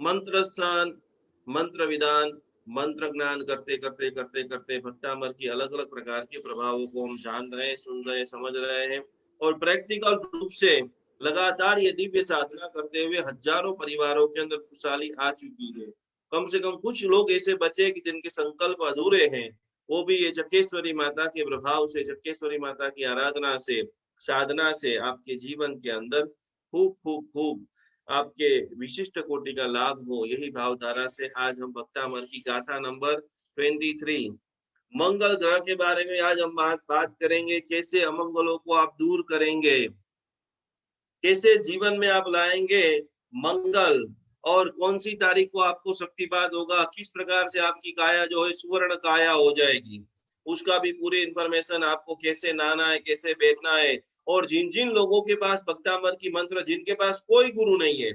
मंत्र स्थान, मंत्र विधान, मंत्र ज्ञान करते करते करते करते भक्तामर की अलग अलग प्रकार के प्रभावों को हम जान रहे हैं, सुन रहे हैं, समझ रहे हैं। और प्रैक्टिकल रूप से लगातार ये दिव्य साधना करते हुए हजारों परिवारों के अंदर खुशहाली आ चुकी है। कम से कम कुछ लोग ऐसे बचे कि जिनके संकल्प अधूरे हैं, वो भी ये चक्केश्वरी माता के प्रभाव से, चक्केश्वरी माता की आराधना से, साधना से आपके जीवन के अंदर खूब खूब खूब आपके विशिष्ट कोटि का लाभ हो, यही भावधारा से आज हम भक्तामर की गाथा नंबर 23 मंगल ग्रह के बारे में आज हम बात करेंगे। कैसे अमंगलों को आप दूर करेंगे, कैसे जीवन में आप लाएंगे मंगल, और कौन सी तारीख को आपको शक्तिपात होगा, किस प्रकार से आपकी काया जो है सुवर्ण काया हो जाएगी, उसका भी पूरी इंफॉर्मेशन आपको, कैसे नहाना है, कैसे बैठना है। और जिन जिन लोगों के पास भक्तामर की मंत्र, जिनके पास कोई गुरु नहीं है,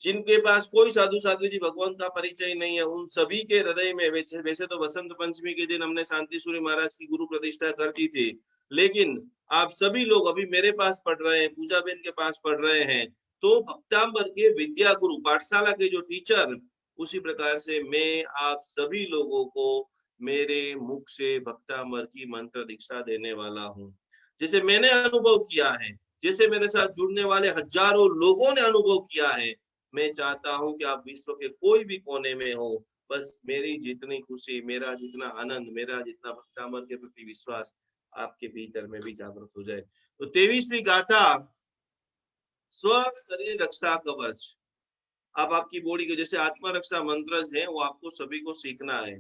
जिनके पास कोई साधु साधु जी भगवान का परिचय नहीं है, उन सभी के हृदय में, वैसे वैसे तो बसंत पंचमी के दिन हमने शांति सूर्य महाराज की गुरु प्रतिष्ठा कर दी थी, लेकिन आप सभी लोग अभी मेरे पास पढ़ रहे हैं, पूजा बेन के पास पढ़ रहे हैं, तो भक्तांबर के विद्या गुरु, पाठशाला के जो टीचर, उसी प्रकार से मैं आप सभी लोगों को मेरे मुख से भक्तांबर की मंत्र दीक्षा देने वाला हूँ। जैसे मैंने अनुभव किया है, जैसे मेरे साथ जुड़ने वाले हजारों लोगों ने अनुभव किया है, मैं चाहता हूं कि आप विश्व के कोई भी कोने में हो, बस मेरी जितनी खुशी, मेरा जितना आनंद, मेरा जितना भक्तामर के प्रति विश्वास आपके भीतर में भी जागृत हो जाए। तो 23वीं गाथा, स्व शरीर रक्षा कवच। अब आपकी बॉडी के जैसे आत्मा रक्षा मंत्र है, वो आपको सभी को सीखना है।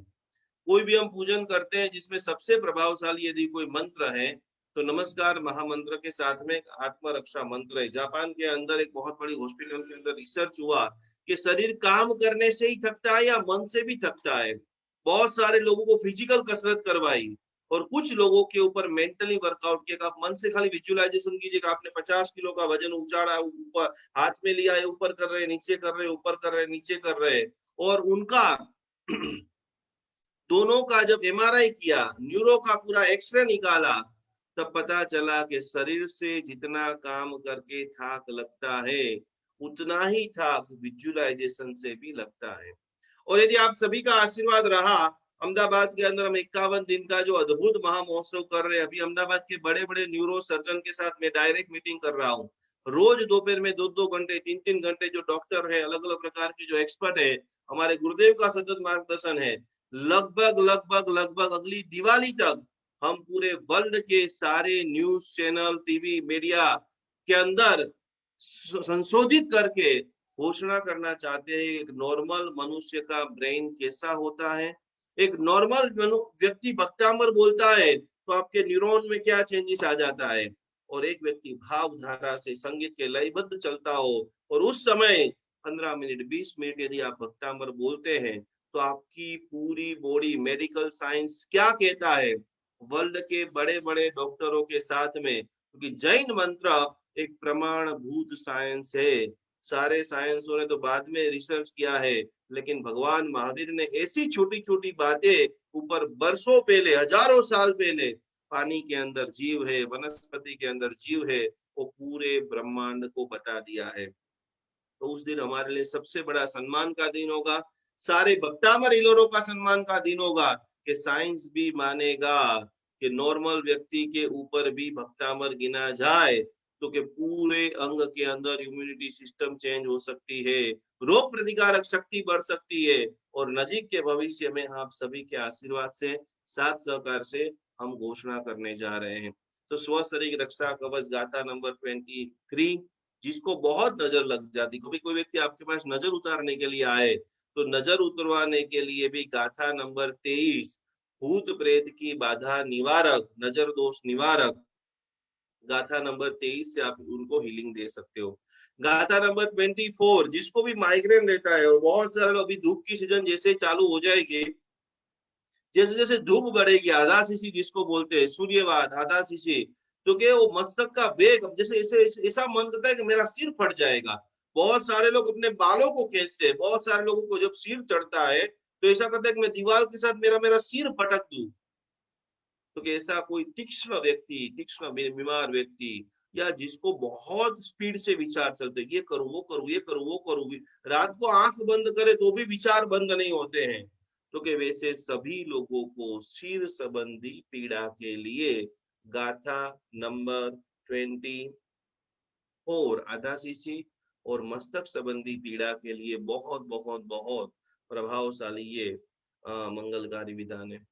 कोई भी हम पूजन करते हैं जिसमें सबसे प्रभावशाली यदि कोई मंत्र है, तो नमस्कार महामंत्र के साथ में एक आत्मा रक्षा मंत्र है। जापान के अंदर एक बहुत बड़ी हॉस्पिटल के अंदर रिसर्च हुआ कि शरीर काम करने से ही थकता है या मन से भी थकता है। बहुत सारे लोगों को फिजिकल कसरत करवाई और कुछ लोगों के ऊपर मेंटली वर्कआउट किया। आप मन से खाली विजुअलाइजेशन कीजिए कि आपने 50 किलो का वजन उचाड़ा, ऊपर हाथ में लिया है, ऊपर कर रहे, नीचे कर रहे, ऊपर कर रहे, नीचे कर रहे, और उनका दोनों का जब एमआरआई किया, न्यूरो का पूरा एक्सरे निकाला, तब पता चला कि शरीर से जितना काम करके थाक लगता है, उतना ही थाक विजुअलाइजेशन से भी लगता है। और यदि आप सभी का आशीर्वाद रहा, अहमदाबाद के अंदर हम 51 दिन का जो अद्भुत महामहोत्सव कर रहे हैं, अभी अहमदाबाद के बड़े बड़े न्यूरो सर्जन के साथ मैं डायरेक्ट मीटिंग कर रहा हूँ। रोज दोपहर में 2-2 घंटे, 3-3 घंटे जो डॉक्टर है, अलग अलग प्रकार के जो एक्सपर्ट है, हमारे गुरुदेव का सतत मार्गदर्शन है। लगभग लगभग लगभग अगली दिवाली तक हम पूरे वर्ल्ड के सारे न्यूज चैनल, टीवी, मीडिया के अंदर संशोधित करके घोषणा करना चाहते हैं एक नॉर्मल मनुष्य का ब्रेन कैसा होता है। एक नॉर्मल व्यक्ति भक्तांबर बोलता है तो आपके न्यूरॉन में क्या चेंजेस आ जाता है, और एक व्यक्ति भावधारा से संगीत के लयबद्ध चलता हो, और उस समय 15 मिनट 20 मिनट यदि आप भक्तांबर बोलते हैं, तो आपकी पूरी बॉडी, मेडिकल साइंस क्या कहता है, वर्ल्ड के बड़े बड़े डॉक्टरों के साथ में, क्योंकि जैन मंत्र एक प्रमाणभूत साइंस है। सारे साइंसों ने तो बाद में रिसर्च किया है, लेकिन भगवान महावीर ने ऐसी छोटी छोटी बातें ऊपर वर्षों पहले, हजारों साल पहले, पानी के अंदर जीव है, वनस्पति के अंदर जीव है, वो पूरे ब्रह्मांड को बता दिया है। तो उस दिन हमारे लिए सबसे बड़ा सम्मान का दिन होगा, सारे भक्तामर इलोरों का सम्मान का दिन होगा, कि साइंस भी मानेगा कि नॉर्मल व्यक्ति के ऊपर भी भक्तामर गिना जाए तो कि पूरे अंग के अंदर इम्यूनिटी सिस्टम चेंज हो सकती है, रोग प्रतिकारक शक्ति बढ़ सकती है, और नजीक के भविष्य में आप सभी के आशीर्वाद से, साथ सहकार से हम घोषणा करने जा रहे हैं। तो स्व शरीर रक्षा कवच गाथा नंबर 23, जिसको बहुत नजर लग जाती, कभी कोई व्यक्ति आपके पास नजर उतारने के लिए आए, तो नजर उतरवाने के लिए भी गाथा नंबर 23, भूत प्रेत की बाधा निवारक, नजर दोष निवारक, गाथा नंबर 23 से आप उनको हीलिंग दे सकते हो। गाथा नंबर 24, जिसको भी माइग्रेन रहता है, और बहुत सारे अभी धूप की सीजन जैसे चालू हो जाएगी, जैसे जैसे धूप बढ़ेगी, आधा सीसी जिसको बोलते हैं, सूर्यवाद आधा सीसी, तो क्या वो मस्तक का वेग, जैसे ऐसा मन करता है कि मेरा सिर फट जाएगा। बहुत सारे लोग अपने बालों को खींचते हैं, बहुत सारे लोगों को जब सिर चढ़ता है तो ऐसा करता है कि मैं दीवार के साथ मेरा मेरा सिर पटक दूं। तो ऐसा कोई तीक्ष्ण व्यक्ति, तीक्ष्ण बीमार व्यक्ति, या जिसको बहुत स्पीड से विचार चलते, ये करूं वो करूं ये करूं वो करूं, रात को आंख बंद करे तो भी विचार बंद नहीं होते हैं। तो कि वैसे सभी लोगों को सिर संबंधी पीड़ा के लिए गाथा नंबर 24 आधा सीसी और मस्तक संबंधी पीड़ा के लिए बहुत बहुत बहुत प्रभावशाली ये मंगलकारी विधान है।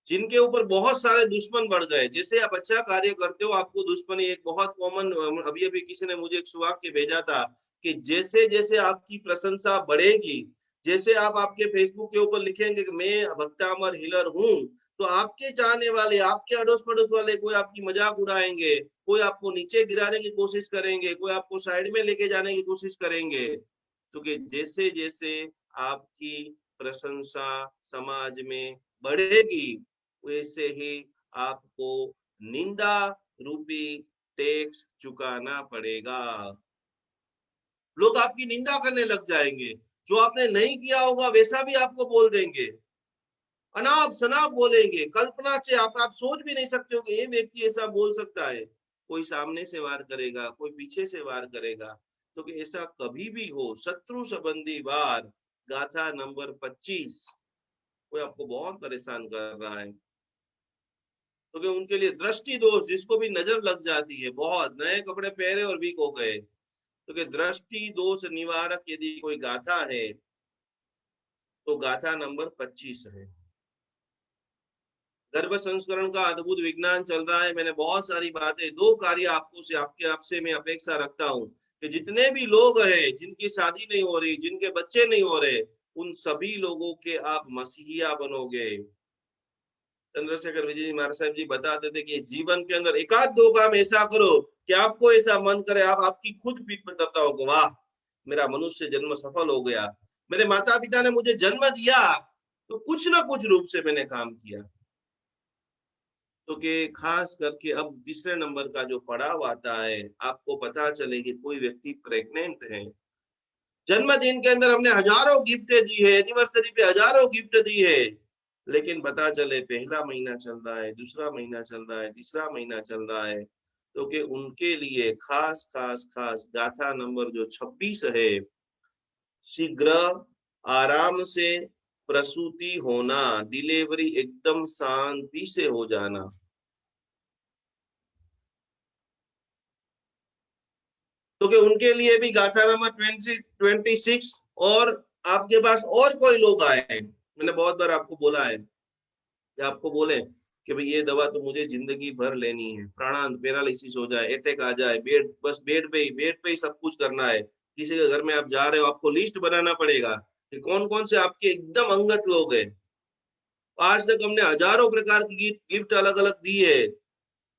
जिनके ऊपर बहुत सारे दुश्मन बढ़ गए, जैसे आप अच्छा कार्य करते हो आपको दुश्मनी, एक बहुत कॉमन, अभी अभी किसी ने मुझे एक सुवाक्य भेजा था कि जैसे जैसे आपकी प्रशंसा बढ़ेगी, जैसे आप आपके फेसबुक के ऊपर लिखेंगे कि मैं भक्ता अमर हीलर हूँ, तो आपके चाहने वाले, आपके अड़ोस पड़ोस वाले कोई आपकी मजाक उड़ाएंगे, कोई आपको नीचे गिराने की कोशिश करेंगे, कोई आपको साइड में लेके जाने की कोशिश करेंगे। तो कि जैसे जैसे आपकी प्रशंसा समाज में बढ़ेगी, वैसे ही आपको निंदा रूपी टैक्स चुकाना पड़ेगा। लोग आपकी निंदा करने लग जाएंगे, जो आपने नहीं किया होगा वैसा भी आपको बोल देंगे, अनाप शनाप बोलेंगे, कल्पना से आप सोच भी नहीं सकते हो कि ये व्यक्ति ऐसा बोल सकता है। कोई सामने से वार करेगा, कोई पीछे से वार करेगा। तो कि ऐसा कभी भी हो, शत्रु संबंधी वार, गाथा नंबर 25, कोई आपको बहुत परेशान कर रहा है तो कि उनके लिए दृष्टि दोष, जिसको भी नजर लग जाती है, बहुत नए कपड़े पहने और वीक हो गए, तो कि दृष्टि दोष निवारक यदि कोई गाथा है तो गाथा नंबर 25 है। गर्भ संस्करण का अद्भुत विज्ञान चल रहा है। मैंने बहुत सारी बातें, दो कार्य आपको से आपसे मैं अपेक्षा रखता हूँ कि जितने भी लोग हैं जिनकी शादी नहीं हो रही, जिनके बच्चे नहीं हो रहे, उन सभी लोगों के आप मसीहिया बनोगे। चंद्रशेखर विजय जी महाराज साहब जी बताते थे कि जीवन के अंदर एक आध दो काम ऐसा करो कि आपको ऐसा मन करे, आप आपकी खुद पीठ पर तपता हो, वाह मेरा मनुष्य जन्म सफल हो गया, मेरे माता पिता ने मुझे जन्म दिया तो कुछ ना कुछ रूप से मैंने काम किया। तो कि खास करके अब तीसरे नंबर का जो पड़ाव आता है, आपको पता चले कि कोई व्यक्ति प्रेग्नेंट है, जन्मदिन के अंदर हमने हजारों गिफ्ट दी है, एनिवर्सरी पे हजारों गिफ्ट दी है, लेकिन पता चले पहला महीना चल रहा है, दूसरा महीना चल रहा है, तीसरा महीना चल रहा है, तो कि उनके लिए खास खास खास गाथा नंबर जो 26 है, शीघ्र आराम से प्रसूति होना, डिलीवरी एकदम शांति से हो जाना। तो कि उनके लिए भी गाथा नंबर 26। और आपके पास और कोई लोग आए हैं, मैंने बहुत बार आपको बोला है कि आपको बोले कि भाई ये दवा तो मुझे जिंदगी भर लेनी है, प्राणांत पैरालिसिस हो जाए, अटैक आ जाए, बेड, बस बेड पे ही सब कुछ करना है, किसी के घर में आप जा रहे हो, आपको लिस्ट बनाना पड़ेगा कि कौन कौन से आपके एकदम अंगत लोग हैं। आज तक हमने हजारों प्रकार की गिफ्ट अलग अलग दी है,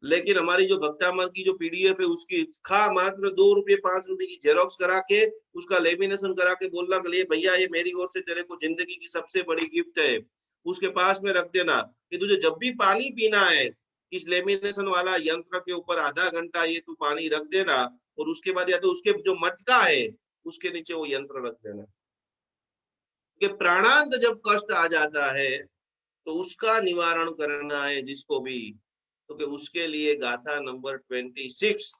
लेकिन हमारी जो भक्तामर की जो पीडीएफ है उसकी खा मात्र 2 रुपये 5 रुपए की जेरोक्स करा के, उसका लेमिनेशन करा के बोलना के लिए भैया ये मेरी ओर से तेरे को जिंदगी की सबसे बड़ी गिफ्ट है, उसके पास में रख देना कि तुझे जब भी पानी पीना है, इस लेमिनेशन वाला यंत्र के ऊपर आधा घंटा ये तू पानी रख देना, और उसके बाद या तो उसके जो मटका है उसके नीचे वो यंत्र रख देना। कि प्राणांत जब कष्ट आ जाता है तो उसका निवारण करना है जिसको भी, तो कि उसके लिए गाथा नंबर 26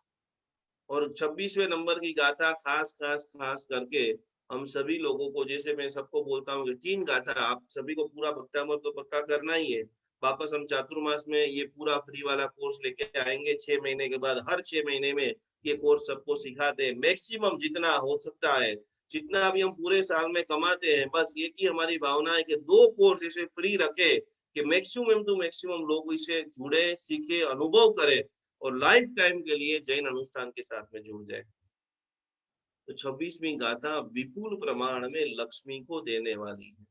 और 26वें नंबर की गाथा खास खास खास करके हम सभी लोगों को, जैसे मैं सबको बोलता हूँ कि 3 गाथा आप सभी को पूरा भक्तामृत तो पक्का करना ही है। वापस हम चातुर्मास में ये पूरा फ्री वाला कोर्स लेके आएंगे 6 महीने के बाद, हर 6 महीने में ये कोर्स सबको सिखाते हैं, मैक्सिमम जितना हो सकता है, जितना भी हम पूरे साल में कमाते हैं, बस ये की हमारी भावना है कि 2 कोर्स ऐसे फ्री रखे कि मैक्सिमम टू मैक्सिमम लोग इसे जुड़े, सीखे, अनुभव करें और लाइफ टाइम के लिए जैन अनुष्ठान के साथ में जुड़ जाए। तो 26वीं गाथा विपुल प्रमाण में लक्ष्मी को देने वाली है।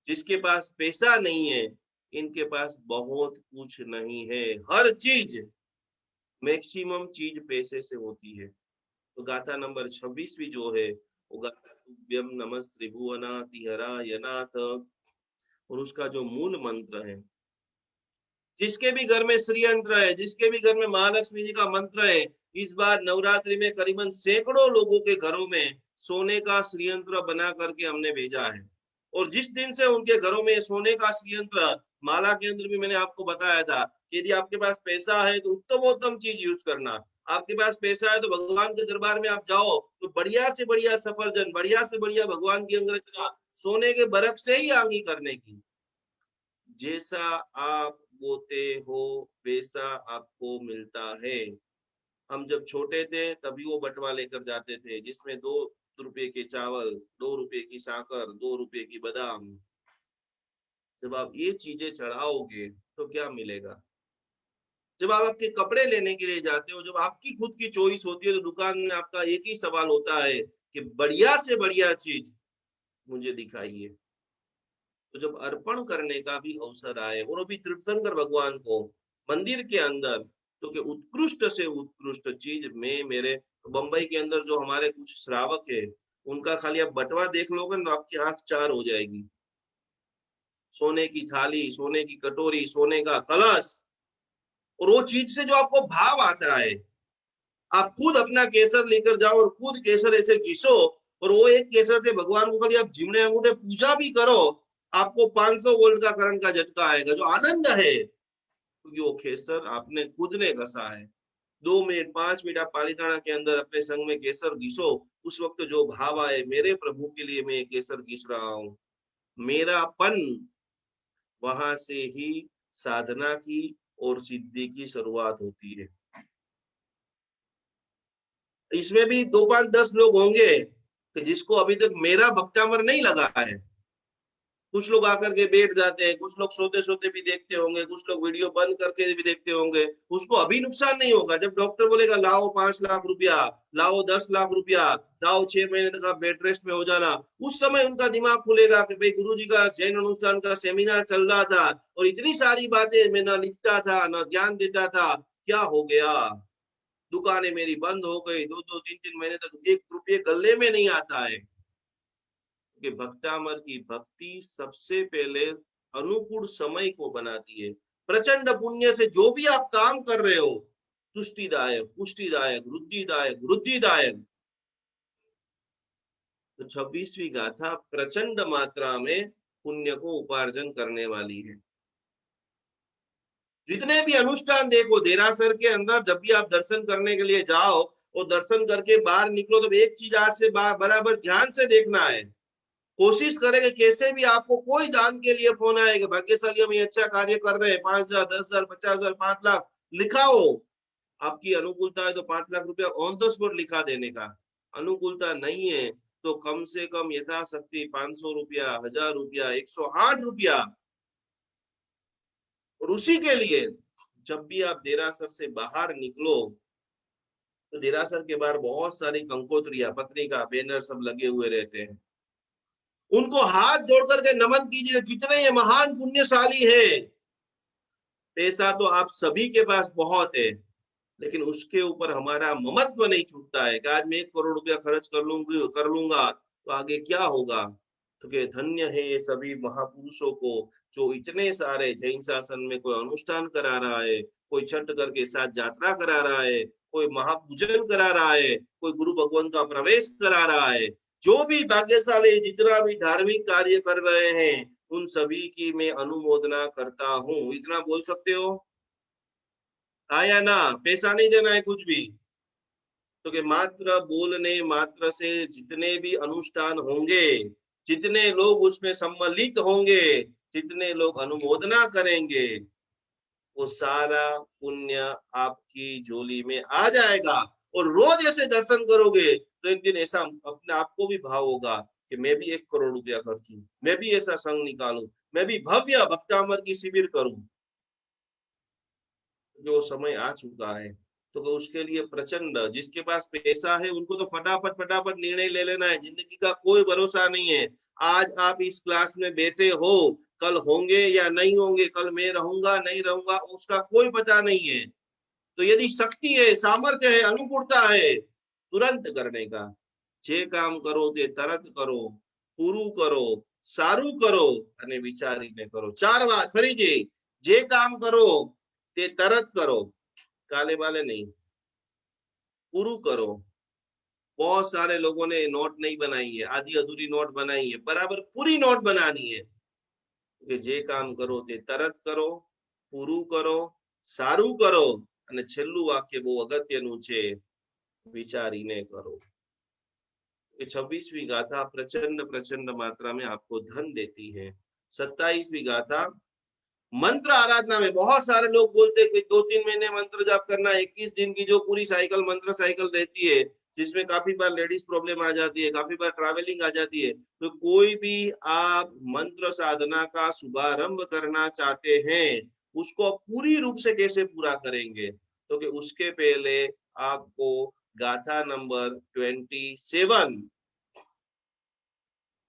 जिसके पास पैसा नहीं है, इनके पास बहुत कुछ नहीं है, हर चीज, मैक्सिमम चीज पैसे से होती है। तो गाथा नंबर 26वीं जो है वो गाथा तुभ्यम नमः त्रिभुवनातिहराय नाथ, और उसका जो मूल मंत्र है, जिसके भी घर में श्री यंत्र है, जिसके भी घर में महालक्ष्मी जी का मंत्र है, इस बार नवरात्रि में करीबन सैकड़ों लोगों के घरों में सोने का श्रीयंत्र बना करके हमने भेजा है। और जिस दिन से उनके घरों में सोने का श्रीयंत्र, माला के अंदर भी मैंने आपको बताया था कि यदि आपके पास पैसा है तो उत्तमोत्तम चीज यूज करना, आपके पास पैसा है तो भगवान के दरबार में आप जाओ तो बढ़िया से बढ़िया सफरजन, बढ़िया से बढ़िया भगवान की अंगरचना, सोने के बरक से ही आंगी करने की। जैसा आप बोते हो वैसा आपको मिलता है। हम जब छोटे थे तभी वो बटवा लेकर जाते थे जिसमें 2 रुपए के चावल, 2 रुपए की साकर, 2 रुपए की बादाम। जब आप ये चीजें चढ़ाओगे तो क्या मिलेगा? जब आप आपके कपड़े लेने के लिए जाते हो, जब आपकी खुद की चॉइस होती है, तो दुकान में आपका एक ही सवाल होता है कि बढ़िया से बढ़िया चीज मुझे दिखाइए। तो जब अर्पण करने का भी अवसर आए और वो भी तीर्थंकर भगवान को मंदिर के अंदर, तो कि उत्कृष्ट से उत्कृष्ट चीज में मेरे बंबई के अंदर जो हमारे कुछ श्रावक है उनका खाली आप बटवा देख लोगे ना तो आपकी आंख चार हो जाएगी। सोने की थाली, सोने की कटोरी, सोने का कलश, और वो चीज से जो आपको भाव आता है, आप खुद अपना केसर लेकर जाओ और खुद केसर ऐसे घिसो, और वो एक केसर से भगवान को खाली आप जिमने अंगूठे पूजा भी करो, आपको 500 वोल्ट का करंट का झटका आएगा। जो आनंद है क्योंकि वो केसर आपने खुद ने घसा है। 2 मिनट 5 मिनट आप पालीताना के अंदर अपने संग में केसर घिसो, उस वक्त जो भाव आए, मेरे प्रभु के लिए मैं केसर घिस रहा हूँ, मेरापन, वहां से ही साधना की और सिद्धि की शुरुआत होती है। इसमें भी 2 5 10 लोग होंगे कि जिसको अभी तक मेरा भक्तामर नहीं लगा है। कुछ लोग आकर के बैठ जाते हैं, कुछ लोग सोते सोते भी देखते होंगे, कुछ लोग वीडियो बंद करके भी देखते होंगे। उसको अभी नुकसान नहीं होगा। जब डॉक्टर बोलेगा लाओ 5 लाख रुपया, लाओ 10 लाख रुपया, लाओ 6 महीने तक आप बेड रेस्ट में हो जाना, उस समय उनका दिमाग खुलेगा कि भाई गुरु जी का जैन अनुष्ठान का सेमिनार चल रहा था और इतनी सारी बातें मैं ना लिखता था ना ध्यान देता था, क्या हो गया? दुकानें मेरी बंद हो गई, 2 2 3 3 महीने तक 1 रुपये गले में नहीं आता है। कि भक्तामर की भक्ति सबसे पहले अनुकूल समय को बनाती है। प्रचंड पुण्य से जो भी आप काम कर रहे हो, तुष्टिदायक, पुष्टिदायक, वृद्धिदायक, वृद्धिदायक। तो 26वीं गाथा प्रचंड मात्रा में पुण्य को उपार्जन करने वाली है। जितने भी अनुष्ठान देखो देरासर के अंदर, जब भी आप दर्शन करने के लिए जाओ और दर्शन करके बाहर निकलो, तो एक चीज आज से बराबर ध्यान से देखना है। कोशिश करेंगे कैसे भी आपको कोई दान के लिए फोन आएगा, भाग्यशाली हम ये अच्छा कार्य कर रहे हैं, 5,000, 10,000, 50,000, 5 लाख लिखाओ। आपकी अनुकूलता है तो 5 लाख रुपया ऑन द स्पॉट लिखा देने का। अनुकूलता नहीं है तो कम से कम यथाशक्ति 500 रुपया, 1,000 रुपया, 108 रुपया। और उसी के लिए जब भी आप देरासर से बाहर निकलो तो देरासर के बाहर बहुत सारी कंकोत्रिया, पत्रिका, बैनर सब लगे हुए रहते हैं। उनको हाथ जोड़ करके नमन कीजिए, कितने ये महान पुण्यशाली है। पैसा तो आप सभी के पास बहुत है, लेकिन उसके ऊपर हमारा ममत्व नहीं छूटता है कि आज मैं 1 करोड़ रुपया खर्च कर लूंगा तो आगे क्या होगा। तो कि धन्य है ये सभी महापुरुषों को जो इतने सारे जैन शासन में कोई अनुष्ठान करा रहा है, कोई छठ करके साथ यात्रा करा रहा है, कोई महापूजन करा रहा है, कोई गुरु भगवान का प्रवेश करा रहा है। जो भी भाग्यशाली जितना भी धार्मिक कार्य कर रहे हैं उन सभी की मैं अनुमोदना करता हूँ। इतना बोल सकते हो? आया ना? पैसा नहीं देना है कुछ भी। तो कि मात्र बोलने मात्र से जितने भी अनुष्ठान होंगे, जितने लोग उसमें सम्मिलित होंगे, जितने लोग अनुमोदना करेंगे, वो सारा पुण्य आपकी झोली में आ जाएगा। और रोज ऐसे दर्शन करोगे तो एक दिन ऐसा अपने आप को भी भाव होगा कि मैं भी 1 करोड़ रुपया खर्चूं, मैं भी ऐसा संघ निकालूं, मैं भी भव्य भक्तामर की शिविर करूं। जो समय आ चुका है तो उसके लिए प्रचंड, जिसके पास पैसा है उनको तो फटाफट फटाफट निर्णय ले लेना है। जिंदगी का कोई भरोसा नहीं है। आज आप इस क्लास में बैठे हो, कल होंगे या नहीं होंगे, कल मैं रहूंगा नहीं रहूंगा उसका कोई पता नहीं है। तो यदि शक्ति है, सामर्थ्य है, अनुकूलता है, तुरंत करने का। जे काम करो ते तरत करो, पूरू करो, सारू करो અને વિચારીને કરો। 4 વાત ફરી जे काम करो ते तरत करो, काले वाले नहीं, पूरू करो। बहुत सारे लोगों ने नोट नहीं बनाई है, आधी अधूरी नोट बनाई है, बराबर पूरी नोट बनानी है। कि जे काम करो ते तरत करो, पूरू करो, सारू करो અને છેલ્લું વાક્ય બહુ અગત્યનું છે, વિચારીને કરો। ये 26वीं गाथा प्रचंड प्रचंड मात्रा में आपको धन देती है। 27वीं गाथा मंत्र आराधना में बहुत सारे लोग बोलते हैं कि 2-3 महीने मंत्र जाप करना, 21 दिन की जो पूरी साइकिल मंत्र साइकिल रहती है, जिसमें काफी बार लेडीज प्रॉब्लम आ जाती है, काफी बार ट्रैवलिंग आ जाती है। तो कोई भी आप मंत्र साधना का शुभारंभ करना चाहते हैं, उसको पूरी रूप से कैसे पूरा करेंगे, तो कि उसके पहले आपको गाथा नंबर 27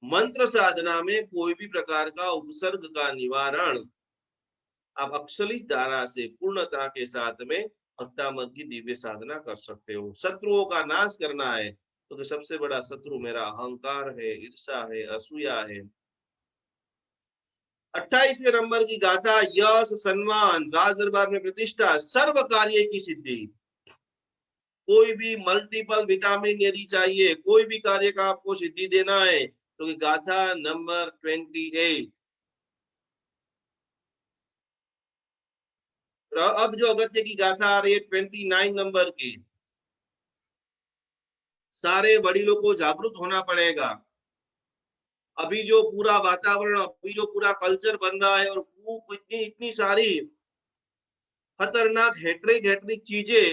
मंत्र साधना में कोई भी प्रकार का उपसर्ग का निवारण आप अक्षलित धारा से पूर्णता के साथ में भक्तामृत की दिव्य साधना कर सकते हो। शत्रुओं का नाश करना है, तो कि सबसे बड़ा शत्रु मेरा अहंकार है, ईर्षा है, असूया है। 28वें नंबर की गाथा यश सम्मान राज दरबार में प्रतिष्ठा सर्व कार्य की सिद्धि। कोई भी मल्टीपल विटामिन यदि चाहिए, कोई भी कार्य का आपको सिद्धि देना है, तो कि गाथा नंबर 28। अब जो अगत्य की गाथा आ रही है 29 नंबर की, सारे वडीलों को जागरूक होना पड़ेगा। अभी जो पूरा वातावरण, अभी जो पूरा कल्चर बन रहा है, और इतनी इतनी सारी खतरनाक हैट्रिक चीजें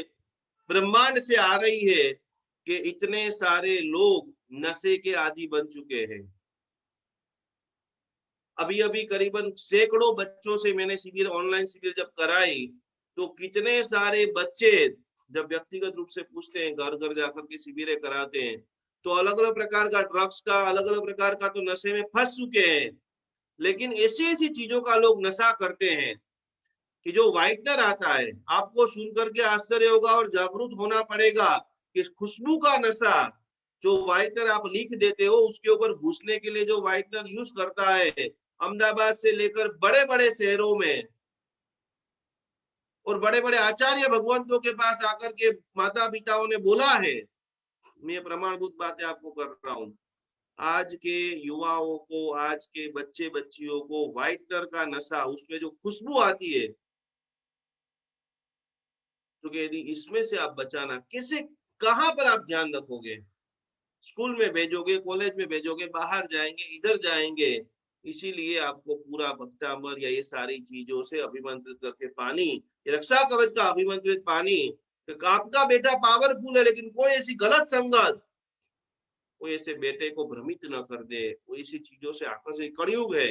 ब्रह्मांड से आ रही है कि इतने सारे लोग नशे के आदि बन चुके हैं। अभी अभी करीबन सैकड़ों बच्चों से मैंने शिविर, ऑनलाइन शिविर जब कराई, तो कितने सारे बच्चे जब व्यक्तिगत रूप से पूछते हैं, घर घर जाकर के शिविरें कराते हैं, तो अलग अलग प्रकार का ड्रग्स का, अलग अलग प्रकार का तो नशे में फंस चुके हैं। लेकिन ऐसी ऐसी चीजों का लोग नशा करते हैं कि जो व्हाइटनर आता है, आपको सुन करके आश्चर्य होगा और जागरूक होना पड़ेगा कि खुशबू का नशा जो व्हाइटनर आप लिख देते हो, उसके ऊपर घुसने के लिए जो व्हाइटनर यूज करता है, अहमदाबाद से लेकर बड़े बड़े शहरों में और बड़े बड़े आचार्य भगवंतों के पास आकर के माता पिताओं ने बोला है, मैं प्रमाणभूत बातें आपको कर रहा हूँ, आज के युवाओं को, आज के बच्चे बच्चियों को व्हाइटनर का नशा, उसमें जो खुशबू आती है, तो यदि इसमें से आप बचाना कैसे, कहां पर आप ध्यान रखोगे? स्कूल में भेजोगे, कॉलेज में भेजोगे, बाहर जाएंगे, इधर जाएंगे। इसीलिए आपको पूरा भक्तामृत या ये सारी चीजों से अभिमंत्रित करके पानी, ये रक्षा कवच का अभिमंत्रित पानी, तो आपका बेटा पावरफुल है, लेकिन कोई ऐसी गलत संगत, कोई ऐसे बेटे को भ्रमित न कर दे, कोई ऐसी चीजों से आकर्षित। कलयुग है,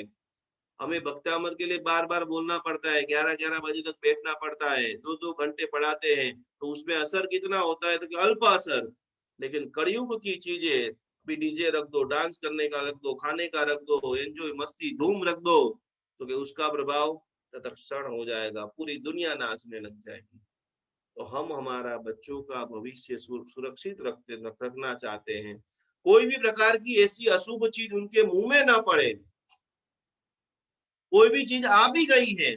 हमें भक्तामृत के लिए बार बार बोलना पड़ता है, 11-11 बजे तक बैठना पड़ता है, 2-2 घंटे पढ़ाते हैं, तो उसमें असर कितना होता है, तो कि अल्प असर। लेकिन कलयुग की चीजें, अभी डीजे रख दो, डांस करने का रख दो, खाने का रख दो, एंजॉय मस्ती धूम रख दो, तो कि उसका प्रभाव तत्क्षण हो जाएगा, पूरी दुनिया नाचने लग जाएगी। तो हम हमारा बच्चों का भविष्य सुरक्षित रखना चाहते हैं, कोई भी प्रकार की ऐसी अशुभ चीज उनके मुंह में ना पड़े। कोई भी चीज आ भी गई है,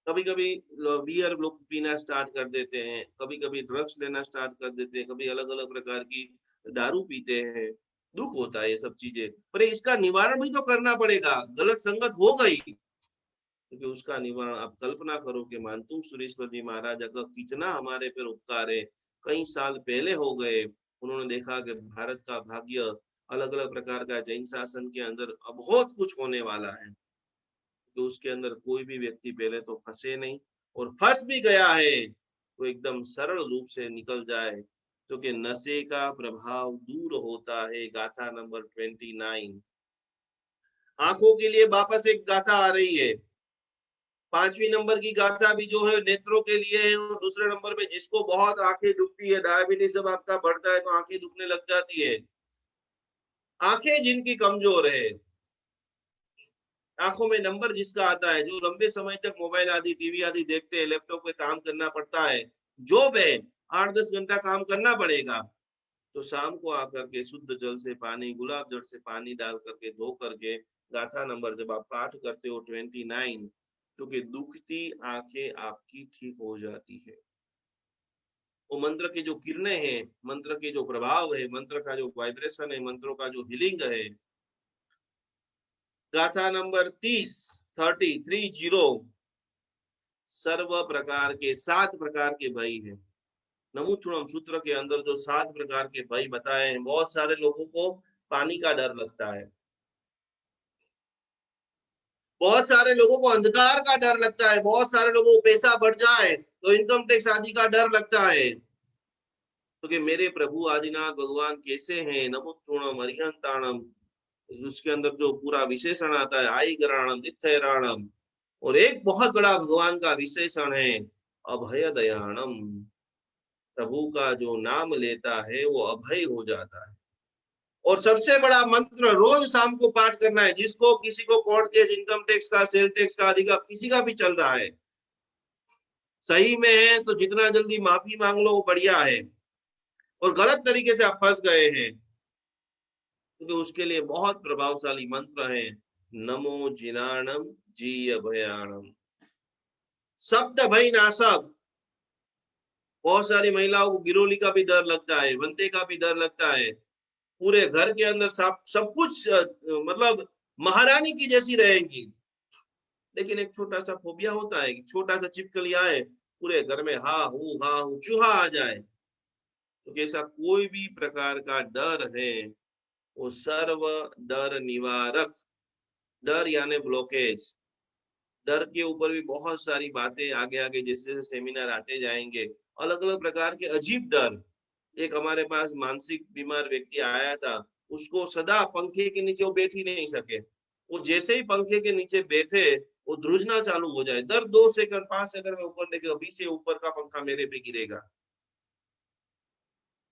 कभी कभी बियर लोग पीना स्टार्ट कर देते हैं, कभी कभी ड्रग्स लेना स्टार्ट कर देते हैं, कभी अलग अलग प्रकार की दारू पीते हैं। दुख होता है ये सब चीजें, पर इसका निवारण भी तो करना पड़ेगा। गलत संगत हो गई, क्योंकि उसका निवारण आप कल्पना करो कि मानतुंग सुरेश्वर जी महाराज का कितना हमारे पर उपकार है। कई साल पहले हो गए, उन्होंने देखा कि भारत का भाग्य अलग अलग प्रकार का जैन शासन के अंदर बहुत कुछ होने वाला है, तो उसके अंदर कोई भी व्यक्ति पहले तो फंसे नहीं, और फंस भी गया है तो एकदम सरल रूप से निकल जाए, क्योंकि नशे का प्रभाव दूर होता है। गाथा नंबर 29। आंखों के लिए वापस एक गाथा आ रही है, 5वीं नंबर की गाथा भी जो है नेत्रों के लिए है, और दूसरे नंबर पे जिसको बहुत आंखें दुखती है, डायबिटीज जब आपका बढ़ता है तो आंखें दुखने लग जाती है, आंखें जिनकी कमजोर है, आंखों में नंबर जिसका आता है, जो लंबे समय तक मोबाइल आदि, टीवी आदि देखते हैं, लैपटॉप पे काम करना पड़ता है, जॉब है, 8-10 घंटा काम करना पड़ेगा, तो शाम को आकर के शुद्ध जल से पानी, गुलाब जल से पानी डाल करके धो करके गाथा नंबर जब आप पाठ करते हो 29, क्योंकि दुखती आंखें आपकी ठीक हो जाती है। वो मंत्र के जो किरणें हैं, मंत्र के जो प्रभाव है, मंत्र का जो वाइब्रेशन है, मंत्रों का जो हीलिंग है। गाथा नंबर 30 30। सर्व प्रकार के 7 प्रकार के भय है। नमूथुणम सूत्र के अंदर जो 7 प्रकार के भय बताए हैं, बहुत सारे लोगों को पानी का डर लगता है, बहुत सारे लोगों को अंधकार का डर लगता है, बहुत सारे लोगों को पैसा बढ़ जाए तो इनकम टैक्स आदि का डर लगता है। क्योंकि तो मेरे प्रभु आदिनाथ भगवान कैसे हैं, नमोत्तुणम अरिहंताणम, उसके अंदर जो पूरा विशेषण आता है आई गराणम नित्यराणम, और एक बहुत बड़ा भगवान का विशेषण है अभय दयाणम। प्रभु का जो नाम लेता है वो अभय हो जाता है। और सबसे बड़ा मंत्र रोज शाम को पाठ करना है। जिसको किसी को कोर्ट केस, इनकम टैक्स का, सेल टैक्स का, आदि का किसी का भी चल रहा है, सही में है तो जितना जल्दी माफी मांग लो वो बढ़िया है, और गलत तरीके से आप फंस गए हैं तो उसके लिए बहुत प्रभावशाली मंत्र है नमो जिनाणम जी अभयाणम। शब्द भय नाशक। बहुत सारी महिलाओं को गिरोली का भी डर लगता है, वंते का भी डर लगता है, पूरे घर के अंदर सब कुछ मतलब महारानी की जैसी रहेंगी, लेकिन एक छोटा सा फोबिया होता है कि छोटा सा छिपकली आए पूरे घर में हा हूँ चूहा आ जाए। तो कैसा कोई भी प्रकार का डर है वो सर्व डर निवारक, डर यानी ब्लॉकेज। डर के ऊपर भी बहुत सारी बातें आगे आगे जैसे जैसे सेमिनार आते जाएंगे, अलग अलग प्रकार के अजीब डर। एक हमारे पास मानसिक बीमार व्यक्ति आया था, उसको सदा पंखे के नीचे वो बैठ ही नहीं सके, वो जैसे ही पंखे के नीचे बैठे वो ध्रुजना चालू हो जाए, दर 2 सेकंड 5 सेकंड में ऊपर देखे अभी से ऊपर का पंखा मेरे पे गिरेगा।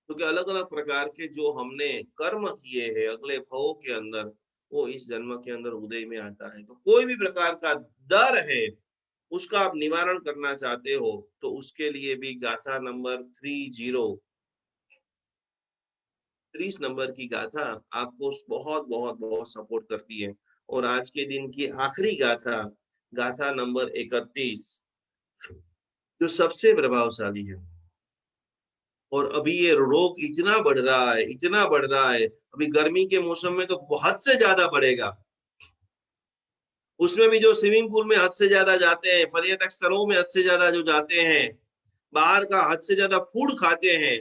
क्योंकि तो अलग अलग प्रकार के जो हमने कर्म किए हैं अगले भवों के अंदर, वो इस जन्म के अंदर उदय में आता है। तो कोई भी प्रकार का डर है उसका आप निवारण करना चाहते हो तो उसके लिए भी गाथा नंबर 30 नंबर की गाथा आपको बहुत बहुत बहुत सपोर्ट करती है। और आज के दिन की आखिरी गाथा, गाथा नंबर 31, जो सबसे प्रभावशाली है। और अभी ये रोग इतना बढ़ रहा है, इतना बढ़ रहा है, अभी गर्मी के मौसम में तो बहुत से ज्यादा बढ़ेगा। उसमें भी जो स्विमिंग पूल में हद से ज्यादा जाते हैं, पर्यटक स्थलों में हद से ज्यादा जो जाते हैं, बाहर का हद से ज्यादा फूड खाते हैं,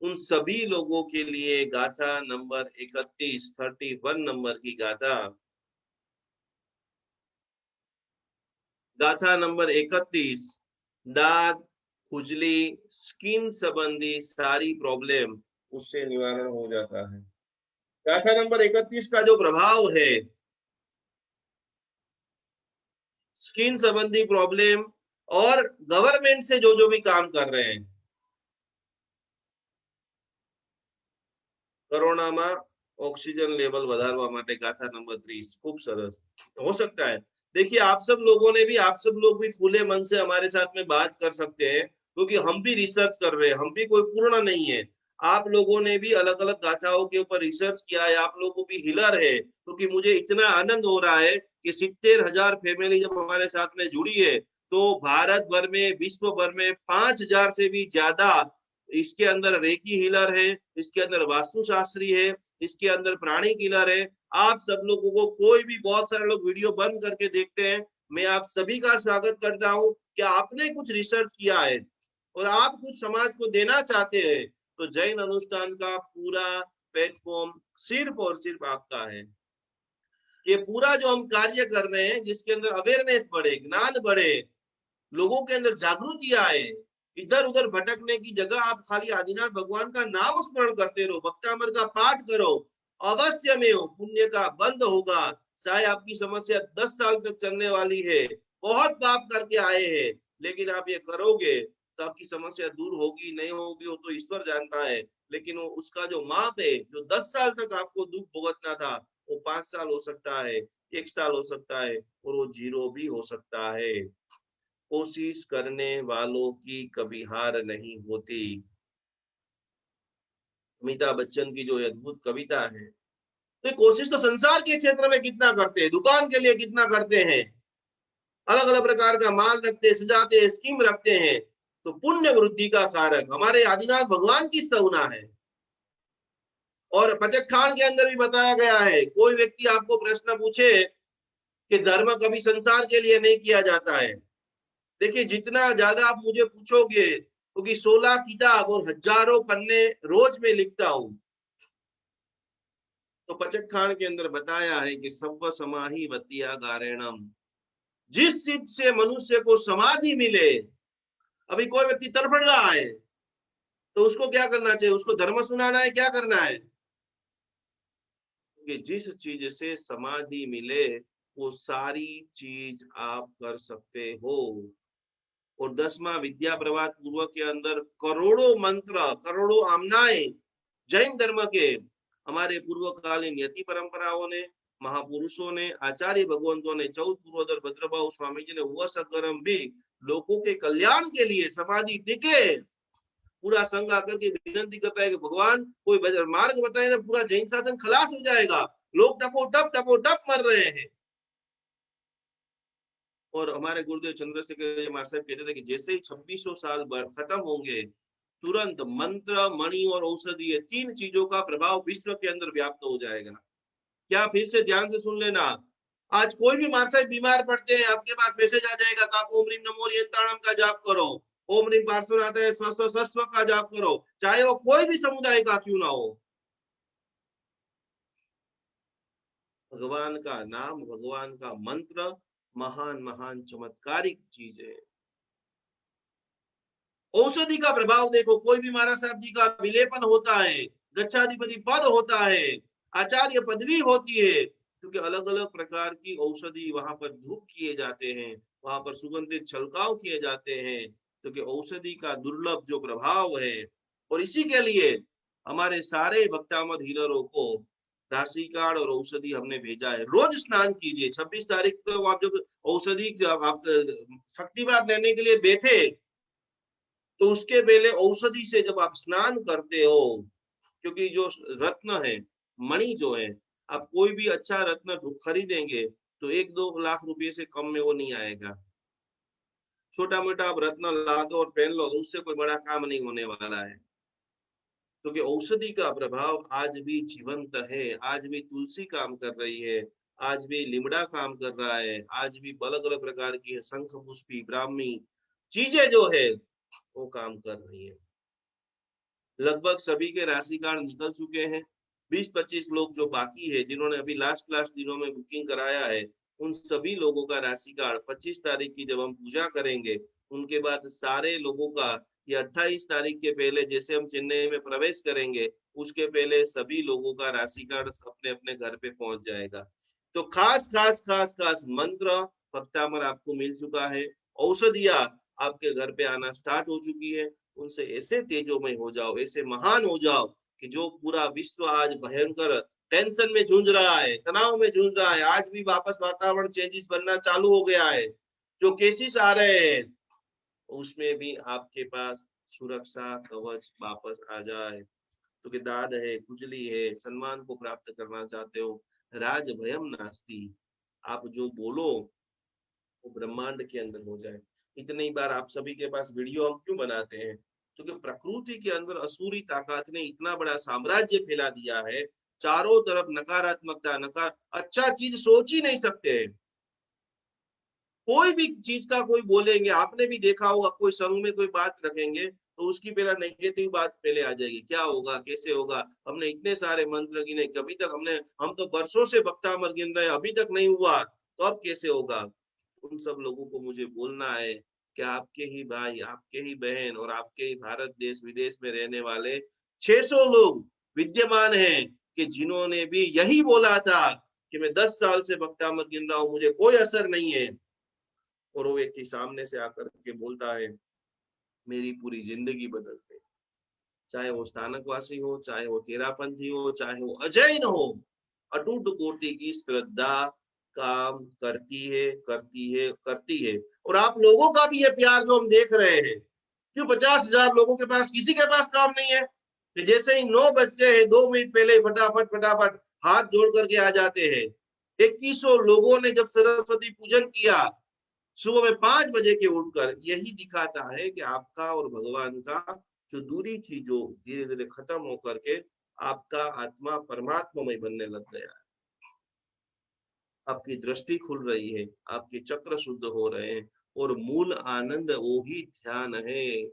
उन सभी लोगों के लिए गाथा नंबर 31 नंबर की गाथा, गाथा नंबर 31, दांत, खुजली, स्किन संबंधी सारी प्रॉब्लम उससे निवारण हो जाता है। गाथा नंबर 31 का जो प्रभाव है, स्किन संबंधी प्रॉब्लम और गवर्नमेंट से जो जो भी काम कर रहे हैं, કોરોનામાં ऑक्सीजन लेवल વધારવા માટે गाथा नंबर 30 खूब सरस हो सकता है। देखिए आप सब लोगों ने भी, आप सब लोग भी खुले मन से हमारे साथ में बात कर सकते हैं, क्योंकि हम भी रिसर्च कर रहे हैं, हम भी कोई पूर्ण नहीं है। आप लोगों ने भी अलग अलग गाथाओं के ऊपर रिसर्च किया है, आप लोगों को भी हिलर है, क्योंकि मुझे इतना आनंद हो रहा है कि 70,000 फैमिली जब हमारे साथ में जुड़ी है तो भारत भर में, विश्व भर में 5,000 से भी ज्यादा इसके अंदर रेकी हीलर है, इसके अंदर वास्तुशास्त्री है, इसके अंदर प्राणी हीलर है। आप सब लोगों को, कोई भी, बहुत सारे लोग वीडियो बंद करके देखते हैं, मैं आप सभी का स्वागत करता हूं कि आपने कुछ रिसर्च किया है और आप कुछ समाज को देना चाहते हैं, तो जैन अनुष्ठान का पूरा प्लेटफॉर्म सिर्फ और सिर्फ आपका है। ये पूरा जो हम कार्य कर रहे हैं, जिसके अंदर अवेयरनेस बढ़े, ज्ञान बढ़े, लोगों के अंदर जागृति आए, इधर उधर भटकने की जगह आप खाली आदिनाथ भगवान का नाम स्मरण करते रहो, भक्तामर का पाठ करो, अवश्य में हो पुण्य का बंद होगा। चाहे आपकी समस्या 10 साल तक चलने वाली है, बहुत पाप करके आए हैं, लेकिन आप ये करोगे तो आपकी समस्या दूर होगी नहीं होगी वो तो ईश्वर जानता है, लेकिन वो उसका जो माप है, जो 10 साल तक आपको दुख भुगतना था, वो 5 साल हो सकता है, 1 साल हो सकता है, और वो 0 भी हो सकता है। कोशिश करने वालों की कभी हार नहीं होती। अमिताभ बच्चन की जो अद्भुत कविता है, तो कोशिश तो संसार के क्षेत्र में कितना करते हैं, दुकान के लिए कितना करते हैं, अलग अलग प्रकार का माल रखते हैं, सजाते हैं, स्कीम रखते हैं, तो पुण्य वृद्धि का कारक हमारे आदिनाथ भगवान की सहुना है। और पचक खान के अंदर भी बताया गया है, कोई व्यक्ति आपको प्रश्न पूछे कि धर्म कभी संसार के लिए नहीं किया जाता है, देखिए जितना ज्यादा आप मुझे पूछोगे, क्योंकि 16 किताब और हजारों पन्ने रोज में लिखता हूं, तो पचक खान के अंदर बताया है कि सव्व समाही वतिया गारेणम, जिस चीज से मनुष्य को समाधि मिले। अभी कोई व्यक्ति तड़फड़ रहा है तो उसको क्या करना चाहिए? उसको धर्म सुनाना है, क्या करना है? कि जिस चीज से समाधि मिले वो सारी चीज आप कर सकते हो। और 10वां विद्या प्रवाद पूर्व के अंदर करोड़ों मंत्र, करोड़ों आमनाएं जैन धर्म के हमारे पूर्वकालीन यति परंपराओं ने, महापुरुषों ने, आचार्य भगवंतों ने, चौथ पूर्वोदर भद्रभाव स्वामी जी ने वह सकरम भी लोगों के कल्याण के लिए समाधि टिके। पूरा संघ आकर के विनती करता है कि भगवान कोई मार्ग बताए ना, पूरा जैन शासन खलास हो जाएगा, लोग टपो टप मर रहे हैं। और हमारे गुरुदेव चंद्रशेखर महाराज साहब कहते थे कि जैसे ही 2600 साल खत्म होंगे, तुरंत मंत्र, मणि और औषधि, 3 चीजों का प्रभाव विश्व के अंदर व्याप्त हो जाएगा। क्या? फिर से ध्यान से सुन लेना। आज कोई भी महाराज साहब बीमार पड़ते हैं, आपके पास मैसेज आ जाएगा कि आप ओम ह्रीम नमो यंत्राणम का जाप करो, ओम ह्रीम पार्श्व आता है सस्व का जाप करो, चाहे वो कोई भी समुदाय का क्यों ना हो। भगवान का नाम, भगवान का मंत्र महान महान चमत्कारिक चीज है। औषधि का प्रभाव देखो, कोई भी महाराज साहब जी का विलेपन होता है, गच्छाधिपति पद होता है, आचार्य पदवी होती है, क्योंकि अलग अलग प्रकार की औषधि वहां पर धूप किए जाते हैं, वहां पर सुगंधित छलकाव किए जाते हैं, क्योंकि औषधि का दुर्लभ जो प्रभाव है। और इसी के लिए हमारे सारे भक्तामद हीलरों को राशि कार्ड और औषधि हमने भेजा है। रोज स्नान कीजिए। 26 तारीख को आप जब औषधि आप शक्तिवाद लेने के लिए बैठे, तो उसके पहले औषधि से जब आप स्नान करते हो, क्योंकि जो रत्न है, मणि जो है, आप कोई भी अच्छा रत्न खरीदेंगे तो 1-2 लाख रुपए से कम में वो नहीं आएगा। छोटा मोटा आप रत्न ला दो और पहन लो तो उससे कोई बड़ा काम नहीं होने वाला है, क्योंकि औषधि का प्रभाव आज भी जीवंत है। आज भी तुलसी काम कर रही है, आज भी लिमड़ा काम कर रहा है, आज भी अलग अलग प्रकार की शंख पुष्पी ब्राह्मी चीजें जो है वो काम कर रही है। लगभग सभी के राशि कार्ड निकल चुके हैं। 20-25 लोग जो बाकी है, जिन्होंने अभी लास्ट लास्ट दिनों में बुकिंग कराया है, उन सभी लोगों का राशि कार्ड 25 तारीख की जब हम पूजा करेंगे, उनके बाद सारे लोगों का, ये 28 तारीख के पहले जैसे हम चेन्नई में प्रवेश करेंगे, उसके पहले सभी लोगों का राशि कार्ड अपने अपने घर पे पहुंच जाएगा। तो खास खास खास खास मंत्र भक्तामर आपको मिल चुका है, औषधिया आपके घर पे आना स्टार्ट हो चुकी है। उनसे ऐसे तेजोमय हो जाओ, ऐसे महान हो जाओ कि जो पूरा विश्व आज भयंकर टेंशन में जूझ रहा है, तनाव में जूझ रहा है, आज भी वापस वातावरण चेंजेस बनना चालू हो गया है, जो केसेस आ रहे हैं उसमें भी आपके पास सुरक्षा कवच वापस आ जाए। तो कि दाद है, खुजली है, सम्मान को प्राप्त करना चाहते हो, राज भयम नास्ती, आप जो बोलो वो ब्रह्मांड के अंदर हो जाए। इतनी बार आप सभी के पास वीडियो हम क्यों बनाते हैं? क्योंकि प्रकृति के अंदर असुरी ताकत ने इतना बड़ा साम्राज्य फैला दिया है, चारों तरफ नकारात्मकता, नकार अच्छा चीज सोच ही नहीं सकते हैं। कोई भी चीज का कोई बोलेंगे, आपने भी देखा होगा, कोई संघ में कोई बात रखेंगे तो उसकी पहला नेगेटिव बात पहले आ जाएगी, क्या होगा, कैसे होगा, हमने इतने सारे मंत्र गिने, कभी तक हम तो वर्षों से भक्तामर गिन रहे हैं, अभी तक नहीं हुआ, तो अब कैसे होगा? उन सब लोगों को मुझे बोलना है कि आपके ही भाई, आपके ही बहन और आपके ही भारत देश विदेश में रहने वाले 600 लोग विद्यमान हैं कि जिन्होंने भी यही बोला था कि मैं 10 साल से भक्तामर गिन रहा हूं, मुझे कोई असर नहीं है। और वो व्यक्ति सामने से आकर के बोलता है मेरी पूरी जिंदगी बदल गई। चाहे वो स्थानकवासी हो, चाहे वो तेरापंथी हो, चाहे वो अजैन हो, अटूट कोटि की श्रद्धा काम करती है, करती है, करती है। और आप लोगों का भी ये प्यार जो हम देख रहे हैं, क्यों 50,000 लोगों के पास, किसी के पास काम नहीं है कि जैसे ही 9 बजते हैं 2 मिनट पहले फटाफट फटाफट हाथ जोड़ करके आ जाते हैं। 2100 लोगों ने जब सरस्वती पूजन किया सुबह में 5 बजे के उठकर, यही दिखाता है कि आपका और भगवान का जो दूरी थी, जो धीरे धीरे खत्म होकर के आपका आत्मा परमात्मा में बनने लग गया है। आपकी दृष्टि खुल रही है, आपके चक्र शुद्ध हो रहे हैं, और मूल आनंद वो ही ध्यान है।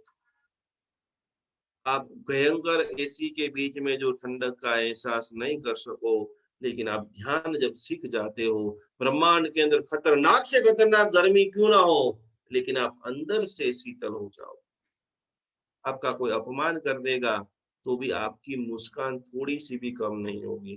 आप भयंकर एसी के बीच में जो ठंडक का एहसास नहीं कर सको, लेकिन आप ध्यान जब सीख जाते हो, ब्रह्मांड के अंदर खतरनाक से खतरनाक गर्मी क्यों ना हो, लेकिन आप अंदर से शीतल हो जाओ। आपका कोई अपमान कर देगा तो भी आपकी मुस्कान थोड़ी सी भी कम नहीं होगी।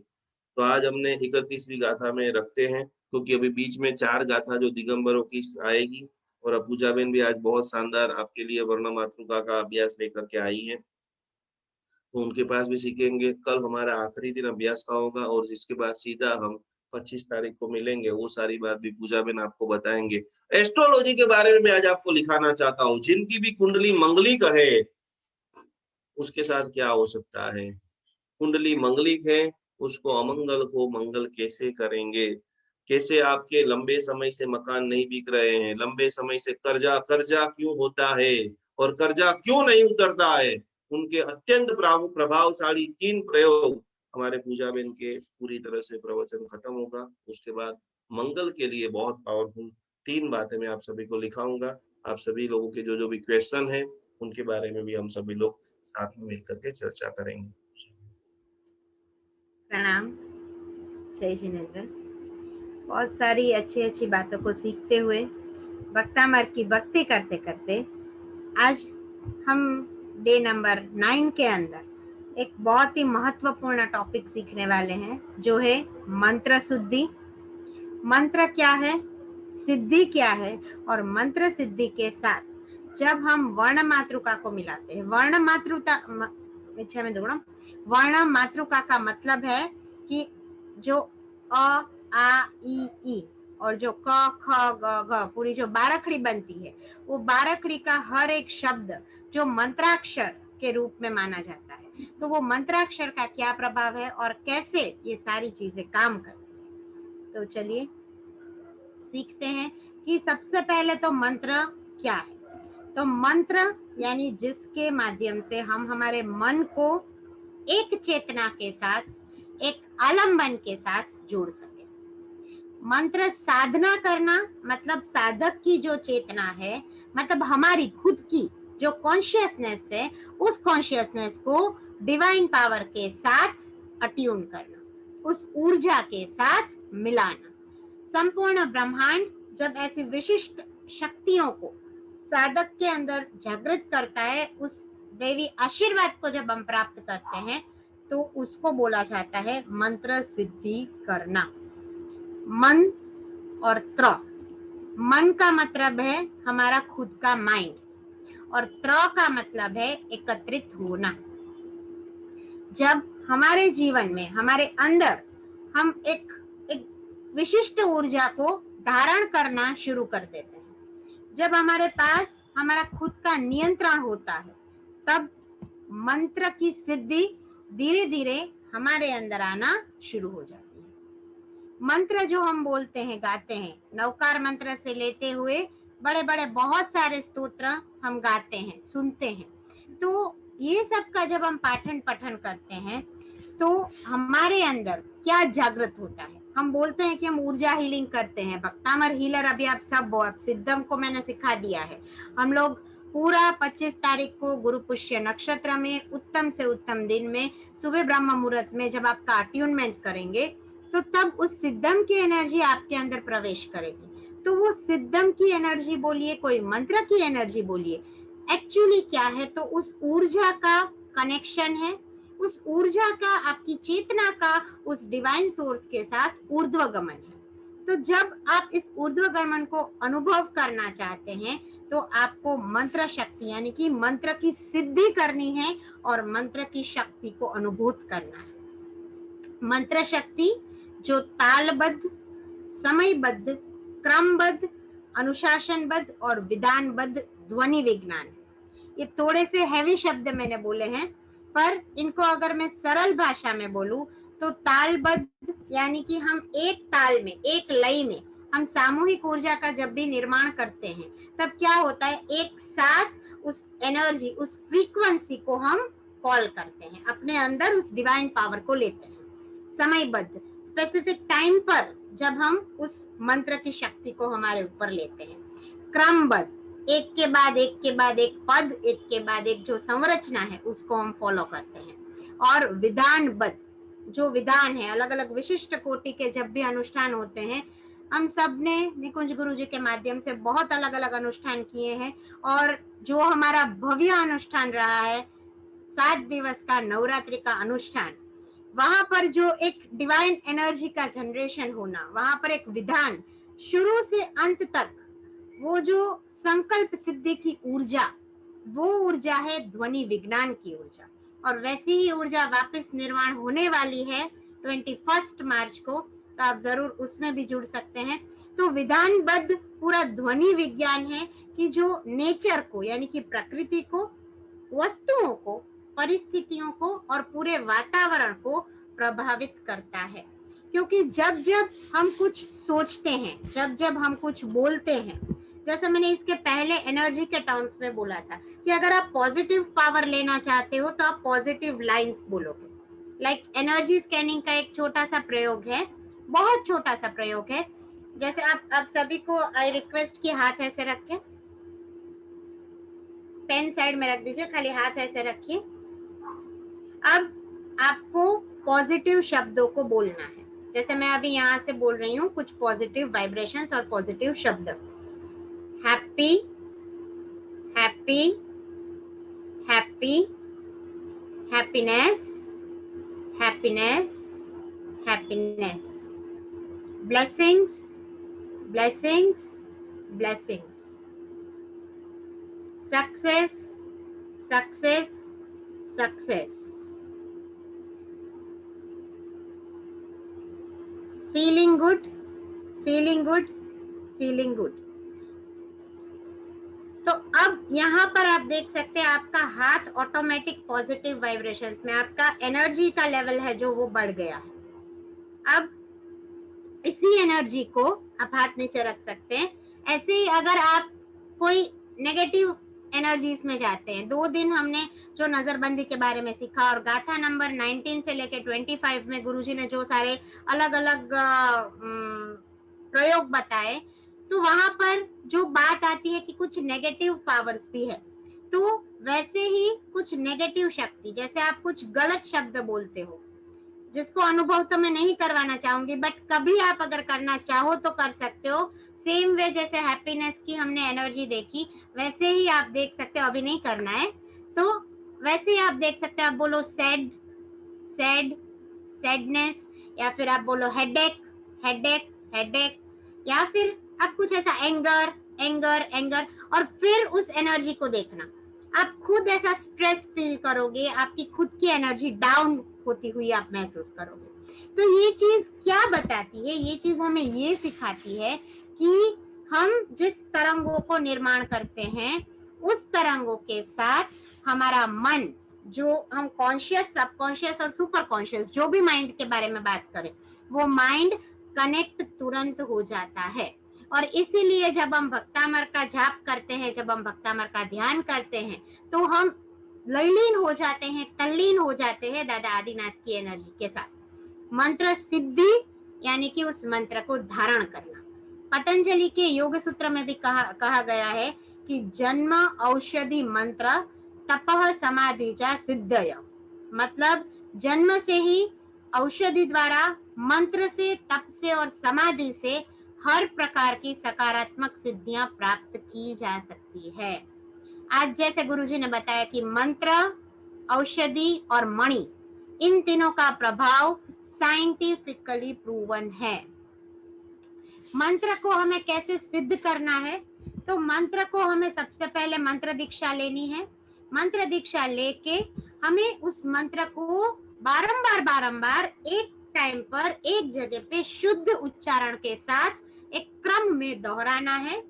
तो आज हमने 31वीं गाथा में रखते हैं, क्योंकि अभी बीच में 4 गाथा जो दिगंबरों की आएगी, और अब पूजा बेन भी आज बहुत शानदार आपके लिए वर्ण मातृका का अभ्यास लेकर के आई है, तो उनके पास भी सीखेंगे। कल हमारा आखिरी दिन अभ्यास का होगा और जिसके बाद सीधा हम 25 तारीख को मिलेंगे, वो सारी बात भी पूजा बेन आपको बताएंगे। एस्ट्रोलॉजी के बारे में मैं आज आपको लिखाना चाहता हूँ। जिनकी भी कुंडली मंगलिक है, उसके साथ क्या हो सकता है। कुंडली मंगलिक है, उसको अमंगल को मंगल कैसे करेंगे। कैसे आपके लंबे समय से मकान नहीं बिक रहे हैं, लंबे समय से कर्जा कर्जा क्यों होता है और कर्जा क्यों नहीं उतरता है, उनके अत्यंत प्रभावशाली 3 प्रयोग हमारे पूजा बेन के पूरी तरह से प्रवचन खत्म होगा। उसके बाद मंगल के लिए बहुत पावरफुल 3 बातें मैं आप सभी को लिखाऊंगा। आप सभी लोगों के जो जो भी क्वेश्चन है, उनके बारे में भी हम सभी लोग साथ में मिलकर के चर्चा करेंगे। प्रणाम। जय जिनेन्द्र। बहुत सारी अच्छी अच्छी बातों को सीखते हुए, भक्तामर की भक्ति करते करते आज हम डे नंबर 9 के अंदर एक बहुत ही महत्वपूर्ण टॉपिक सीखने वाले हैं, जो है मंत्र शुद्धि। मंत्र क्या है, सिद्धि क्या है, और मंत्र सिद्धि के साथ जब हम वर्ण मातृका को मिलाते हैं, वर्ण मातृका वर्ण मातृका का मतलब है कि जो अ आ ई और जो क ख ग घ पूरी जो बारखड़ी बनती है, वो बारखड़ी का हर एक शब्द जो मंत्राक्षर के रूप में माना जाता है, तो वो मंत्राक्षर का क्या प्रभाव है और कैसे ये सारी चीजें काम करती है। तो चलिए सीखते हैं कि सबसे पहले तो मंत्र क्या है। तो मंत्र यानी जिसके माध्यम से हम हमारे मन को एक चेतना के साथ, एक आलम्बन के साथ जोड़ सके। मंत्र साधना करना मतलब साधक की जो चेतना है, मतलब हमारी खुद की जो कॉन्शियसनेस है, उस कॉन्शियसनेस को डिवाइन पावर के साथ अट्यून करना, उस ऊर्जा के साथ मिलाना। संपूर्ण ब्रह्मांड जब ऐसी विशिष्ट शक्तियों को साधक के अंदर जागृत करता है, उस देवी आशीर्वाद को जब हम प्राप्त करते हैं, तो उसको बोला जाता है मंत्र सिद्धि करना। मन और त्र, मन का मतलब है हमारा खुद का माइंड, और त्र का मतलब है एकत्रित होना। जब हमारे जीवन में, हमारे अंदर हम एक विशिष्ट ऊर्जा को धारण करना शुरू कर देते हैं, जब हमारे पास हमारा खुद का नियंत्रण होता है, तब मंत्र की सिद्धि धीरे धीरे हमारे अंदर आना शुरू हो जाती है। मंत्र जो हम बोलते हैं, गाते हैं, नवकार मंत्र से लेते हुए बड़े बड़े बहुत सारे स्तोत्र हम गाते हैं, सुनते हैं, तो ये सब का जब हम पाठन पठन करते हैं, तो हमारे अंदर क्या जागृत होता है। हम बोलते हैं कि हम ऊर्जा हीलिंग करते हैं, भक्तामर हीलर अभी आप सब हो, आप सिद्धम को मैंने सिखा दिया है। हम लोग पूरा 25 तारीख को गुरु पुष्य नक्षत्र में उत्तम से उत्तम दिन में सुबह ब्रह्म मुहूर्त में जब आपका अट्यूनमेंट करेंगे, तो तब उस सिद्धम की एनर्जी आपके अंदर प्रवेश करेगी। तो वो सिद्धम की एनर्जी बोलिए, कोई मंत्र की एनर्जी बोलिए, एक्चुअली क्या है, तो उस ऊर्जा का कनेक्शन है, उस ऊर्जा का, आपकी चेतना का उस डिवाइन सोर्स के साथ ऊर्ध्वगमन है। तो जब आप इस ऊर्ध्वगमन को अनुभव करना चाहते हैं, तो आपको मंत्र शक्ति यानी कि मंत्र की सिद्धि करनी है और मंत्र की शक्ति को अनुभूत करना है। मंत्र शक्ति जो तालबद्ध, समयबद्ध, क्रमबद्ध, अनुशासनबद्ध और विधानबद्ध ध्वनि विज्ञान है। ये थोड़े से हैवी शब्द मैंने बोले हैं, पर इनको अगर मैं सरल भाषा में बोलूं तो तालबद्ध यानी कि हम एक ताल में, एक लय में हम सामूहिक ऊर्जा का जब भी निर्माण करते हैं, तब क्या होता है, एक साथ उस एनर्जी, उस फ्रीक्वेंसी को हम कॉल करते हैं, अपने अंदर उस डिवाइन पावर को लेते हैं। समयबद्ध, स्पेसिफिक टाइम पर जब हम उस मंत्र की शक्ति को हमारे ऊपर लेते हैं। क्रमबद्ध, एक के बाद एक के बाद एक पद, एक के बाद एक जो संरचना है उसको हम फॉलो करते हैं। और विधानबद्ध, जो विधान है, अलग अलग विशिष्ट कोटि के जब भी अनुष्ठान होते हैं, हम सब ने निकुंज गुरु जी के माध्यम से बहुत अलग अलग अनुष्ठान किए हैं। और जो हमारा भव्य अनुष्ठान रहा है 7 दिवस का नवरात्रि का अनुष्ठान, वहां पर जो एक डिवाइन एनर्जी का जनरेशन होना, वहां पर एक विधान शुरू से अंत तक, वो जो संकल्प सिद्धि की ऊर्जा, वो ऊर्जा है ध्वनि विज्ञान की ऊर्जा। और वैसी ही ऊर्जा वापस निर्माण होने वाली है 21 मार्च को, तो आप जरूर उसमें भी जुड़ सकते हैं। तो विधानबद्ध पूरा ध्वनि विज्ञान है कि जो नेचर को, यानी कि प्रकृति को, वस्तुओं को, परिस्थितियों को और पूरे वातावरण को प्रभावित करता है। क्योंकि जब जब हम कुछ सोचते हैं, जब जब हम कुछ बोलते हैं, जैसे मैंने इसके पहले एनर्जी के टर्म्स में बोला था कि अगर आप पॉजिटिव पावर लेना चाहते हो तो आप पॉजिटिव लाइंस बोलोगे। लाइक एनर्जी स्कैनिंग का एक छोटा सा प्रयोग है, बहुत छोटा सा प्रयोग है। जैसे आप सभी को आई रिक्वेस्ट कि हाथ ऐसे रखें, पेन साइड में रख दीजिए, खाली हाथ ऐसे रखिए। अब आपको पॉजिटिव शब्दों को बोलना है। जैसे मैं अभी यहाँ से बोल रही हूँ कुछ पॉजिटिव वाइब्रेशंस और पॉजिटिव शब्द। Happy, happy, happy, happiness, happiness, happiness, blessings, blessings, blessings, success, success, success, feeling good, feeling good, feeling good. तो अब यहाँ पर आप देख सकते हैं आपका हाथ ऑटोमेटिक पॉजिटिव वाइब्रेशंस में, आपका एनर्जी का लेवल है जो वो बढ़ गया है। अब इसी एनर्जी को आप हाथ नीचे रख सकते हैं। ऐसे ही अगर आप कोई नेगेटिव एनर्जीज में जाते हैं, 2 दिन हमने जो नजरबंदी के बारे में सीखा और गाथा नंबर 19 से लेके 25 में गुरुजी ने जो सारे अलग अलग प्रयोग बताए, तो वहां पर जो बात आती है कि कुछ नेगेटिव पावर्स भी है। तो वैसे ही कुछ नेगेटिव शक्ति, जैसे आप कुछ गलत शब्द बोलते हो, जिसको अनुभव तो मैं नहीं करवाना चाहूंगी, बट कभी आप अगर करना चाहो तो कर सकते हो। सेम वे जैसे हैप्पीनेस की हमने एनर्जी देखी, वैसे ही आप देख सकते हो, अभी नहीं करना है तो वैसे ही आप देख सकते हो। आप बोलो सैड, सैड, सैडनेस, या फिर आप बोलो हेडेक, हेडेक, हेडेक, या फिर आप कुछ ऐसा एंगर, एंगर, एंगर, और फिर उस एनर्जी को देखना। आप खुद ऐसा स्ट्रेस फील करोगे, आपकी खुद की एनर्जी डाउन होती हुई आप महसूस करोगे। तो ये चीज क्या बताती है? ये चीज हमें ये सिखाती है कि हम जिस तरंगों को निर्माण करते हैं, उस तरंगों के साथ हमारा मन, जो हम कॉन्शियस, सबकॉन्शियस और सुपर कॉन्शियस, जो भी माइंड के बारे में बात करें, वो माइंड कनेक्ट तुरंत हो जाता है। और इसीलिए जब हम भक्तामर का जाप करते हैं, जब हम भक्तामर का ध्यान करते हैं, तो हम लयलीन हो जाते हैं, तल्लीन हो जाते हैं दादा आदिनाथ की एनर्जी के साथ। मंत्र सिद्धि यानी कि उस मंत्र को धारण करना। पतंजलि के योग सूत्र में भी कहा गया है कि जन्म औषधि मंत्र तपह समाधि चा सिद्धय, मतलब जन्म से ही औषधि द्वारा, मंत्र से, तप से और समाधि से हर प्रकार की सकारात्मक सिद्धियां प्राप्त की जा सकती है। आज जैसे गुरुजी ने बताया कि मंत्र, औषधि और मणि, इन तीनों का प्रभाव साइंटिफिकली प्रूवन है। मंत्र को हमें कैसे सिद्ध करना है? तो मंत्र को हमें सबसे पहले मंत्र दीक्षा लेनी है। मंत्र दीक्षा लेके हमें उस मंत्र को बारंबार बारंबार एक टाइम पर एक जगह पे शुद्ध उच्चारण के साथ एक क्रम में दोहराना है।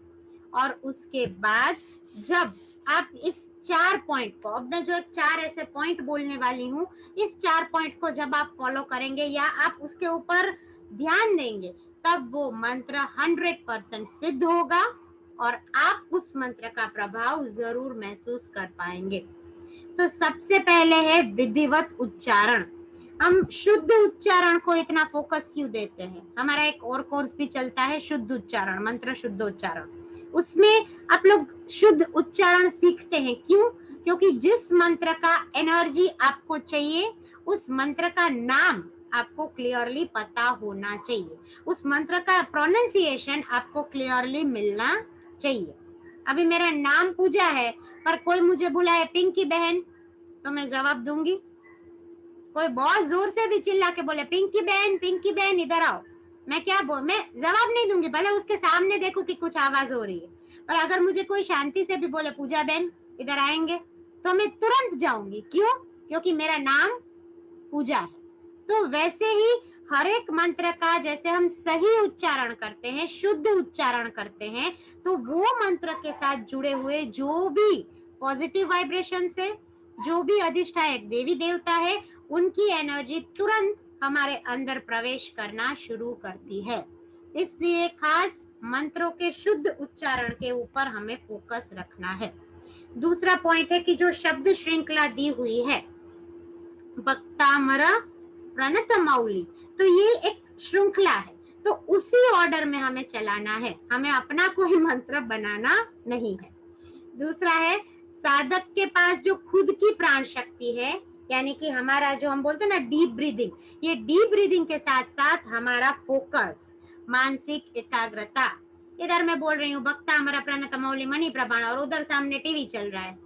और उसके बाद जब आप इस 4 पॉइंट को, अब मैं जो 4 ऐसे पॉइंट बोलने वाली हूँ, इस 4 पॉइंट को जब आप फॉलो करेंगे या आप उसके ऊपर ध्यान देंगे, तब वो मंत्र 100% सिद्ध होगा और आप उस मंत्र का प्रभाव जरूर महसूस कर पाएंगे। तो सबसे पहले है विधिवत उच्चारण। हम शुद्ध उच्चारण को इतना फोकस क्यों देते हैं? हमारा एक और कोर्स भी चलता है शुद्ध उच्चारण, मंत्र शुद्ध उच्चारण। उसमें आप लोग शुद्ध उच्चारण सीखते हैं। क्यों? क्योंकि जिस मंत्र का एनर्जी आपको चाहिए उस मंत्र का नाम आपको क्लियरली पता होना चाहिए, उस मंत्र का प्रोनाउंसिएशन आपको क्लियरली मिलना चाहिए। अभी मेरा नाम पूजा है पर कोई मुझे बुलाए पिंकी बहन तो मैं जवाब दूंगी। कोई बहुत जोर से भी चिल्ला के बोले पिंकी बहन इधर आओ, मैं क्या बोल, मैं जवाब नहीं दूंगी, भले उसके सामने देखूं कि कुछ आवाज हो रही है। पर अगर मुझे कोई शांति से भी बोले पूजा बहन इधर आएंगे तो मैं तुरंत जाऊंगी। क्यों? क्योंकि मेरा नाम पूजा है। तो वैसे ही हर एक मंत्र का जैसे हम सही उच्चारण करते हैं, शुद्ध उच्चारण करते हैं, तो वो मंत्र के साथ जुड़े हुए जो भी पॉजिटिव वाइब्रेशन से जो भी अधिष्ठायक देवी देवता है उनकी एनर्जी तुरंत हमारे अंदर प्रवेश करना शुरू करती है। इसलिए खास मंत्रों के शुद्ध उच्चारण के ऊपर हमें फोकस रखना है। दूसरा पॉइंट है कि जो शब्द श्रृंखला दी हुई है भक्तामर प्रणत मौली, तो ये एक श्रृंखला है, तो उसी ऑर्डर में हमें चलाना है, हमें अपना कोई मंत्र बनाना नहीं है। दूसरा है साधक के पास जो खुद की प्राण शक्ति है, यानी कि हमारा जो हम बोलते हैं ना डीप ब्रीदिंग, ये डीप ब्रीदिंग के साथ साथ हमारा फोकस, मानसिक एकाग्रता, इधर मैं बोल रही हूँ भक्ता हमारा प्रणत मौली मणि प्रभाण और उधर सामने टीवी चल रहा है।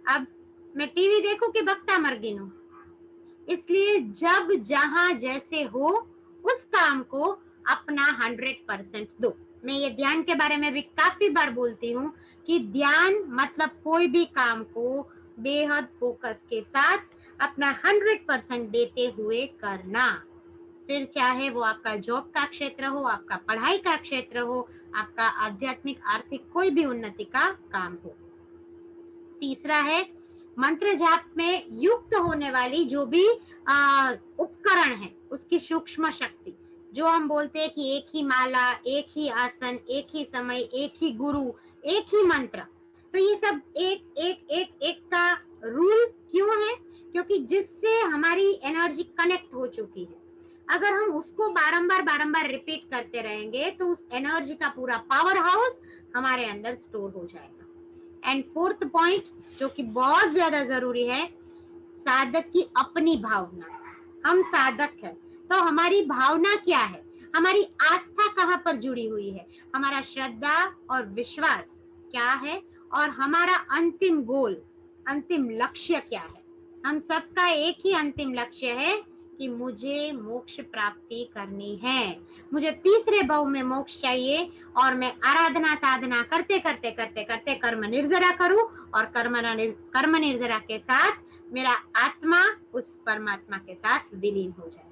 अब मैं टीवी देखूं कि भक्ता मर गिनूं? इसलिए जब जहां जैसे हो उस काम को अपना 100% दो। मैं ये ध्यान के बारे में भी काफी बार बोलती हूँ कि ध्यान मतलब कोई भी काम को बेहद फोकस के साथ अपना 100% देते हुए करना। फिर चाहे वो आपका जॉब का क्षेत्र हो, आपका पढ़ाई का क्षेत्र हो, आपका आध्यात्मिक आर्थिक कोई भी उन्नति का काम हो। तीसरा है मंत्र जाप में युक्त होने वाली जो भी उपकरण है उसकी सूक्ष्म शक्ति, जो हम बोलते हैं कि एक ही माला, एक ही आसन, एक ही समय, एक ही गुरु, एक ही मंत्र, तो ये सब एक एक एक एक का रूल क्यों है? क्योंकि जिससे हमारी एनर्जी कनेक्ट हो चुकी है, अगर हम उसको बारंबार रिपीट करते रहेंगे तो उस एनर्जी का पूरा पावर हाउस हमारे अंदर स्टोर हो जाएगा। एंड फोर्थ पॉइंट जो कि बहुत ज्यादा जरूरी है, साधक की अपनी भावना। हम साधक हैं तो हमारी भावना क्या है, हमारी आस्था कहाँ पर जुड़ी हुई है, हमारा श्रद्धा और विश्वास क्या है, और हमारा अंतिम गोल, अंतिम लक्ष्य क्या है। हम सबका एक ही अंतिम लक्ष्य है कि मुझे मोक्ष प्राप्ति करनी है, मुझे तीसरे भाव में मोक्ष चाहिए और मैं आराधना साधना करते करते करते करते कर्म निर्जरा करूं और कर्म निर्जरा के साथ मेरा आत्मा उस परमात्मा के साथ विलीन हो जाए।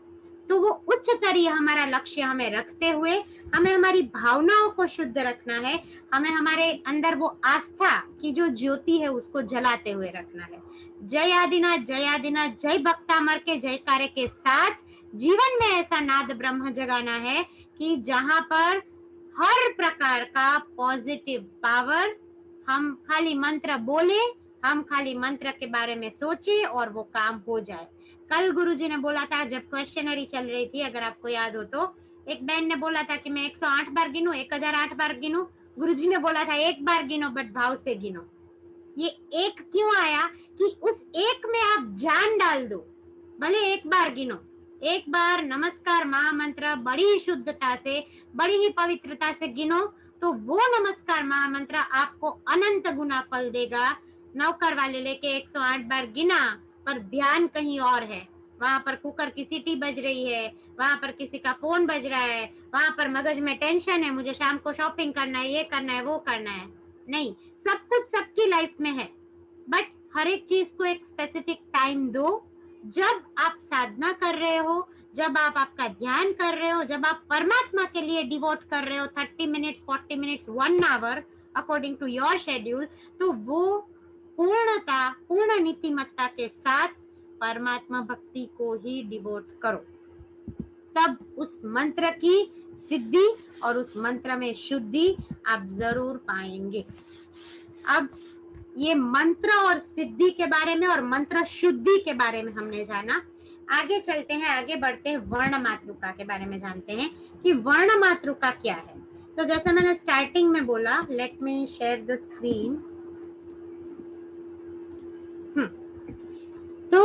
तो वो उच्चतरीय हमारा लक्ष्य हमें रखते हुए हमें हमारी भावनाओं को शुद्ध रखना है, हमें हमारे अंदर वो आस्था की जो ज्योति है उसको जलाते हुए रखना है। जय आदिनाथ, जय आदिनाथ, जय भक्तामर के जयकारे के साथ जीवन में ऐसा नाद ब्रह्म जगाना है कि जहां पर हर प्रकार का पॉजिटिव पावर, हम खाली मंत्र बोले, हम खाली मंत्र के बारे में सोचे और वो काम हो जाए। कल गुरुजी ने बोला था जब क्वेश्चनरी चल रही थी, अगर आपको याद हो तो, एक बहन ने बोला था कि मैं 108 बार गिनूं, 1008 बार गिनूं। गुरुजी ने बोला था एक बार गिनो बट भाव से गिनो। ये एक क्यों आया कि उस एक में आप जान डाल दो। भले एक बार गिनो, एक बार नमस्कार महामंत्र बड़ी ही शुद्धता से, बड़ी ही पवित्रता से गिनो तो वो नमस्कार महामंत्र आपको अनंत गुना फल देगा। नौकर वाले लेके 108 बार गिना पर ध्यान कहीं और है, वहां पर कुकर की सीटी बज रही है, वहां पर किसी का फोन बज रहा है, वहां पर मगज में टेंशन है, मुझे शाम को शॉपिंग करना है, ये करना है, वो करना है। नहीं, सब कुछ सबकी लाइफ में है, बट हर एक चीज को एक स्पेसिफिक टाइम दो। जब आप साधना कर रहे हो, जब आप आपका ध्यान कर रहे हो, जब आप परमात्मा के लिए डिवोट कर रहे हो 30 minutes, 40 minutes, 1 hour according to your schedule, तो वो पूर्णता, पूर्ण नीतिमत्ता के साथ परमात्मा भक्ति को ही डिवोट करो, तब उस मंत्र की सिद्धि और उस मंत्र में शुद्धि आप जरूर पाएंगे। अब ये मंत्र और सिद्धि के बारे में और मंत्र शुद्धि के बारे में हमने जाना। आगे चलते हैं, आगे बढ़ते हैं, वर्ण मातृका के बारे में जानते हैं कि वर्ण मातृका क्या है। तो जैसे मैंने स्टार्टिंग में बोला, let me share the screen. तो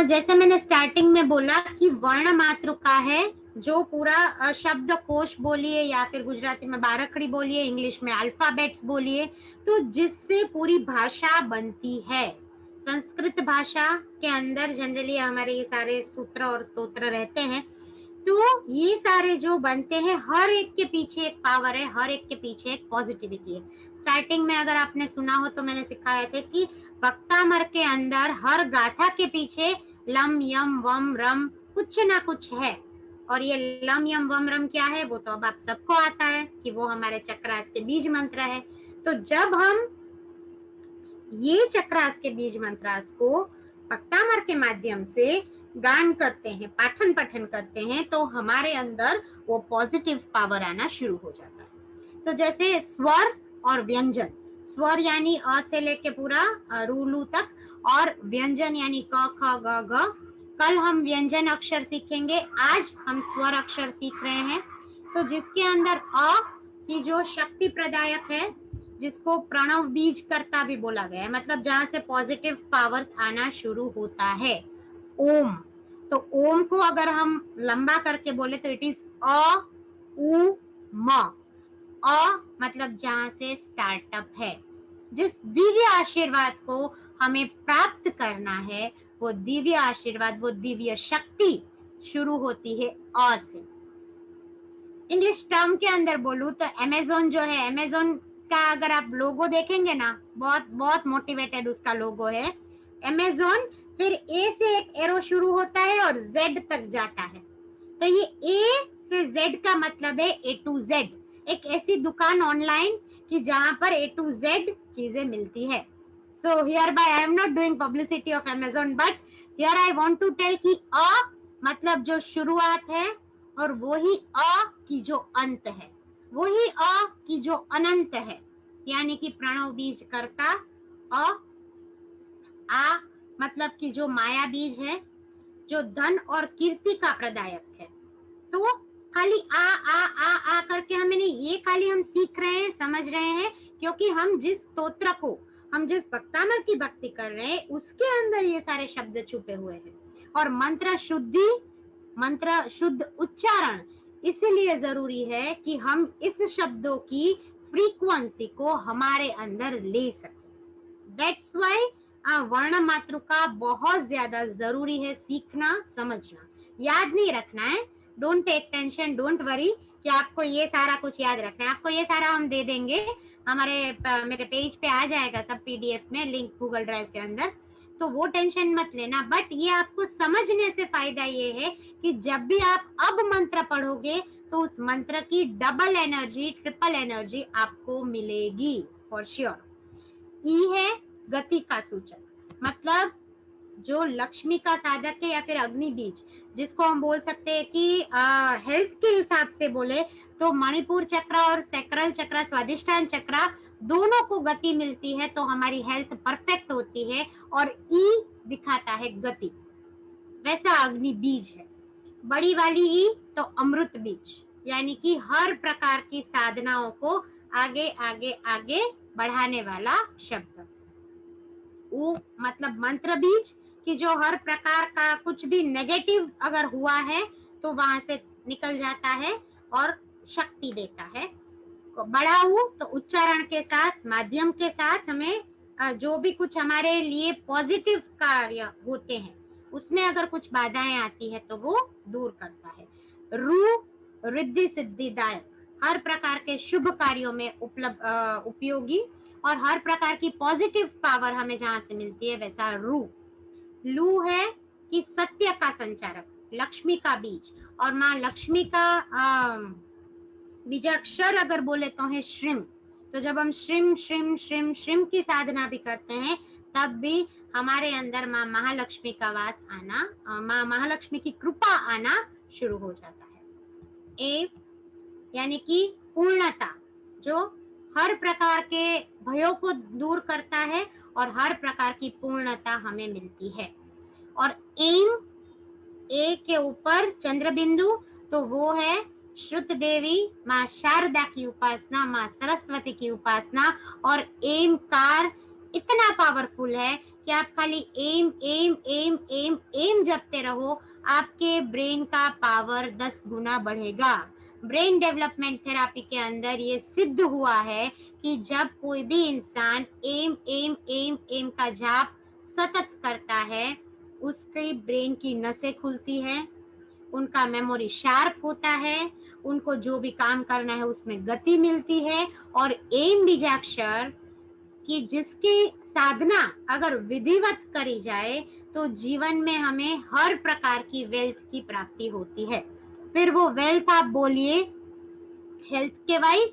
जैसे मैंने स्टार्टिंग में बोला कि वर्ण मातृका है, जो पूरा शब्द कोश बोलिए या फिर गुजराती में बारखड़ी बोलिए, इंग्लिश में अल्फाबेट्स बोलिए, तो जिससे पूरी भाषा बनती है। संस्कृत भाषा के अंदर जनरली हमारे ये सारे सूत्र और स्तोत्र रहते हैं, तो ये सारे जो बनते हैं, हर एक के पीछे एक पावर है, हर एक के पीछे एक पॉजिटिविटी है। स्टार्टिंग में अगर आपने सुना हो तो मैंने सिखाया था कि वक्तामर के अंदर हर गाथा के पीछे लम यम वम रम कुछ ना कुछ है। और ये लम यम वम रम क्या है वो तो अब आप सबको आता है कि वो हमारे चक्रास के बीज मंत्र है। तो जब हम ये चक्रास के बीज मंत्रास को वक्तामर के माध्यम से गान करते हैं, पाठन पठन करते हैं, तो हमारे अंदर वो पॉजिटिव पावर आना शुरू हो जाता है। तो जैसे स्वर और व्यंजन, स्वर यानी अ से लेके पूरा रूलू तक, और व्यंजन यानी क ख ग घ। कल हम व्यंजन अक्षर सीखेंगे, आज हम स्वर अक्षर सीख रहे हैं। तो जिसके अंदर अ की जो शक्ति प्रदायक है, जिसको प्रणव बीज कर्ता भी बोला गया है, मतलब जहां से पॉजिटिव पावर्स आना शुरू होता है, ओम। तो ओम को अगर हम लंबा करके बोले तो इट इज अ उ म। अ मतलब जहां से स्टार्टअप है। जिस दिव्य आशीर्वाद को हमें प्राप्त करना है, वो दिव्य आशीर्वाद, वो दिव्य शक्ति शुरू होती है अ से। इंग्लिश टर्म के अंदर बोलूं तो अमेज़न जो है, अमेज़न का अगर आप लोगो देखेंगे ना, बहुत बहुत मोटिवेटेड उसका लोगो है अमेज़न। फिर ए से एक एरो शुरू होता है और जेड तक जाता है। तो ये ए से जेड का मतलब है ए टू जेड, एक ऐसी दुकान ऑनलाइन कि जहां पर ए टू जेड चीजें मिलती है। So here by I am not doing publicity of Amazon, but here I want to tell कि अ मतलब जो शुरुआत है, और वही अ की जो अंत है, वही अ की जो अनंत है, यानी कि प्रणव बीज करता अ। आ मतलब कि जो माया बीज है, जो धन और कीर्ति का प्रदायक है। तो खाली आ करके हमें नहीं, ये खाली हम सीख रहे हैं, समझ रहे हैं, क्योंकि हम जिस स्तोत्र को, हम जिस वक्तामर की भक्ति कर रहे हैं, उसके अंदर ये सारे शब्द छुपे हुए हैं। और मंत्र शुद्धि, मंत्र शुद्ध उच्चारण इसलिए जरूरी है कि हम इस शब्दों की फ्रीक्वेंसी को हमारे अंदर ले सकें। दैट्स वाई वर्ण मातृका बहुत ज्यादा जरूरी है, सीखना, समझना, याद नहीं रखना है। Don't take tension, don't worry कि आपको ये सारा कुछ याद रखना है। आपको ये सारा हम दे देंगे, हमारे मेरे पेज पे आ जाएगा सब पीडीएफ में, लिंक गूगल ड्राइव के अंदर। तो वो टेंशन मत लेना, बट ये आपको समझने से फायदा ये है कि जब भी आप अब मंत्र पढ़ोगे तो उस मंत्र की डबल एनर्जी, ट्रिपल एनर्जी आपको मिलेगी फॉर श्योर। ई है गति का सूचक, मतलब जो लक्ष्मी का साधक है या फिर अग्नि बीज, जिसको हम बोल सकते हैं कि हेल्थ के हिसाब से बोले तो मणिपुर चक्र और सैक्रल चक्र, स्वादिष्ठान चक्र, दोनों को गति मिलती है तो हमारी हेल्थ परफेक्ट होती है। और ई दिखाता है गति, वैसा अग्नि बीज है। बड़ी वाली ई तो अमृत बीज, यानी कि हर प्रकार की साधनाओं को आगे आगे आगे बढ़ाने वाला शब्द। उ मतलब मंत्र बीज, कि जो हर प्रकार का कुछ भी नेगेटिव अगर हुआ है तो वहां से निकल जाता है और शक्ति देता है। बड़ा उ तो उच्चारण के साथ, माध्यम के साथ हमें जो भी कुछ हमारे लिए पॉजिटिव कार्य होते हैं उसमें अगर कुछ बाधाएं आती है तो वो दूर करता है। रू रिद्धि सिद्धिदायक, हर प्रकार के शुभ कार्यों में उपयोगी, और हर प्रकार की पॉजिटिव पावर हमें जहां से मिलती है, वैसा रू। लू है कि सत्य का संचारक, लक्ष्मी का बीज, और माँ लक्ष्मी का बीजाक्षर अगर बोले तो है श्रीम। तो जब हम श्रीम श्रीम श्रीम श्रीम की साधना भी करते हैं, तब भी हमारे अंदर माँ महालक्ष्मी का वास आना, माँ महालक्ष्मी की कृपा आना शुरू हो जाता है। ए यानी कि पूर्णता, जो हर प्रकार के भयों को दूर करता है और हर प्रकार की पूर्णता हमें मिलती है। और एम, ए के ऊपर चंद्र बिंदु, तो वो है श्रुत देवी, माँ शारदा की उपासना, माँ सरस्वती की उपासना, और एमकार इतना पावरफुल है कि आप खाली एम एम एम एम एम जपते रहो, आपके ब्रेन का पावर 10 गुना बढ़ेगा। ब्रेन डेवलपमेंट थेरापी के अंदर ये सिद्ध हुआ है कि जब कोई भी इंसान एम एम एम एम का जाप सतत करता है, उसकी ब्रेन की नसें खुलती है, उनका मेमोरी शार्प होता है, उनको जो भी काम करना है उसमें गति मिलती है। और एम बीजाक्षर कि जिसकी साधना अगर विधिवत करी जाए तो जीवन में हमें हर प्रकार की वेल्थ की प्राप्ति होती है। फिर वो वेल्थ आप बोलिए हेल्थ के वाइज,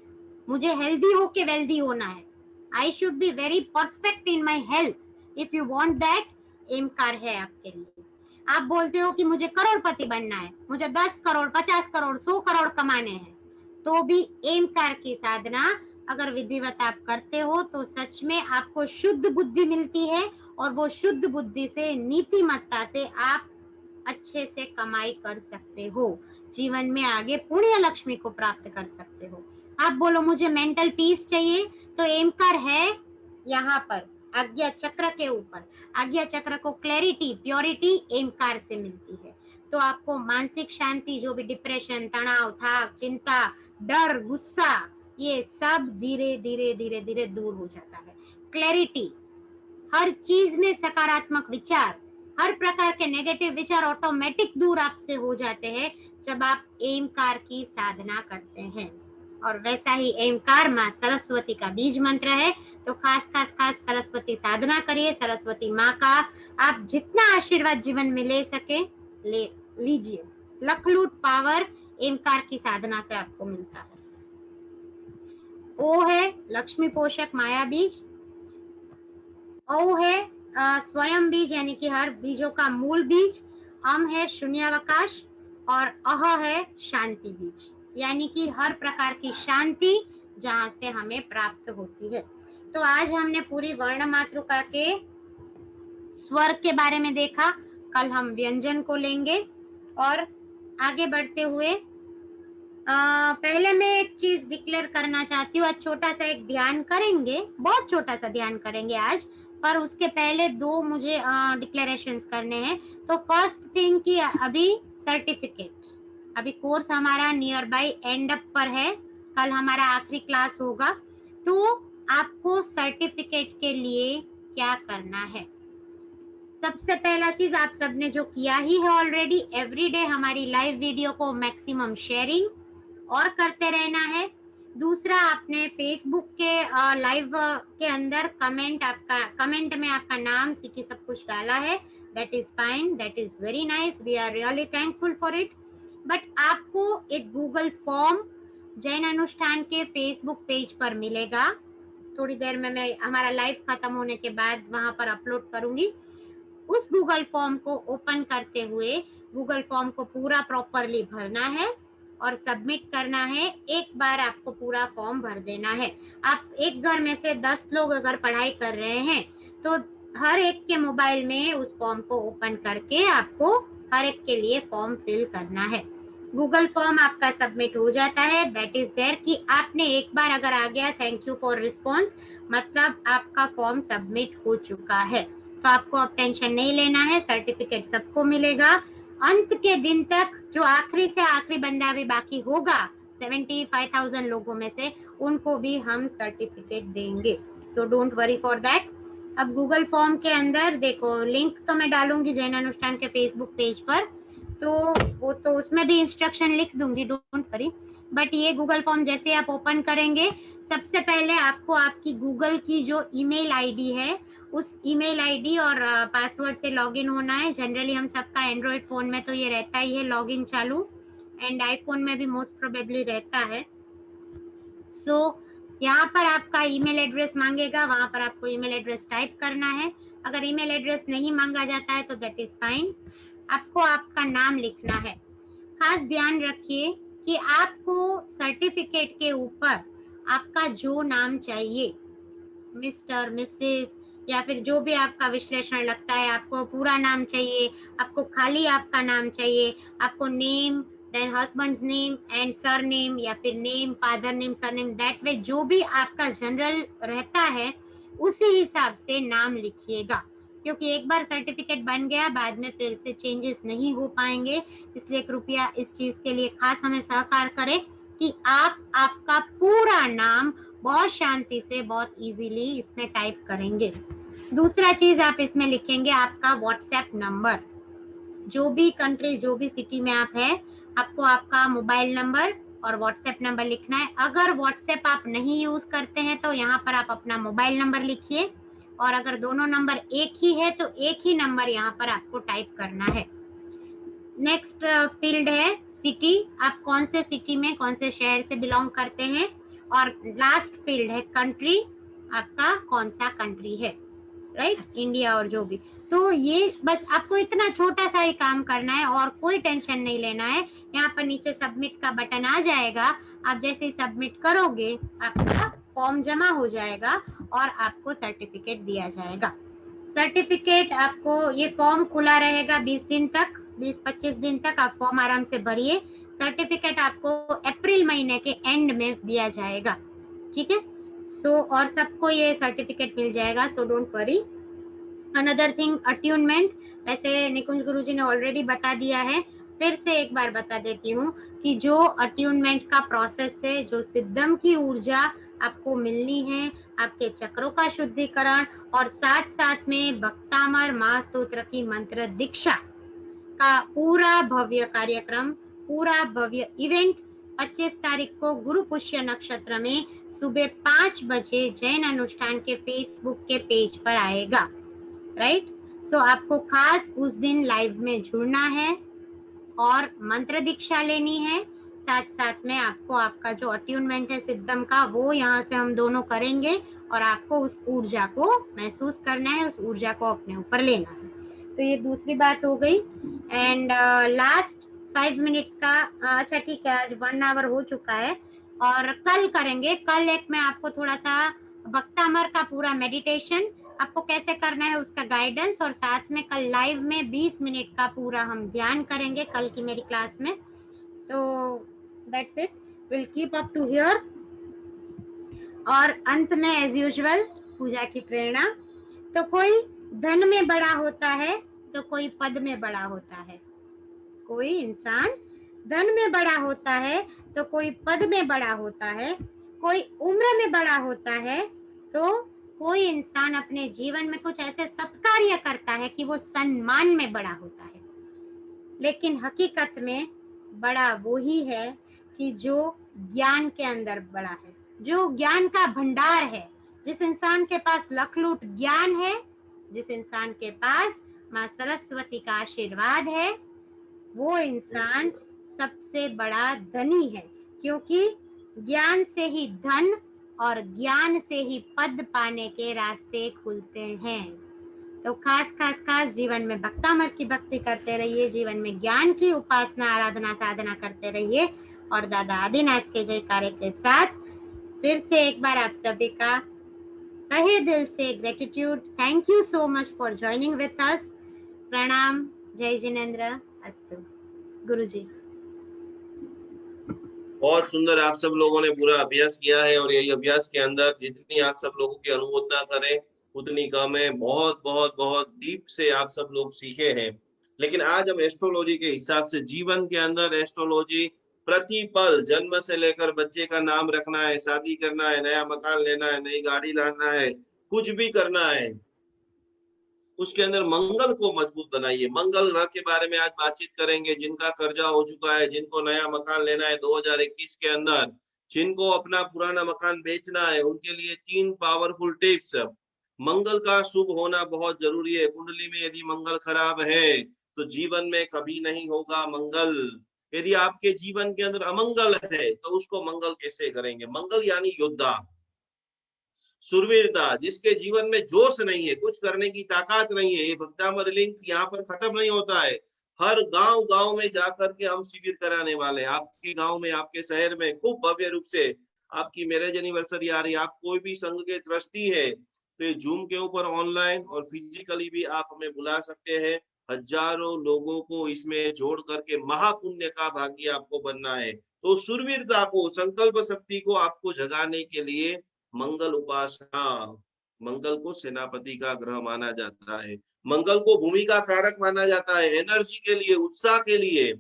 मुझे हेल्दी होके वेल्दी होना है, I should be very perfect in my health, if you want that, एमकार है आपके लिए। आप बोलते हो कि मुझे करोड़पति बनना है, मुझे 10 करोड़ 50 करोड़ 100 करोड़ कमाने हैं, तो भी एमकार की साधना अगर विधिवत आप करते हो तो सच में आपको शुद्ध बुद्धि मिलती है, और वो शुद्ध बुद्धि से नीतिमत्ता से आप अच्छे से कमाई कर सकते हो, जीवन में आगे पुण्य लक्ष्मी को प्राप्त कर सकते हो। आप बोलो मुझे मेंटल पीस चाहिए, तो एमकार है यहाँ पर आज्ञा चक्र के ऊपर। आज्ञा चक्र को क्लैरिटी प्योरिटी एमकार से मिलती है, तो आपको मानसिक शांति, जो भी डिप्रेशन, तनाव, थाक, चिंता, डर, गुस्सा, ये सब धीरे धीरे धीरे धीरे दूर हो जाता है। क्लैरिटी, हर चीज में सकारात्मक विचार, हर प्रकार के नेगेटिव विचार ऑटोमेटिक दूर आपसे हो जाते हैं जब आप एमकार की साधना करते हैं। और वैसा ही एमकार माँ सरस्वती का बीज मंत्र है, तो खास खास खास सरस्वती साधना करिए, सरस्वती माँ का आप जितना आशीर्वाद जीवन में ले सके ले लीजिए। लखलूट पावर एमकार की साधना से आपको मिलता है। ओ है लक्ष्मी पोषक माया बीज, औ है स्वयं बीज यानी कि हर बीजों का मूल बीज, अम है शून्यावकाश, और अह है शांति बीज, यानी कि हर प्रकार की शांति जहां से हमें प्राप्त होती है। तो आज हमने पूरी वर्ण मातृका के स्वर के बारे में देखा, कल हम व्यंजन को लेंगे। और आगे बढ़ते हुए पहले मैं एक चीज डिक्लेयर करना चाहती हूँ, आज छोटा सा एक ध्यान करेंगे, बहुत छोटा सा ध्यान करेंगे आज, पर उसके पहले 2 मुझे डिक्लेरेशंस करने हैं। तो फर्स्ट थिंग कि अभी सर्टिफिकेट, अभी कोर्स हमारा नियर बाय एंड अप पर है, कल हमारा आखिरी क्लास होगा, तो आपको सर्टिफिकेट के लिए क्या करना है। सबसे पहला चीज आप सबने जो किया ही है ऑलरेडी, एवरीडे हमारी लाइव वीडियो को मैक्सिमम शेयरिंग और करते रहना है। दूसरा, आपने फेसबुक के लाइव के अंदर कमेंट में आपका नाम सिटी सब कुछ डाला है, that is fine, that is very nice, we are really thankful for it. But आपको एक गूगल फॉर्म जैन अनुष्ठान के फेसबुक पेज पर मिलेगा, थोड़ी देर में मैं हमारा लाइव खत्म होने के बाद वहां पर अपलोड करूंगी। उस गूगल फॉर्म को ओपन करते हुए गूगल फॉर्म को पूरा प्रॉपरली भरना है और सबमिट करना है। एक बार आपको पूरा फॉर्म भर देना है। आप एक घर में से 10 लोग अगर पढ़ाई कर रहे हैं तो हर एक के मोबाइल में उस फॉर्म को ओपन करके आपको हर एक के लिए फॉर्म फिल करना है। गूगल फॉर्म आपका सबमिट हो जाता है, दैट इज देयर कि आपने एक बार अगर आ गया थैंक यू फॉर रिस्पॉन्स, मतलब आपका फॉर्म सबमिट हो चुका है। तो आपको अब टेंशन नहीं लेना है, सर्टिफिकेट सबको मिलेगा। अंत के दिन तक जो आखिरी से आखिरी बंदा अभी बाकी होगा 75,000 लोगों में से, उनको भी हम सर्टिफिकेट देंगे, तो डोंट वरी फॉर दैट। अब गूगल फॉर्म के अंदर देखो, लिंक तो मैं डालूंगी जैन अनुष्ठान के फेसबुक पेज पर, तो वो तो उसमें भी इंस्ट्रक्शन लिख दूंगी, डोंट वरी। बट ये गूगल फॉर्म जैसे आप ओपन करेंगे, सबसे पहले आपको आपकी गूगल की जो ईमेल आईडी है उस ईमेल आईडी और पासवर्ड से लॉगिन होना है। जनरली हम सबका एंड्रॉइड फोन में तो ये रहता ही है लॉगिन चालू, एंड आईफोन में भी मोस्ट प्रोबेबली रहता है। सो यहाँ पर आपका ईमेल एड्रेस मांगेगा, वहां पर आपको ईमेल एड्रेस टाइप करना है। अगर ईमेल एड्रेस नहीं मांगा जाता है तो दैट इज फाइन, आपको आपका नाम लिखना है। खास ध्यान रखिए कि आपको सर्टिफिकेट के ऊपर आपका जो नाम चाहिए, मिस्टर, मिसेस, या फिर जो भी आपका विश्लेषण लगता है, आपको पूरा नाम चाहिए, आपको खाली आपका नाम चाहिए, आपको name, then husband's name and surname, या फिर name, father name, surname, that way जो भी आपका जनरल रहता है उसी हिसाब से नाम लिखिएगा, क्योंकि एक बार सर्टिफिकेट बन गया बाद में फिर से चेंजेस नहीं हो पाएंगे। इसलिए कृपया इस चीज के लिए खास हमें सहकार करें कि आप आपका पूरा नाम बहुत शांति से, बहुत इजीली इसमें टाइप करेंगे। दूसरा चीज आप इसमें लिखेंगे आपका व्हाट्सएप नंबर। जो भी कंट्री, जो भी सिटी में आप है, आपको आपका मोबाइल नंबर और व्हाट्सएप नंबर लिखना है। अगर व्हाट्सएप आप नहीं यूज करते हैं तो यहाँ पर आप अपना मोबाइल नंबर लिखिए, और अगर दोनों नंबर एक ही है तो एक ही नंबर यहाँ पर आपको टाइप करना है। नेक्स्ट फील्ड है सिटी, आप कौन से सिटी में, कौन से शहर से बिलोंग करते हैं। और लास्ट फील्ड है कंट्री, आपका कौन सा कंट्री है, राइट, इंडिया और जो भी। तो ये बस आपको इतना छोटा सा ही काम करना है और कोई टेंशन नहीं लेना है। यहाँ पर नीचे सबमिट का बटन आ जाएगा, आप जैसे ही सबमिट करोगे आपका फॉर्म जमा हो जाएगा और आपको सर्टिफिकेट दिया जाएगा। सर्टिफिकेट आपको, ये फॉर्म खुला रहेगा 20 दिन तक, 20-25 दिन तक आप फॉर्म आराम से भरिए। सर्टिफिकेट आपको अप्रैल महीने के एंड में दिया जाएगा, ठीक है। सो और सबको ये सर्टिफिकेट मिल जाएगा, so don't worry. Another thing, attunement, वैसे निकुंज गुरुजी ने ऑलरेडी बता दिया है, फिर से एक बार बता देती हूँ कि जो अट्यूनमेंट का प्रोसेस है, जो सिद्धम की ऊर्जा आपको मिलनी है, आपके चक्रों का शुद्धिकरण और साथ साथ में भक्तामर महास्तोत्र की मंत्र दीक्षा का पूरा भव्य कार्यक्रम, पूरा भव्य इवेंट 25 तारीख को गुरु पुष्य नक्षत्र में सुबह 5 बजे जैन अनुष्ठान के फेसबुक के पेज पर आएगा, राइट। सो आपको खास उस दिन लाइव में जुड़ना है और मंत्र दीक्षा लेनी है। साथ साथ में आपको आपका जो अट्यूनमेंट है सिद्धम का, वो यहाँ से हम दोनों करेंगे और आपको उस ऊर्जा को महसूस करना है, उस ऊर्जा को अपने ऊपर लेना है। तो ये दूसरी बात हो गई। एंड लास्ट 5 मिनट्स का, अच्छा ठीक है, आज 1 आवर हो चुका है और कल करेंगे। कल एक मैं आपको थोड़ा सा भक्तामर का पूरा मेडिटेशन आपको कैसे करना है उसका गाइडेंस, और साथ में कल लाइव में 20 मिनट का पूरा हम ध्यान करेंगे कल की मेरी क्लास में। तो that's it, will keep up to here. और अंत में एज यूजुअल पूजा की प्रेरणा। तो कोई धन में बड़ा होता है तो कोई पद में बड़ा होता है, कोई इंसान धन में बड़ा होता है तो कोई पद में बड़ा होता है, कोई उम्र में बड़ा होता है तो कोई इंसान अपने जीवन में कुछ ऐसे सत्कार्य करता है कि वो सम्मान में बड़ा होता है। लेकिन हकीकत में बड़ा वो ही है कि जो ज्ञान के अंदर बड़ा है, जो ज्ञान का भंडार है। जिस इंसान के पास लखलूट ज्ञान है, जिस इंसान के पास माँ सरस्वती का आशीर्वाद है, वो इंसान सबसे बड़ा धनी है, क्योंकि ज्ञान से ही धन और ज्ञान से ही पद पाने के रास्ते खुलते हैं। तो खास जीवन में भक्तामर की भक्ति करते रहिए, जीवन में ज्ञान की उपासना, आराधना, साधना करते रहिए। और दादा आदिनाथ के जयकारे के साथ फिर से एक बार आप सभी का तहे दिल से gratitude, thank you so much for joining with us. प्रणाम, जय जिनेन्द्र, अस्तु। गुरुजी बहुत सुंदर, आप सब लोगों ने पूरा अभ्यास किया है और यही अभ्यास के अंदर जितनी आप सब लोगों की अनुभूता करें उतनी कम है। बहुत बहुत बहुत डीप से आप सब लोग सीखे हैं। लेकिन आज हम एस्ट्रोलॉजी के हिसाब से, जीवन के अंदर एस्ट्रोलॉजी प्रति पल, जन्म से लेकर बच्चे का नाम रखना है, शादी करना है, नया मकान लेना है, नई गाड़ी लाना है, कुछ भी करना है, उसके अंदर मंगल को मजबूत बनाइए। मंगल ग्रह के बारे में आज बातचीत करेंगे। जिनका कर्जा हो चुका है, जिनको नया मकान लेना है 2021 के अंदर, जिनको अपना पुराना मकान बेचना है, उनके लिए 3 पावरफुल टिप्स। मंगल का शुभ होना बहुत जरूरी है। कुंडली में यदि मंगल खराब है तो जीवन में कभी नहीं होगा मंगल। यदि आपके जीवन के अंदर अमंगल है तो उसको मंगल कैसे करेंगे? मंगल यानी योद्धा, सुरवीरता। जिसके जीवन में जोश नहीं है, कुछ करने की ताकत नहीं है, ये भक्तामर लिंक यहाँ पर खत्म नहीं होता है। हर गांव गांव में जाकर के हम शिविर कराने वाले हैं। आपके गांव में, आपके शहर में खूब भव्य रूप से आपकी मैरिज एनिवर्सरी आ रही है। आप कोई भी संघ के ट्रस्टी है तो ये जूम के ऊपर ऑनलाइन और फिजिकली भी आप हमें बुला सकते हैं। हजारों लोगों को इसमें जोड़ करके महापुण्य का भागी आपको बनना है। तो शूरवीरता को, संकल्प शक्ति को आपको जगाने के लिए मंगल उपासना, मंगल को सेनापति का ग्रह माना जाता है, मंगल को भूमि का कारक माना जाता है, एनर्जी के लिए, उत्साह के लिए।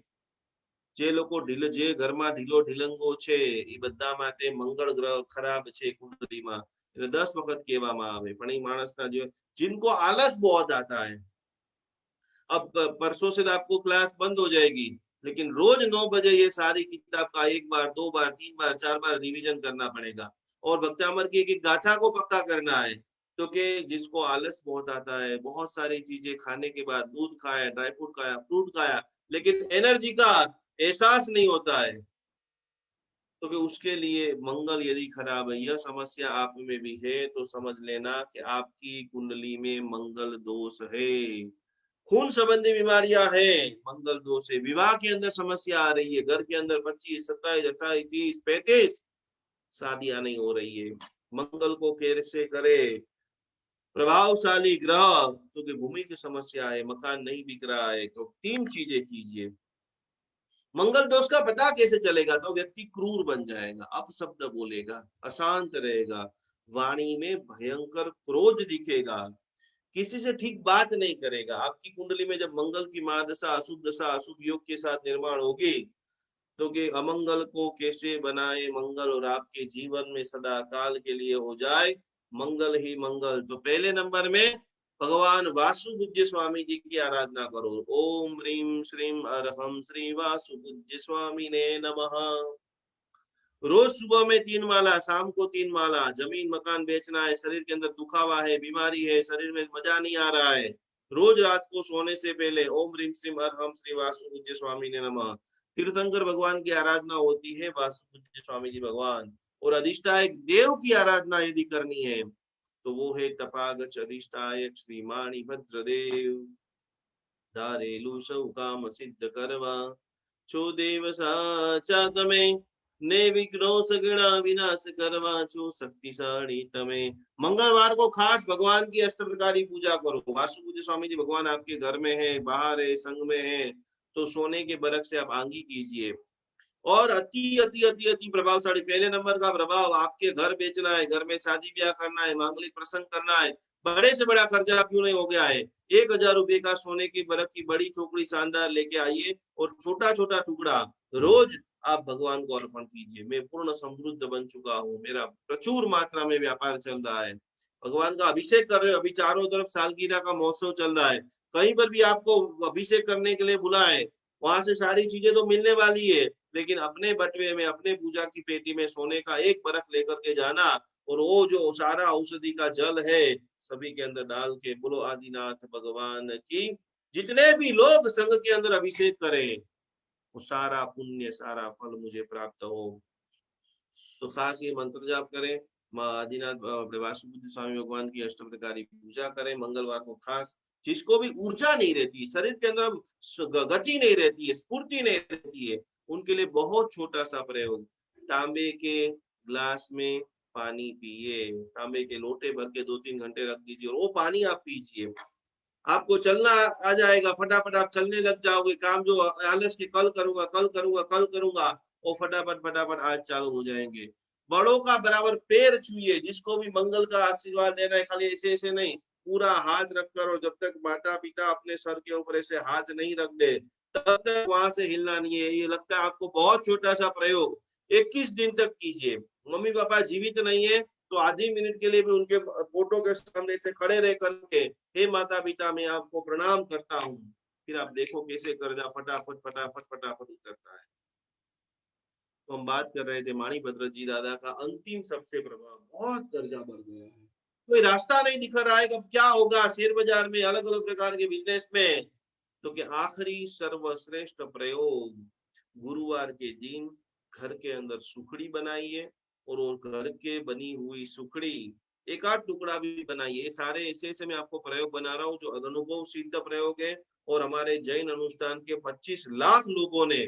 જે લોકો જે ઘરમાં ઢીલો ઢીલંગો છે એ બધા માટે મંગળ ગ્રહ ખરાબ છે કુંડલીમાં, એટલે 10 વખત કહેવામાં આવે, પણ એ માણસના જે जिनको आलस बहुत आता है, अब परसों से आपको क्लास बंद हो जाएगी, लेकिन रोज 9 बजे ये सारी किताब का 1 बार 2 बार 3 बार 4 बार रिवीजन करना पड़ेगा, और भक्तामर की एक गाथा को पक्का करना है। तो कि जिसको आलस बहुत आता है, बहुत सारी चीजें खाने के बाद दूध खाया, ड्राई फ्रूट खाया, फ्रूट खाया, लेकिन एनर्जी का एहसास नहीं होता है, तो कि उसके लिए मंगल यदि खराब है, यह समस्या आप में भी है, तो समझ लेना कि आपकी कुंडली में मंगल दोष है। खून संबंधी बीमारियां हैं, मंगल दोष है। विवाह के अंदर समस्या आ रही है, घर के अंदर 25, 27, 28, 30, 35 शादियां नहीं हो रही है, मंगल को कैसे करे? प्रभावशाली ग्रह, तो कि भूमि की समस्या है, मकान नहीं बिक रहा है, तो 3 चीजें कीजिए। मंगल दोष का पता कैसे चलेगा? तो व्यक्ति क्रूर बन जाएगा, अपशब्द बोलेगा, अशांत रहेगा, वाणी में भयंकर क्रोध दिखेगा, किसी से ठीक बात नहीं करेगा। आपकी कुंडली में जब मंगल की महादशा, अशुभ दशा, अशुभ योग के साथ निर्माण होगी, तो कि अमंगल को कैसे बनाए मंगल और आपके जीवन में सदा काल के लिए हो जाए मंगल ही मंगल। तो पहले नंबर में भगवान वासुपूज्य स्वामी जी की आराधना करो। ओम ह्रीम श्रीम अरहम श्री वासुपूज्य स्वामी ने नमः। रोज सुबह में 3 माला, शाम को 3 माला। जमीन मकान बेचना है, शरीर के अंदर दुखावा है, बीमारी है, शरीर में मजा नहीं आ रहा है, रोज रात को सोने से पहले ओम ह्रीम श्रीम अरहम श्री वासुपूज्य स्वामी ने नमः। तीर्थंकर भगवान की आराधना होती है, वासुपूज्य स्वामी जी भगवान। और अधिष्ठायक देव की आराधना यदि करनी है, तो वो है तपागच अधिष्ठायक श्रीमाणी भद्रदेव। धारेलु सौ काम सिद्ध करवा, छो देव साचा तमे, ने विघ्नो सगुणा विनाश करवा, छो शक्तिशाली तमे। मंगलवार को खास भगवान की अष्टप्रकारी पूजा करो। वासुपूज्य स्वामी जी भगवान आपके घर में है, बाहर है, संग में है, तो सोने के बरक से आप आंगी कीजिए। और अति अति अति अति प्रभावशाली, पहले नंबर का प्रभाव, आपके घर बेचना है, घर में शादी ब्याह करना है, मांगलिक प्रसंग करना है, बड़े से बड़ा खर्चा क्यों नहीं हो गया है, 1000 रुपए का सोने की बरक की बड़ी टोकरी शानदार लेके आइए, और छोटा छोटा टुकड़ा रोज आप भगवान को अर्पण कीजिए। मैं पूर्ण समृद्ध बन चुका हूँ, मेरा प्रचुर मात्रा में व्यापार चल रहा है, भगवान का अभिषेक कर रहे हो। अभी चारों तरफ सालगिरह का महोत्सव चल रहा है, कहीं पर भी आपको अभिषेक करने के लिए बुलाए, वहां से सारी चीजें तो मिलने वाली है, लेकिन अपने बटवे में, अपने पूजा की पेटी में सोने का एक बरक लेकर के जाना, और वो जो सारा औषधि का जल है सभी के अंदर डाल के, बोलो आदिनाथ भगवान की। जितने भी लोग संघ के अंदर अभिषेक करें, वो सारा पुण्य, सारा फल मुझे प्राप्त हो। तो खास ये मंत्र जाप करें, माँ आदिनाथ वासुपूज्य स्वामी भगवान की अष्टप्रकारी पूजा करें मंगलवार को खास। जिसको भी ऊर्जा नहीं रहती, शरीर के अंदर गति नहीं रहती है, स्फूर्ति नहीं रहती है, उनके लिए बहुत छोटा सा प्रयोग, तांबे के ग्लास में पानी पिए, तांबे के लोटे भर के 2-3 घंटे रख दीजिए, और वो पानी आप पीजिए, आपको चलना आ जाएगा, फटाफट आप चलने लग जाओगे। काम जो आलस के कल करूंगा कल करूंगा कल करूंगा, वो फटाफट फटाफट आज चालू हो जाएंगे। बड़ों का बराबर पैर छूइए, जिसको भी मंगल का आशीर्वाद देना है, खाली ऐसे ऐसे नहीं, पूरा हाथ रखकर, और जब तक माता पिता अपने सर के ऊपर ऐसे हाथ नहीं रख दे, तब तक वहां से हिलना नहीं है। ये लगता है आपको बहुत छोटा सा प्रयोग, 21 दिन तक कीजिए। मम्मी पापा जीवित नहीं है, तो आधी मिनट के लिए भी उनके फोटो के सामने से खड़े रह करके, हे माता पिता मैं आपको प्रणाम करता हूँ, फिर आप देखो कैसे कर्जा फटाफट फटाफट फटाफट उतरता है। तो हम बात कर रहे थे माणिभद्र जी दादा का अंतिम सबसे प्रभाव, बहुत कर्जा बढ़ गया है, कोई रास्ता नहीं दिख रहा है, कब क्या होगा शेयर बाजार में, अलग अलग प्रकार के बिजनेस में। तो कि आखिरी सर्वश्रेष्ठ प्रयोग, गुरुवार के दिन घर के अंदर सुखड़ी बनाइए, और घर के बनी हुई सुखड़ी एक आध टुकड़ा भी बनाइए। सारे ऐसे ऐसे मैं आपको प्रयोग बना रहा हूँ जो अनुभव सिद्ध प्रयोग है, और हमारे जैन अनुष्ठान के 25 लाख लोगों ने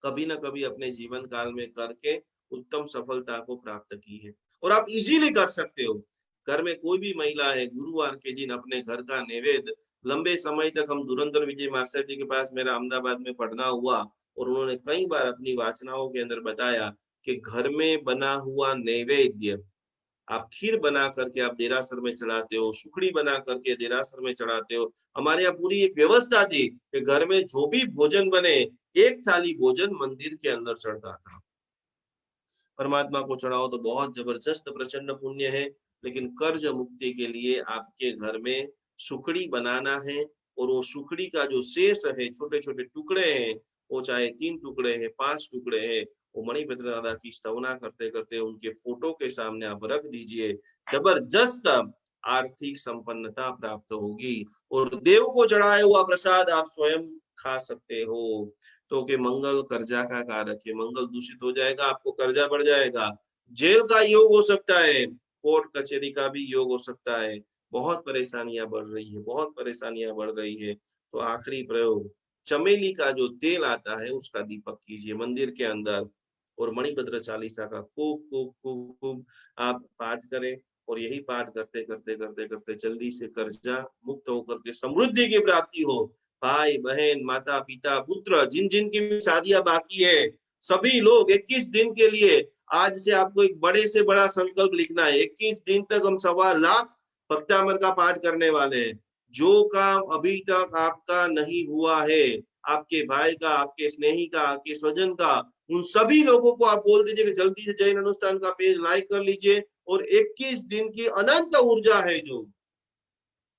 कभी ना कभी अपने जीवन काल में करके उत्तम सफलता को प्राप्त की है, और आप इजीली कर सकते हो। घर में कोई भी महिला है, गुरुवार के दिन अपने घर का नैवेद्य लंबे समय तक हम धुरंधर विजय मास्टर जी के पास मेरा अहमदाबाद में पढ़ना हुआ और उन्होंने कई बार अपनी वाचनाओं के अंदर बताया कि घर में बना हुआ नैवेद्य, आप खीर बना करके आप देरासर में चढ़ाते हो, सुखड़ी बना करके देरासर में चढ़ाते हो। हमारे यहाँ पूरी एक व्यवस्था थी कि घर में जो भी भोजन बने, एक थाली भोजन मंदिर के अंदर चढ़ता था। परमात्मा को चढ़ाओ तो बहुत जबरदस्त प्रचंड पुण्य है, लेकिन कर्ज मुक्ति के लिए आपके घर में सुखड़ी बनाना है और वो सुखड़ी का जो शेष है, छोटे छोटे टुकड़े हैं, वो चाहे 3 टुकड़े हैं, 5 टुकड़े हैं, वो मणिभद्र दादा की स्तवना करते करते उनके फोटो के सामने आप रख दीजिए। जबरदस्त आर्थिक संपन्नता प्राप्त होगी और देव को चढ़ाया हुआ प्रसाद आप स्वयं खा सकते हो। तो कि मंगल कर्जा का कारक है, मंगल दूषित हो जाएगा, आपको कर्जा बढ़ जाएगा, जेल का योग हो सकता है, कोर्ट कचहरी का भी योग हो सकता है। बहुत परेशानियां बढ़ रही है, बहुत परेशानियां बढ़ रही है। तो आखिरी प्रयोग, चमेली का जो तेल आता है उसका दीपक कीजिए मंदिर के अंदर और मणिभद्र चालीसा का खूब खूब खूब खूब आप पाठ करें और यही पाठ करते करते करते करते जल्दी से कर्जा मुक्त होकर के समृद्धि की प्राप्ति हो। भाई बहन माता पिता पुत्र जिन जिन की भी शादियां बाकी है, सभी लोग 21 दिन के लिए आज से आपको एक बड़े से बड़ा संकल्प लिखना है। 21 दिन तक हम 1.25 लाख भक्तामर का पाठ करने वाले हैं। जो काम अभी तक आपका नहीं हुआ है, आपके भाई का, आपके स्नेही का, आपके स्वजन का, उन सभी लोगों को आप बोल दीजिए कि जल्दी से जैन अनुष्ठान का पेज लाइक कर लीजिए और 21 दिन की अनंत ऊर्जा है जो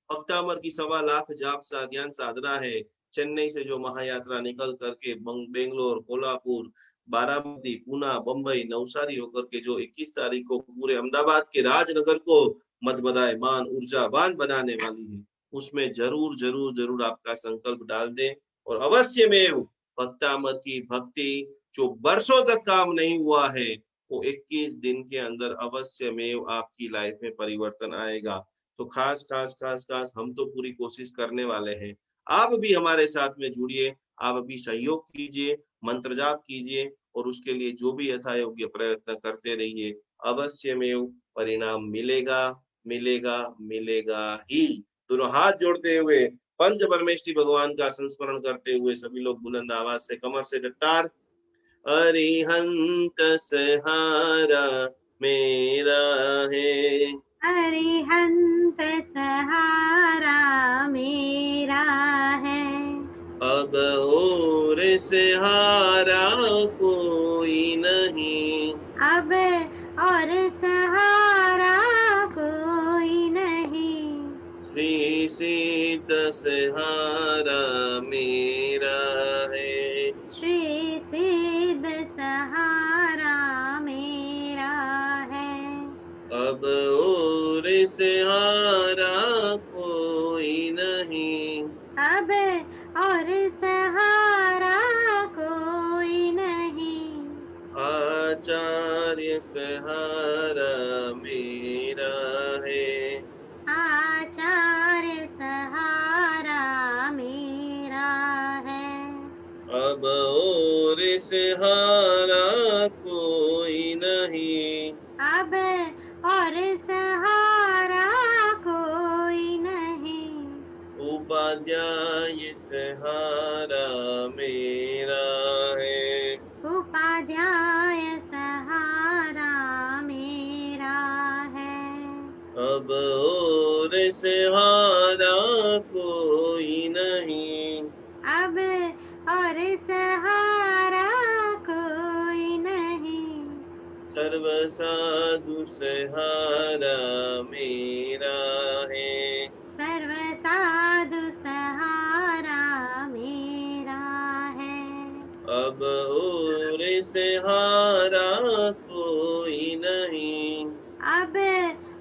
भक्तामर की 1.25 लाख जाप ध्यान साधना है। चेन्नई से जो महायात्रा निकल करके बेंगलोर, कोल्हापुर, बारामती, पूना, बंबई, नवसारी होकर के जो 21 तारीख को पूरे अहमदाबाद के राजनगर को मदमदायमान ऊर्जावान बनाने वाली है, उसमें जरूर जरूर जरूर आपका संकल्प डाल दें और अवश्य में भक्तामर की भक्ति जो बरसों तक काम नहीं हुआ है, वो 21 दिन के अंदर अवश्य में आपकी लाइफ में परिवर्तन आएगा। तो खास खास खास खास हम तो पूरी कोशिश करने वाले हैं, आप भी हमारे साथ में जुड़िए, आप भी सहयोग कीजिए, मंत्र जाप कीजिए और उसके लिए जो भी यथा योग्य प्रयत्न करते रहिए, अवश्य में परिणाम मिलेगा, मिलेगा, मिलेगा ही। दोनों हाथ जोड़ते हुए पंच परमेष्टि भगवान का संस्मरण करते हुए सभी लोग बुलंद आवाज से कमर से डटार, अरिहंत सहारा मेरा है, अरिहंत सहारा मेरा है, अब और सहारा कोई नहीं, अब और सहारा कोई नहीं, श्री सीत सहारा मेरा है, श्री सिद्ध सहारा मेरा है, अब और सहारा कोई नहीं, अब और सहारा कोई नहीं, आचार्य सहारा मेरा है, आचार्य सहारा मेरा है, अब और सहारा कोई नहीं, अब और सहारा कोई नहीं, उपाध्याय सहारा मेरा है, उपाध्याय सहारा मेरा है, अब और सहारा कोई नहीं, अब और सहारा कोई नहीं, सर्व साधु सहारा मेरा है, सर्व साधु सहारा मेरा है, अब और सहारा कोई नहीं, अब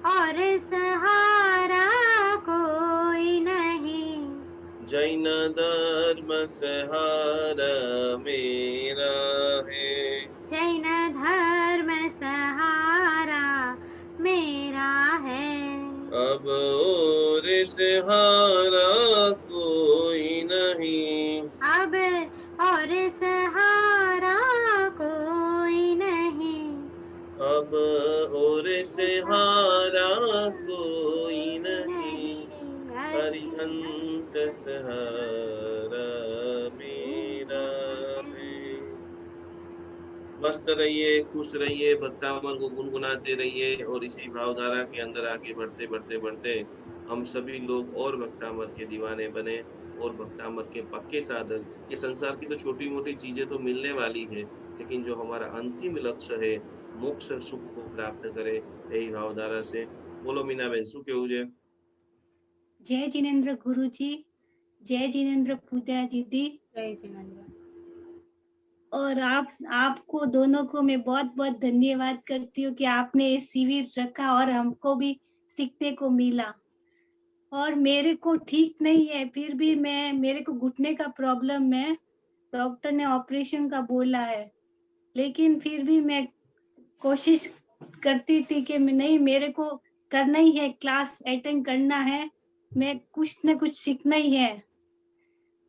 और सहारा कोई नहीं, जैन धर्म सहारा मेरा है, जैन धर्म सहारा मेरा है, अब और सहारा कोई नहीं, अब और सहारा कोई नहीं, अब और सहारा कोई नहीं, नहीं, हरि अंत सहारा मेरा है। मस्त रहिए, खुश रहिए, भक्तामर को गुनगुनाते रहिए और इसी भावधारा के अंदर आगे बढ़ते बढ़ते बढ़ते हम सभी लोग और भक्तामर के दीवाने बने और भक्तामर के पक्के साधक। ये संसार की तो छोटी मोटी चीजें तो मिलने वाली है, लेकिन जो हमारा अंतिम लक्ष्य है मोक्ष सुख को प्राप्त करे, यही भावधारा से। बोलो मीना बहन, શું કેવું છે? जय जिनेन्द्र गुरु जी, जय जिनेन्द्र पूजा दीदी, जय जिनेन्द्र। और आपको दोनों को मैं बहुत बहुत धन्यवाद करती हूँ कि आपने ये शिविर रखा और हमको भी सीखने को मिला। और मेरे को ठीक नहीं है, फिर भी मेरे को घुटने का प्रॉब्लम है, डॉक्टर ने ऑपरेशन का बोला है, लेकिन फिर भी मैं कोशिश करती थी कि नहीं, मेरे को करना ही है, क्लास अटेंड करना है, मैं कुछ न कुछ सीखना ही है।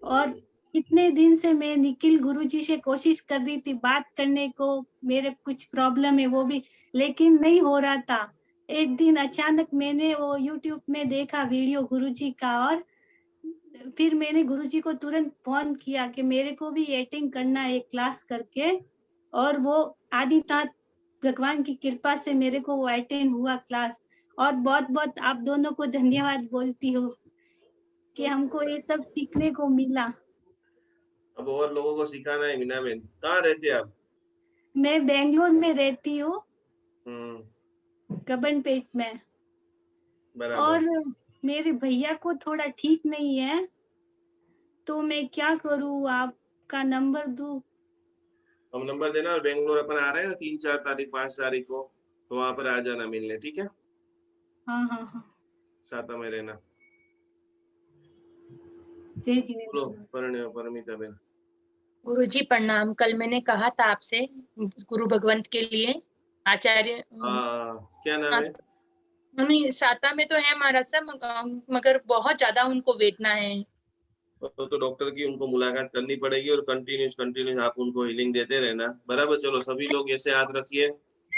और कितने दिन से मैं निखिल गुरुजी से कोशिश कर रही थी बात करने को, मेरे कुछ प्रॉब्लम है वो भी, लेकिन नहीं हो रहा था। एक दिन अचानक मैंने वो YouTube में देखा वीडियो गुरुजी का, और फिर मैंने गुरुजी को तुरंत फोन किया कि मेरे को भी अटेंड करना है क्लास करके, और वो आदिनाथ भगवान की कृपा से मेरे को वो अटेंड हुआ क्लास। और बहुत बहुत आप दोनों को धन्यवाद बोलती हूँ कि हमको ये सब सीखने को मिला। अब और लोगों को सिखाना है। मीना बहन, कहाँ रहते हैं आप? मैं बेंगलोर में रहती हूँ, कबनपेट में। बराबर। और मेरे भैया को थोड़ा ठीक नहीं है, तो मैं क्या करूँ, आपका नंबर दूँ? हम नंबर देना, और बेंगलोर अपन आ रहे हैं ना 3-4 तारीख 5 तारीख को, तो वहां पर आ जाना मिलने, ठीक है? हाँ हाँ हाँ, साथ में रहना। जय बोलो जिनेन्द्र। परमिता बहन। गुरुजी प्रणाम। कल मैंने कहा था आपसे गुरु भगवंत के लिए आचार्य क्या नाम है? उन्हीं साता में तो है महाराज साहब, मगर बहुत ज्यादा उनको वेदना है। तो डॉक्टर की उनको मुलाकात करनी पड़ेगी और कंटिन्यूस आप उनको हीलिंग देते रहना। बराबर। चलो सभी लोग ऐसे हाथ रखिए,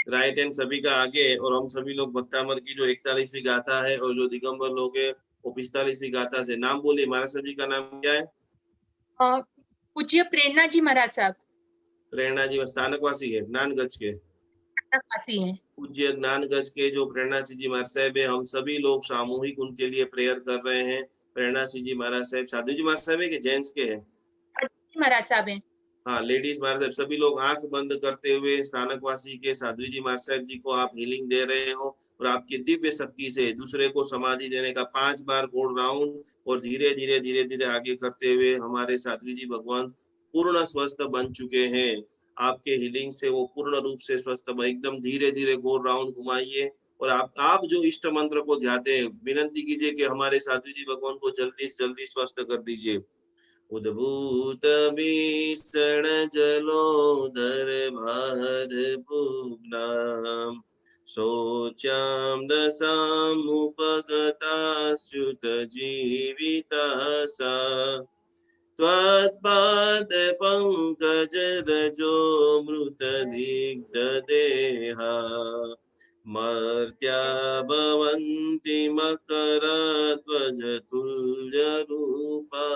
राइट हैंड सभी का आगे, और हम सभी लोग भक्तामर की जो 41वीं गाथा है और जो दिगंबर लोग है वो 45वीं गाथा से नाम बोलिए। महाराज साहब जी का नाम क्या है? पूज्य प्रेरणा जी महाराज साहब। प्रेरणा जी स्थानकवासी है, ज्ञानगंज के हैं। पूज्य ज्ञानगंज के जो प्रेरणा सिंह जी महाराज साहब है, हम सभी लोग सामूहिक उनके लिए प्रेयर कर रहे हैं। प्रेरणा सिंह जी महाराज साहब साधु जी महाराज साहब है कि जेंट्स के हैं? महाराज साहब है। हाँ, लेडीज महाराज साहब। सभी लोग आंख बंद करते हुए स्थानकवासी के साधु जी महाराज साहब जी को आप हीलिंग दे रहे हो, और आपकी दिव्य शक्ति से दूसरे को समाधि देने का 5 बार गोल राउंड, और धीरे धीरे धीरे धीरे आगे करते हुए हमारे साधु जी भगवान पूर्ण स्वस्थ बन चुके हैं। आपके हीलिंग से वो पूर्ण रूप से स्वस्थ, एकदम धीरे धीरे गोल राउंड घुमाइए, और आप जो इष्ट मंत्र को ध्याते हैं, विनंती कीजिए कि हमारे साधु जी भगवान को जल्दी से जल्दी स्वस्थ कर दीजिए। उद्भूत भीषण जलोदर भार भुग्नाम शोच्यां दशामुपगताच्युत जीविता सा त्वत्पाद पंकज रजो मृत दिग्ध देहा मर्त्या भवन्ति मकरध्वज तुल्य रूपा।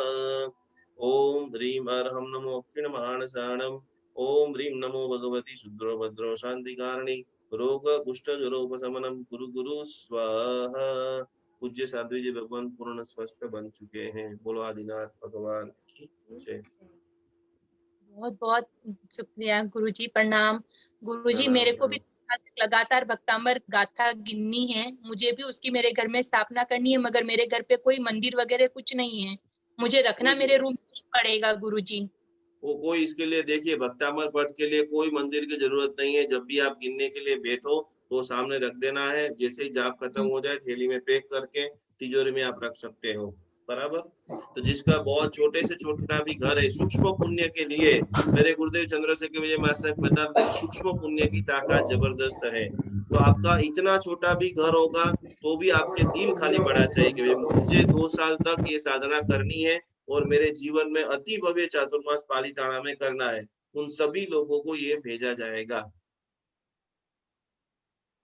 ओम ह्रीं अर्हं नमो अक्षिण महानसाणम। ओम ह्रीं नमो भगवती शुद्रो भद्रो शांतिकारिणी रोग कुष्ठ जरोपशमनम गुरु गुरु स्वाहा। पूज्य साध्वी जी भगवान पूर्ण स्वस्थ बन चुके हैं। बोलो आदिनाथ भगवान की जय। बहुत बहुत शुक्रिया गुरुजी, प्रणाम। गुरुजी प्रणाम, मेरे को भी प्रणाम। लगातार भक्तामर गाथा गिननी है, मुझे भी उसकी मेरे घर में स्थापना करनी है, मगर मेरे घर पे कोई मंदिर वगैरह कुछ नहीं है, मुझे रखना मेरे रूम में पड़ेगा गुरुजी। वो कोई इसके लिए देखिए, भक्तामर पठ के लिए कोई मंदिर की जरूरत नहीं है। जब भी आप गिनने के लिए बैठो तो सामने रख देना है, जैसे ही जाप खत्म हो जाए थैली में पैक करके तिजोरी में आप रख सकते हो। बराबर। तो जिसका बहुत छोटे से छोटा भी घर है, सूक्ष्म पुण्य के लिए मेरे गुरुदेव चंद्रशेखर विजय महाराज साहब बताते हैं, सूक्ष्म पुण्य की ताकत जबरदस्त है। तो आपका इतना छोटा भी घर होगा तो भी आपके दिल खाली पड़ा चाहिए कि मुझे 2 साल तक ये साधना करनी है और मेरे जीवन में अति भव्य चातुर्मास पालीताना में करना है। उन सभी लोगों को ये भेजा जाएगा।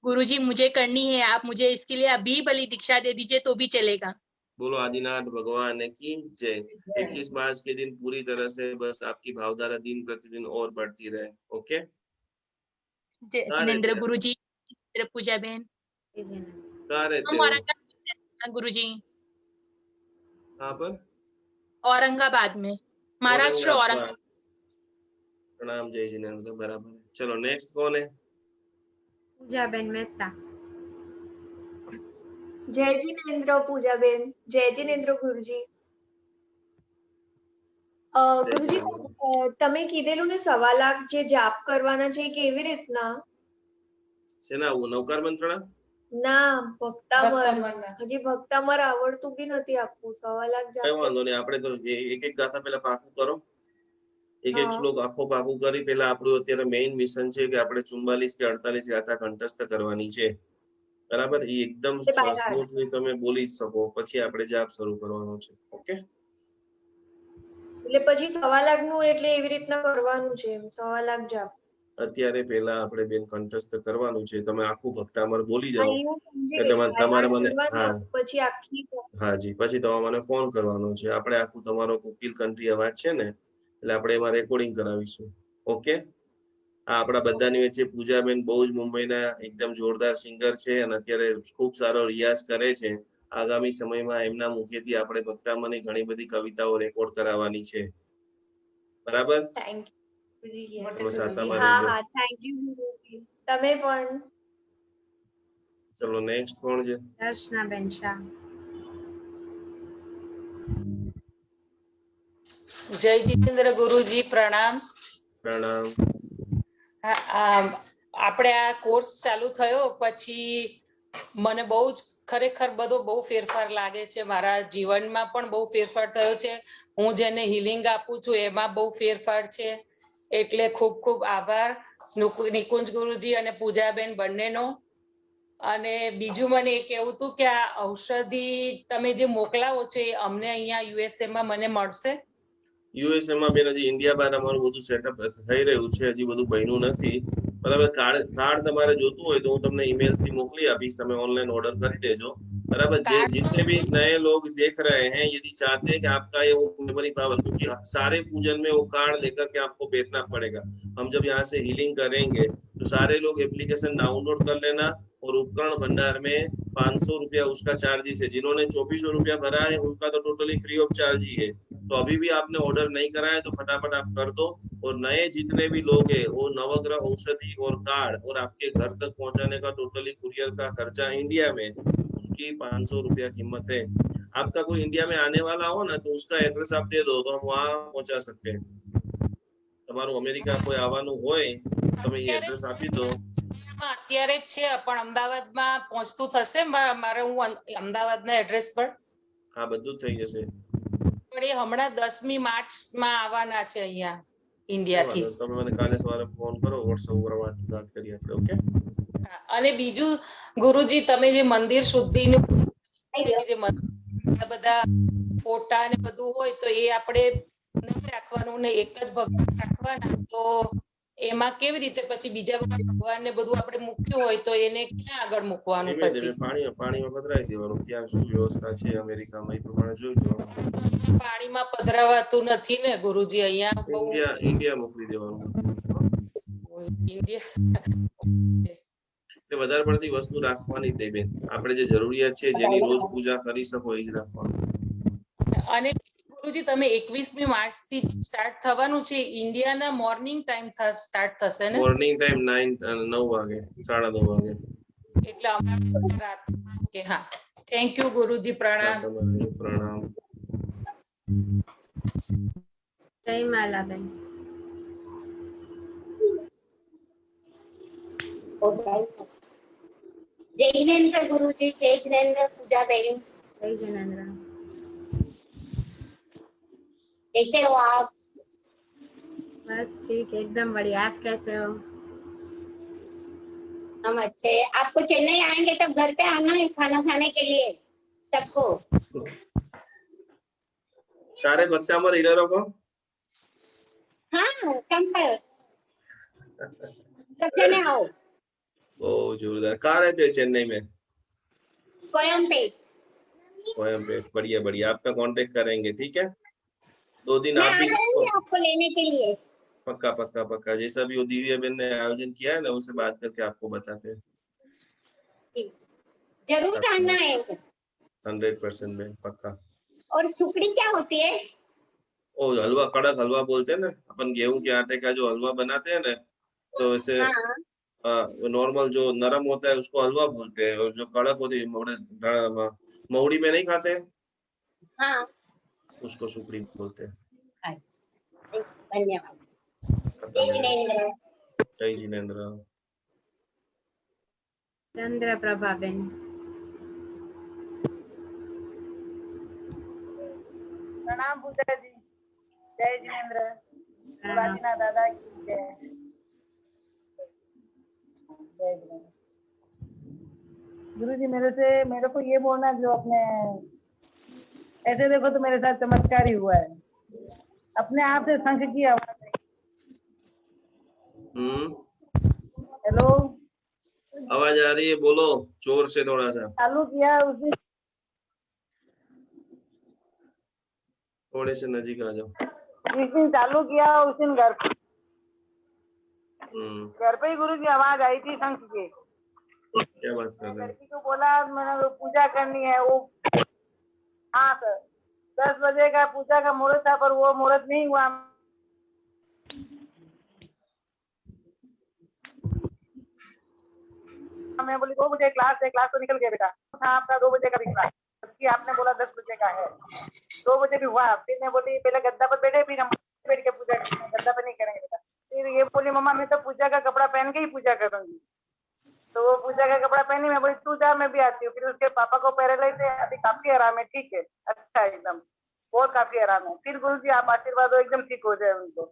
गुरुजी मुझे करनी है, आप मुझे इसके लिए अभी बलि दीक्षा दे दीजिए तो भी चलेगा। बोलो आदिनाथ भगवान की जय। 21 मार्च के दिन पूरी तरह से बस आपकी भावधारा दिन प्रतिदिन और बढ़ती रहे। ओके, कहाँ रहते जिनेंद्र हैं? गुरुजी, पूजा बहन, जय जिनेंद्र। कहाँ रहते हम हो? औरंगाबाद गुरुजी, कहाँ पर? औरंगाबाद में, महाराष्ट्र औरंगाबाद। औरंगाबाद। प्रणाम जय जिनेंद्र, बराबर है। चलो नेक्स्ट कौन है? पूजाबेन मेहता। जय जिनेन्द्र पूजाबेन। जय जिनेन्द्र गुरुजी। जय ગુરુજી जिनेंद्र। તમે કીધેલું ને 1.25 લાખ જે જાપ કરવાના છે એ કેવી રીતના? શેના આવું નવકાર મંત્રણા? ના, ભક્તામર. હજી ભક્તામર આવડતું બી નથી આપવું. 1.25 લાખ કઈ જાપ વાંધો નહીં, આપણે તો એક એક ગાથા પેલા પાકું કરો, એક એક હા. શ્લોક આખો પાકું કરી. પેલા આપણું અત્યારે મેઇન મિશન છે કે આપણે 44 કે 48 ગાથા કંઠસ્થ કરવાની છે, બરાબર? એ એકદમ એ by heart. સ્મૂથલી તમે બોલી શકો, પછી આપણે જાપ શરૂ કરવાનો છે. ઓકે, એટલે પછી 1.25 લાખનું એટલે એવી રીતના કરવાનું છે એમ, 1.25 લાખ જાપ. અત્યારે પેલા આપણે બેન કંઠસ્થ કરવાનું છે. તમે આખું ભક્તામર બોલી હા, જાઓ એ હું સમજી એટલે ગઈ. by તમારે heart મને, કરવાનું, હા પછી આખી હાજી, પછી તમારે મને ફોન કરવાનો છે. આપણે આખું તમારો કોકિલ કંઠી અવાજ છે ને, એટલે આપણે એમાં રેકોર્ડિંગ કરાવીશું. ઓકે, આ આપણા બધાની વચ્ચે પૂજાબેન બહુ જ મુંબઈના એકદમ જોરદાર સિંગર છે અને અત્યારે ખૂબ સારો રિયાઝ કરે છે. આગામી સમયમાં એમના મુખેથી આપણે ભક્તામની ઘણી બધી કવિતાઓ રેકોર્ડ કરાવવાની છે, બરાબર? થેન્ક યુ ગુરુજી. તમે સાતામાં હા રહેજો. હા, થેન્ક યુ ગુરુજી. તમે પણ. ચલો નેક્સ્ટ કોણ છે? દર્શનાબેન શાહ। જય જીતેન્દ્ર ગુરુજી, પ્રણામ। પ્રણામ। આપણે આ કોર્સ ચાલુ થયો પછી મને બહુ જ ખરેખર બધો બહુ ફેરફાર લાગે છે। મારા જીવનમાં પણ બહુ ફેરફાર થયો છે। હું જેને હીલિંગ આપું છું એમાં બહુ ફેરફાર છે, એટલે ખૂબ ખૂબ આભાર નિકુંજ ગુરુજી અને પૂજાબેન બંનેનો। અને બીજું મને એ કહેવું હતું કે આ ઔષધિ તમે જે મોકલાવો છો એ અમને અહીંયા યુએસએ માં મને મળશે? યુએસએ માં બેન હજી ઇન્ડિયા બહાર અમારું બધું સેટઅપ થઈ રહ્યું છે, હજી બધું બન્યું નથી, બરાબર? કાર્ડ તમારે જોતું હોય તો હું તમને ईमेल થી મોકલી આપીશ, તમે ऑनलाइन ऑर्डर કરી દેજો, बराबर? जितने भी नए लोग देख रहे हैं, यदि चाहते हैं कि आपका ये वो मेमोरी पावर, क्योंकि सारे पूजन में वो कार्ड लेकर के आपको बैठना पड़ेगा। हम जब यहाँ से हीलिंग करेंगे तो सारे लोग एप्लीकेशन डाउनलोड कर लेना, और उपकरण भंडार में 500 रुपया उसका चार्जिस है। जिन्होंने 2400 रुपया भरा है उनका तो टोटली फ्री ऑफ चार्ज ही है। तो अभी भी आपने ऑर्डर नहीं करा है तो फटाफट आप कर दो। और नए जितने भी लोग हैं वो नवग्रह औषधि और कार्ड और आपके घर तक पहुंचाने का टोटली कुरियर का खर्चा इंडिया में, उनकी 500 रुपया कीमत है। आपका कोई इंडिया में आने वाला हो ना तो उसका एड्रेस आप दे दो तो हम वहां पहुंचा सकते हैं। તમારું અમેરિકા કોઈ આવવાનું હોય તમે એ એડ્રેસ આપી દો। અત્યારે જ છે પણ અમદાવાદમાં પહોંચતું થશે મારે? હું અમદાવાદના એડ્રેસ પર? હા, બધું જ થઈ જશે। પણ એ હમણાં 10મી માર્ચમાં આવવાના છે અહીંયા કઈ ઇન્ડિયાથી। વાંધો નહીં, તમે મને કાલે સવારે ફોન કરો, વોટ્સએપ ઉપર વાત કરીએ આપણે। ઓકે, અને બીજું ગુરુજી, તમે જે મંદિર શુદ્ધિનું જે બધા ફોટા ને બધું હોય તો એ આપણે નહીં રાખવાનું ને એક જ ભગવાન રાખવાના, તો એમાં કેવી રીતે પછી બીજા ભગવાનને બધું આપણે મૂક્યું હોય તો એને ક્યાં આગળ મૂકવાનું? ધીમે પછી ધીમે પાણીમાં પધરાવી દેવાનું। ત્યાં શું વ્યવસ્થા છે અમેરિકામાં એ પ્રમાણે જોઈ લેવાનું। પાણીમાં પધરાવાતું નથી ને ગુરુજી? અહીંયા બહુ ઇન્ડિયા મોકલી દેવાનું। ઇન્ડિયા એટલે વધારે પડતી વસ્તુ રાખવાની જ નહીં બેન, આપણે જે જરૂરિયાત છે જેની રોજ પૂજા કરી શકો એ જ રાખવાનું। અને ગુરુજી, તમે 21મી માર્ચ થી સ્ટાર્ટ થવાનું છે, ઇન્ડિયાના મોર્નિંગ ટાઈમ સ્ટાર્ટ થશે ને? મોર્નિંગ ટાઈમ 9 વાગે, 9:30 વાગે। એટલે રાત કે? હા, થેન્ક યુ ગુરુજી, પ્રણામ। પ્રણામ। જય માલાબેન। जय जिनेन्द्र गुरुजी, जय जिनेन्द्र पूजा बहन। जय जिनेन्द्र। कैसे हो आप? बस ठीक, एकदम बढ़िया। आप कैसे हो? हम अच्छे। आपको चेन्नई आएंगे तो घर पे आना है खाना खाने के लिए सबको। सारे भक्तामर लीडरों को? हाँ, कम पर सब जने आओ। बहुत जोरदार। कहाँ रहते हो चेन्नई में? कोयम्पेट। कोयम्बेड, बढ़िया बढ़िया, आपका कांटेक्ट करेंगे, ठीक है। 2 दिन मैं आप आ भी जाऊंगी आपको लेने के लिए। पक्का पक्का पक्का, जैसा भी वो दिव्या बहन ने आयोजन किया है ना, उनसे बात करके आपको बताते हैं। ठीक, जरूर आना है। 100% में पक्का। और सुकड़ी क्या होती है? ओ हलवा, कड़क हलवा बोलते हैं ना अपन, गेहूं के आटे का जो हलवा बनाते हैं ना, तो वैसे हाँ नॉर्मल जो नरम होता है उसको हलवा बोलते हैं, और जो कड़क होती है मऊड़ी में नहीं खाते हैं, हाँ। उसको सुकड़ी बोलते हैं। अच्छा, धन्यवाद। खत्म जय है। जिनेन्द्र। जय जिनेन्द्र। चंद्र प्रभा बेन। प्रणाम पूजा जी, जय जिनेन्द्र, प्रणाम। शिवाजीनाथ दादा की जय। जय जिनेन्द्र। गुरु जी मेरे को ये बोलना, जो अपने ऐसे देखो तो मेरे साथ चमत्कार ही हुआ है। अपने आप से शंख की आवाज आई। हेलो, आवाज आ रही है, बोलो जोर से थोड़ा सा, चालू किया उस दिन, थोड़े से नजीक आ जाओ। जिस दिन चालू किया उस दिन घर पे ही गुरु जी आवाज आई थी शंख की। क्या बात कर रहे हैं? लड़की को बोला मैंने पूजा करनी है, वो हाँ सर 10 बजे का पूजा का मुहूर्त था, पर वो मुहूर्त नहीं हुआ। मैं बोली 2 बजे क्लास है, क्लास तो निकल गया बेटा। हाँ आपका 2 बजे का भी क्लास, जबकि आपने बोला 10 बजे का है। 2 बजे भी हुआ। फिर मैं बोली पहले गद्दा पर बैठे, फिर हम बैठ के पूजा करेंगे, गद्दा पर नहीं करेंगे बेटा। फिर ये बोली मम्मा मैं तो पूजा का कपड़ा पहन के ही पूजा करूंगी। तो वो पूजा का कपड़ा पहनी, मैं बोली तू जा मैं भी आती हूँ। फिर उसके पापा को पैरालाइज है, अभी काफी आराम है, ठीक है, अच्छा एकदम बहुत काफी आराम है। फिर गुरु जी आप आशीर्वाद दो एकदम ठीक हो जाए उनको।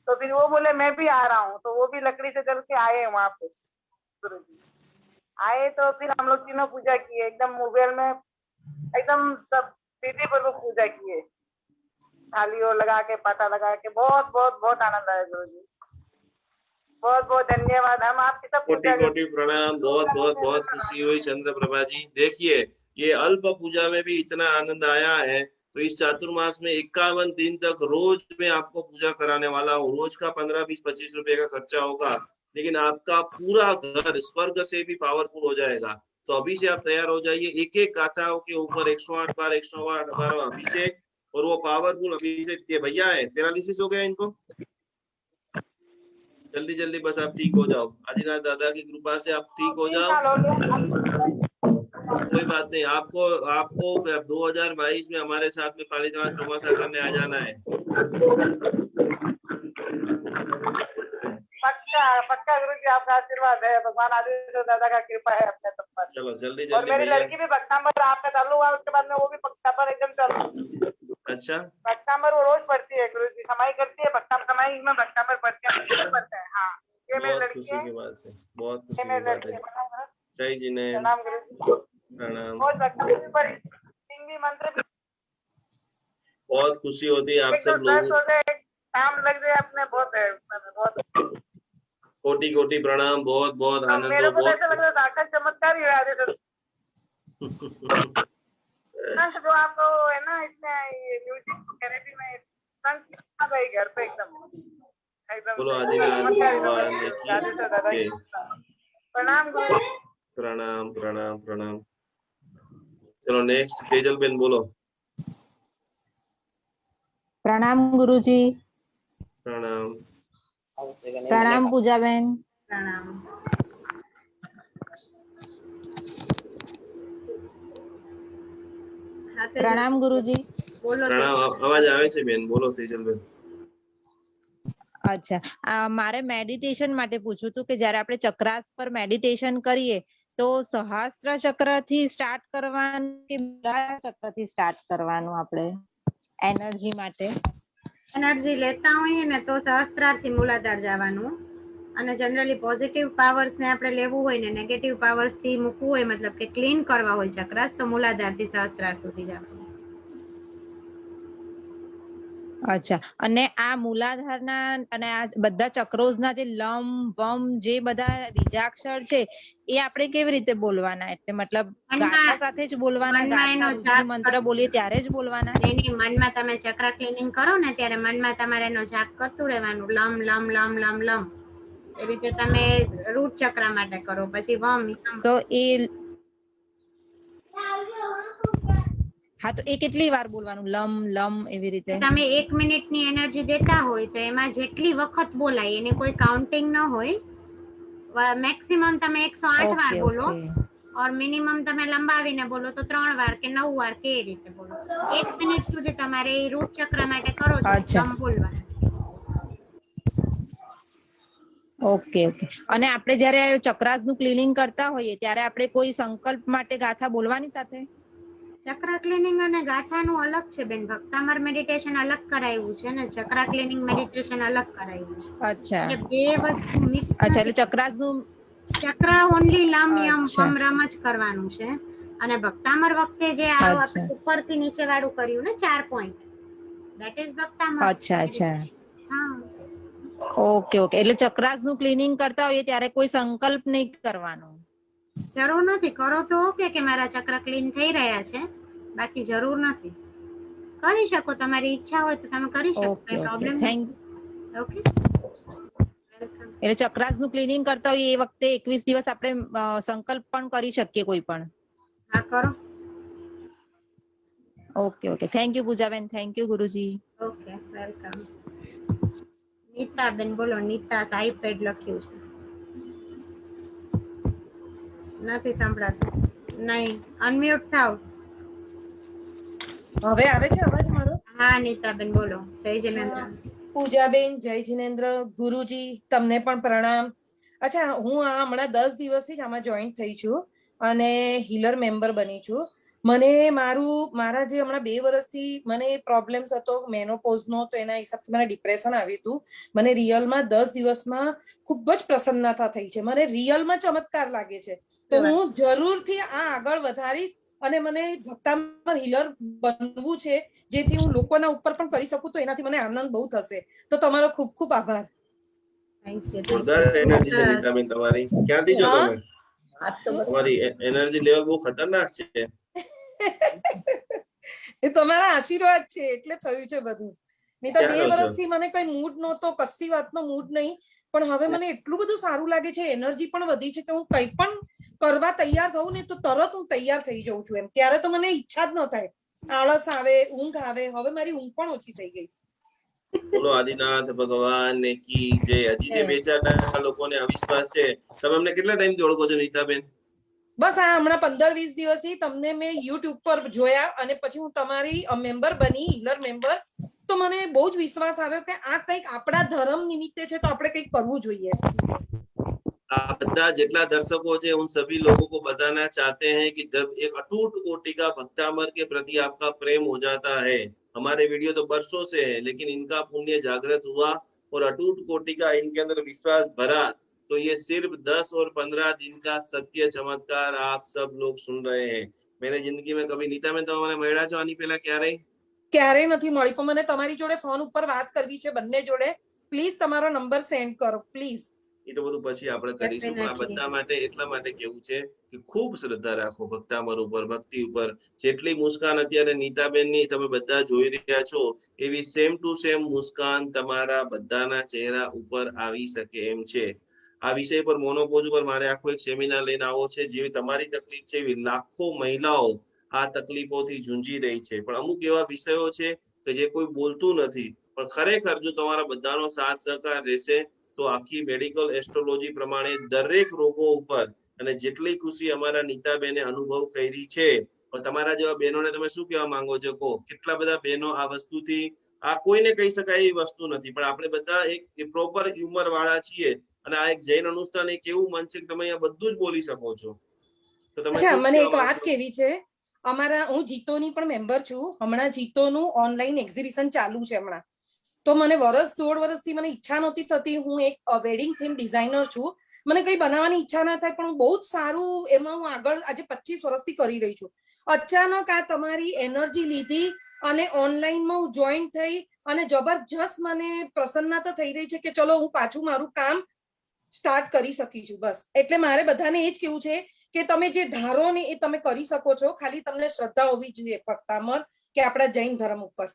तो फिर वो बोले मैं भी आ रहा हूँ, तो वो भी लकड़ी से चल के आए वहां पे। गुरु जी आए तो फिर हम लोग तीनों पूजा किए, एकदम मोबाइल में एकदम सब विधि पूर्वक पूजा किए, थाली और लगा के पाटा लगा के। बहुत बहुत बहुत आनंद आया गुरु जी, बहुत बहुत धन्यवाद। हम आपकी सब कोटि पूजा कोटि प्रणाम, बहुत बहुत बहुत खुशी हुई चंद्र प्रभा जी। देखिए ये अल्प पूजा में भी इतना आनंद आया है, तो इस चातुर्मास में 51 दिन तक रोज मैं आपको पूजा कराने वाला हूँ। रोज का 15, 20, 25 रुपए का खर्चा होगा, लेकिन आपका पूरा घर स्वर्ग से भी पावरफुल हो जाएगा। तो अभी से आप तैयार हो जाइए, एक एक गाथाओं के ऊपर 108 बार 108 बार अभिषेक, और वो पावरफुल अभिषेक। ये भैया है पैरालिसिस हो गया इनको, जल्दी जल्दी बस आप ठीक हो जाओ, आदिनाथ दादा की कृपा से आप ठीक हो 3 जाओ। साल हो गए। कोई बात नहीं, आपको आपको 2022 में हमारे साथ में पालीताना चौमासा करने आ जाना है। पक्का पक्का गुरु जी आपका आशीर्वाद है, भगवान आदित्य दादा का कृपा है अपने सब पर। चलो जल्दी और जल्दी मेरी भैया। लड़की भी भक्तांबर आपका चालू हुआ, उसके बाद में वो भी भक्तांबर एकदम चालू। अच्छा, भक्तांबर वो रोज पढ़ती है गुरु जी, समाई करती है, समाई में भक्तांबर पढ़ते हैं। हाँ ये मेरी बहुत लड़की खुशी है, की बात है, बहुत ये खुशी की मेरी बात लड़की है। है। जय जिनेन्द्र, प्रणाम गुरु जी। प्रणाम। और भक्तांबर भी पढ़ी, सिंह भी मंत्र भी, बहुत खुशी होती है आप एकदम सब लोगों। स्वस्थ हो गए, काम लग गए अपने, बहुत है बहुत। कोटि कोटि प्रणाम, बहुत बहुत तो आनंद मेरे हो, को तो बहुत ऐसा लग रहा था आखिर चमत्कार ही हुआ है। जो आपको है ना इसमें म्यूजिक थेरेपी में संग आ गई घर पे एकदम एकदम बोलो से आदिनाथ चमत्कार ही भगवान था। आदित्य दादा की की प्रणाम गुरु जी। प्रणाम प्रणाम प्रणाम। चलो नेक्स्ट तेजल बेन बोलो। प्रणाम गुरुजी। प्रणाम। प्रणाम पूजा बहन। प्रणाम। हाँ, तेजल प्रणाम गुरुजी। बोलो प्रणाम, तेजल। अवाज આવે છે બેન, બોલો તેજલ બેન। અચ્છા, મારે મેડિટેશન માટે પૂછવું હતું કે જ્યારે આપણે ચક્રાસ પર મેડિટેશન કરીએ તો સહસ્ત્ર ચક્ર થી સ્ટાર્ટ કરવાનું કે મૂલાધાર ચક્ર થી સ્ટાર્ટ કરવાનું આપણે એનર્જી માટે? એનર્જી લેતા હોઈએ ને તો સહસ્ત્રારથી મૂલાધાર જવાનું, અને જનરલી પોઝિટિવ પાવર્સ ને આપણે લેવું હોય ને નેગેટિવ પાવર્સ થી મૂકવું હોય, મતલબ કે ક્લીન કરવા હોય ચક્રાસ, તો મૂલાધાર થી સહસ્ત્રાર સુધી જવાનું. અચ્છા, અને આ મૂલાધારના અને આ બધા ચક્રોઝના જે લમ વમ જે બધા બીજાક્ષર છે એ આપણે કેવી રીતે બોલવાના? એટલે મતલબ ગાથા સાથે જ બોલવાના? મનમાં એનો ગાથા રુદ્ર મંત્ર બોલીએ ત્યારે જ બોલવાના? એની મનમાં તમે ચક્ર ક્લીનિંગ કરો ને ત્યારે મનમાં તમારે એનો જાપ કરતું રહેવાનું, લમ લમ લમ લમ લમ. એ રીતે તમે રૂટ ચક્ર માટે કરો, પછી વમ તો એ હા, તો એ કેટલી વાર બોલવાનું? લમ લમ એવી રીતે? તમે 1 મિનિટની એનર્જી દેતા હોય તો એમાં જેટલી વખત બોલાય એને કોઈ કાઉન્ટિંગ ન હોય. મેક્સિમમ તમે 108 વાર ઓકે બોલો ઓકે और મિનિમમ તમે લંબાવીને બોલો તો 3 વાર કે 9 વાર કે એ રીતે બોલો. 1 મિનિટ સુધી તમારે એ રૂટ ચક્ર માટે કરો છો અચ્છા. લમ બોલવાનું. Okay okay. અને આપણે જ્યારે ચક્રાસનું ક્લીનિંગ કરતા હોઈએ ત્યારે આપણે કોઈ સંકલ્પ માટે ગાથા બોલવાની સાથે? ચક્ર ક્લીનિંગ અને ગાથાનું અલગ છે બેન. ભક્તામર મેડિટેશન અલગ કરાયું છે ને ચક્ર ક્લીનિંગ મેડિટેશન અલગ કરાયું છે. અચ્છા એટલે બે વસ્તુ મિક્સ અચ્છા, એટલે ચક્રાસનું ચક્ર ઓનલી લમ યમ અચ્છા. વમ રમ જ કરવાનું છે. અને ભક્તામર વખતે જે આ અચ્છા ઉપરથી નીચે વાળું કર્યું ને 4 પોઈન્ટ, ધેટ ઇઝ ભક્તામર. અચ્છા અચ્છા. હા, ઓકે ઓકે. એટલે ચક્રાસનું ક્લીનિંગ કરતા હોઈએ ત્યારે કોઈ સંકલ્પ નહીં કરવાનો? જરૂર નથી. કરો તો ઓકે કે મારા ચક્ર ક્લીન થઈ રહ્યા છે, બાકી જરૂર નથી. કરી શકો, તમારી ઈચ્છા હોય તો તમે કરી શકો, ઓકે કઈ ઓકે. પ્રોબ્લેમ થેન્ક નથી. ઓકે, એટલે ચક્રાસનું ક્લીનિંગ કરતા હોઈએ એ વખતે 21 દિવસ આપણે સંકલ્પ પણ કરી શકીએ કોઈ પણ? હા કરો. Okay okay. Thank you Pujaben. Thank you Guruji. Okay, welcome. Nita ben બોલો. નીતા આઈપેડ લખ્યું છે. નથી સંભળાતું. નહીં, અનમ્યુટ થાવ. હવે આવે છે અવાજ મારો? હા નીતાબેન બોલો. જય જિનેન્દ્ર. પૂજાબેન જય જિનેન્દ્ર. ગુરુજી તમને પણ પ્રણામ. અચ્છા, હું આ હમણાં 10 દિવસથી જ આમાં જોઈન્ટ થઈ છું અને હીલર મેમ્બર બની છું. મને મારા જે હમણાં 2 વર્ષથી મને પ્રોબ્લેમ્સ હતો મેનોપોઝનો, તો એના હિસાબથી મને ડિપ્રેશન આવ્યું હતું. મને રિયલમાં 10 દિવસમાં ખૂબ જ પ્રસન્નતા થઈ છે. મને રિયલમાં ચમત્કાર લાગે છે. તો હું જરૂરથી આ આગળ વધારીશ અને મને ભક્તામર હીલર બનવું છે, જેથી હું લોકોના ઉપર પણ કરી શકું. તો એનાથી મને આનંદ બહુ થશે. તો તમારો ખૂબ ખૂબ આભાર. Thank you. જોરદાર એનર્જી છે નીતાબેન તમારી. ક્યાંથી છો તમે? તમારી એનર્જી લેવલ બહુ ખતરનાક છે. એ તમારા આશીર્વાદ છે એટલે થયું છે બધું. નહીં તો 2 વર્ષથી મને કઈ મૂડ નહોતો, કશી વાતનો મૂડ નહીં. પણ હવે મને એટલું બધું સારું લાગે છે, એનર્જી પણ વધી છે કે હું કંઈ પણ કરવા તૈયાર થઉં ને તો તરત હું તૈયાર થઈ જાઉં છું. એમ ત્યારે તો મને ઈચ્છા જ ન થાય, આળસ આવે, ઊંઘ આવે. હવે મારી ઊંઘ પણ ઓછી થઈ ગઈ. બોલો આદિનાથ ભગવાન ને કી જય. હજી જે 2-4% લોકોને અવિશ્વાસ છે, તમે અમને કેટલા ટાઈમથી ઓળખો છો નીતાબેન? બસ આ હમણાં 15-20 દિવસથી તમને મેં યુટ્યુબ પર જોયા અને પછી હું તમારી મેમ્બર બની, હીલર મેમ્બર. તો મને બહુ જ વિશ્વાસ આવ્યો કે આ કંઈક આપણા ધર્મ નિમિત્તે છે, તો આપણે કંઈક કરવું જોઈએ. आप બધા જેટલા દર્शकों છે, उन सभी लोगों को बताना चाहते हैं कि जब एक अटूट कोटि का भक्तामर के प्रति आपका प्रेम हो जाता है, हमारे वीडियो तो बरसों से है, लेकिन इनका पुण्य जागृत हुआ और अटूट कोटि का इनके अंदर विश्वास भरा, तो ये सिर्फ 10 और 15 दिन का सत्य चमत्कार आप सब लोग सुन रहे हैं. मैंने जिंदगी में कभी नीता में तो મળ્યા છો આની પહેલા ક્યારેય નથી મળી, પણ મને તમારી જોડે ફોન ઉપર વાત કરવી છે બંને જોડે. પ્લીઝ તમારો નંબર સેન્ડ કરો પ્લીઝ. એ તો બધું પછી આપણે કરીશું, પણ આ બધા માટે એટલા માટે કેવું છે કે ખૂબ શ્રદ્ધા રાખો ભક્તામર ઉપર, ભક્તિ ઉપર. જેટલી મુસ્કાન અત્યારે નીતાબેનની તમે બધા જોઈ રહ્યા છો, એવી સેમ ટુ સેમ મુસ્કાન તમારા બધાના ચહેરા ઉપર આવી શકે એમ છે. આ વિષય પર મોનોપોઝ ઉપર મારે આખો એક સેમિનાર લઈને આવો છે. જેવી તમારી તકલીફ છે એવી લાખો મહિલાઓ આ તકલીફોથી ઝૂંઝી રહી છે. પણ અમુક એવા વિષયો છે કે જે કોઈ બોલતું નથી, પણ ખરેખર જો તમારા બધાનો સાથ સહકાર રહેશે તો આખી મેડિકલ એસ્ટ્રોલોજી પ્રમાણે દરેક રોગો ઉપર, અને જેટલી ખુશી અમારા નીતાબેને અનુભવ કરી છે, પણ તમારા જેવા બહેનોને તમે શું કહેવા માંગો છો? કહો. કેટલા બધા બહેનો આ વસ્તુથી, આ કોઈને કહી શકાય એવી વસ્તુ નથી, પણ આપણે બધા એક પ્રોપર હ્યુમર વાળા છીએ. અને આ એક જૈન અનુષ્ઠાન એક એવું મંચ છે કે તમે અહીંયા બધું જ બોલી શકો છો. તો તમે અચ્છા, મને એક વાત કેવી છે. હું જીતોની પણ મેમ્બર છું. હમણાં જીતોનું ઓનલાઈન એક્ઝિબિશન ચાલુ છે હમણાં. તો મને 1.5 વર્ષથી મને ઈચ્છા નહોતી થતી. હું એક વેડિંગ થીમ ડિઝાઇનર છું. મને કંઈ બનાવવાની ઈચ્છા ના થાય, પણ હું બહુ જ સારું એમાં હું આગળ આજે 25 વર્ષથી કરી રહી છું. અચાનક આ તમારી એનર્જી લીધી અને ઓનલાઈનમાં હું જોઈન થઈ અને જબરજસ્ત મને પ્રસન્નતા થઈ રહી છે કે ચલો હું પાછું મારું કામ સ્ટાર્ટ કરી શકી છું. બસ એટલે મારે બધાને એ જ કેવું છે કે તમે જે ધારો ને એ તમે કરી શકો છો, ખાલી તમને શ્રદ્ધા હોવી જોઈએ પક્તામર કે આપણા જૈન ધર્મ ઉપર.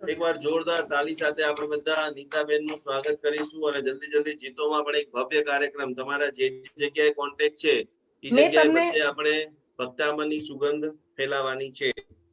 એકવાર જોરદાર તાલી સાથે આપણે બધા નીતાબેન નું સ્વાગત કરીશું અને જલ્દી જીતોમાં પણ એક ભવ્ય કાર્યક્રમ તમારા જે જગ્યાએ કોન્ટેક્ટ છે એ જગ્યાએ બધે આપણે ભક્તામની સુગંધ ફેલાવવાની છે.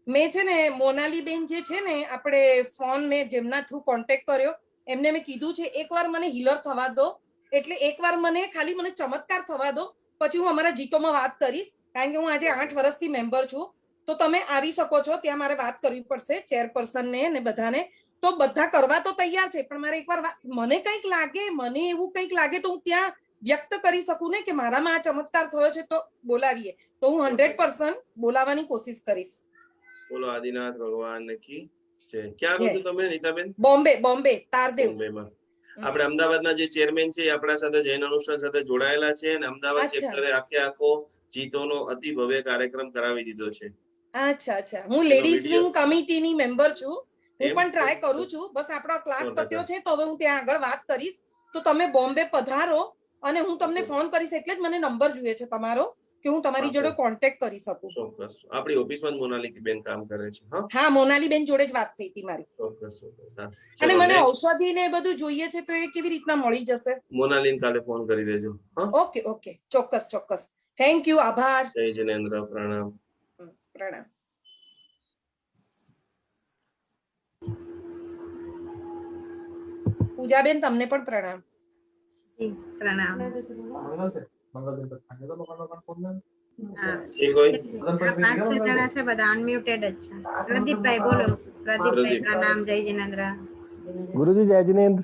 મેં છે ને મોનાલીબેન જે છે ને આપણે ફોન મેં જેમના થ્રુ કોન્ટેક્ટ કર્યો એમને મેં કીધું છે એકવાર મને હીલર થવા દો, એટલે એકવાર મને ખાલી મને ચમત્કાર થવા દો, પછી હું અમારા જીતોમાં વાત કરીશ. કારણ કે હું આજે 8 વર્ષથી મેમ્બર છું, તો તમે આવી શકો છો. ત્યાં મારે વાત કરવી પડશે ચેરપર્સન ને ને બધાને. તો બધા કરવા તો તૈયાર છે, પણ મારે એકવાર મને કંઈક લાગે, મને એવું કંઈક લાગે તો હું ત્યાં વ્યક્ત કરી શકું ને કે મારામાં આ ચમત્કાર થયો છે તો બોલાવીએ. તો હું 100% બોલાવવાની કોશિશ કરીશ. બોલો આદિનાથ ભગવાન કી જય. ક્યાં રહો છો તમે નીતાબેન? બોમ્બે તારદેવ. બોમ્બેમાં. આપણે અમદાવાદના જે ચેરમેન છે આપણા સાથે જૈન અનુષ્ઠાન સાથે જોડાયેલા છે અને અમદાવાદ ચેપ્ટરે આખો જીતોનો અતિ ભવ્ય કાર્યક્રમ કરાવી દીધો છે. અચ્છા હું લેડીઝ વિંગ કમિટીની મેમ્બર છું. હું પણ ટ્રાય કરું છું. બસ આપણો ક્લાસ પત્યો છે તો હવે હું ત્યાં આગળ વાત કરીશ. તો તમે બોમ્બે પધારો અને હું તમને ફોન કરીશ. એટલે જ મને નંબર જોઈએ છે તમારો કે હું તમારી જોડે કોન્ટેક્ટ કરી શકું. ચોક્કસ. આપણી ઓફિસમાં મોનાલી બેન કામ કરે છે. હા મોનાલી બેન જોડે જ વાત થઈ હતી મારી. ચોક્કસ. અને મને ઔષધિ ને બધું જોઈએ છે તો એ કેવી રીતના મળી જશે? મોનાલીને કાલે ફોન કરી દેજો. ઓકે ચોક્કસ. Thank you. આભાર. જય જિનેન્દ્ર. પ્રણામ. પૂજાબેન તમને પણ પ્રણામ. પ્રણામ. જણા છે બધા અનમ્યુટેડ જ છે. પ્રદીપભાઈ બોલો. પ્રદીપભાઈ પ્રણામ. જય જિનેન્દ્ર. गुरुजी जय जिनेन्द्र.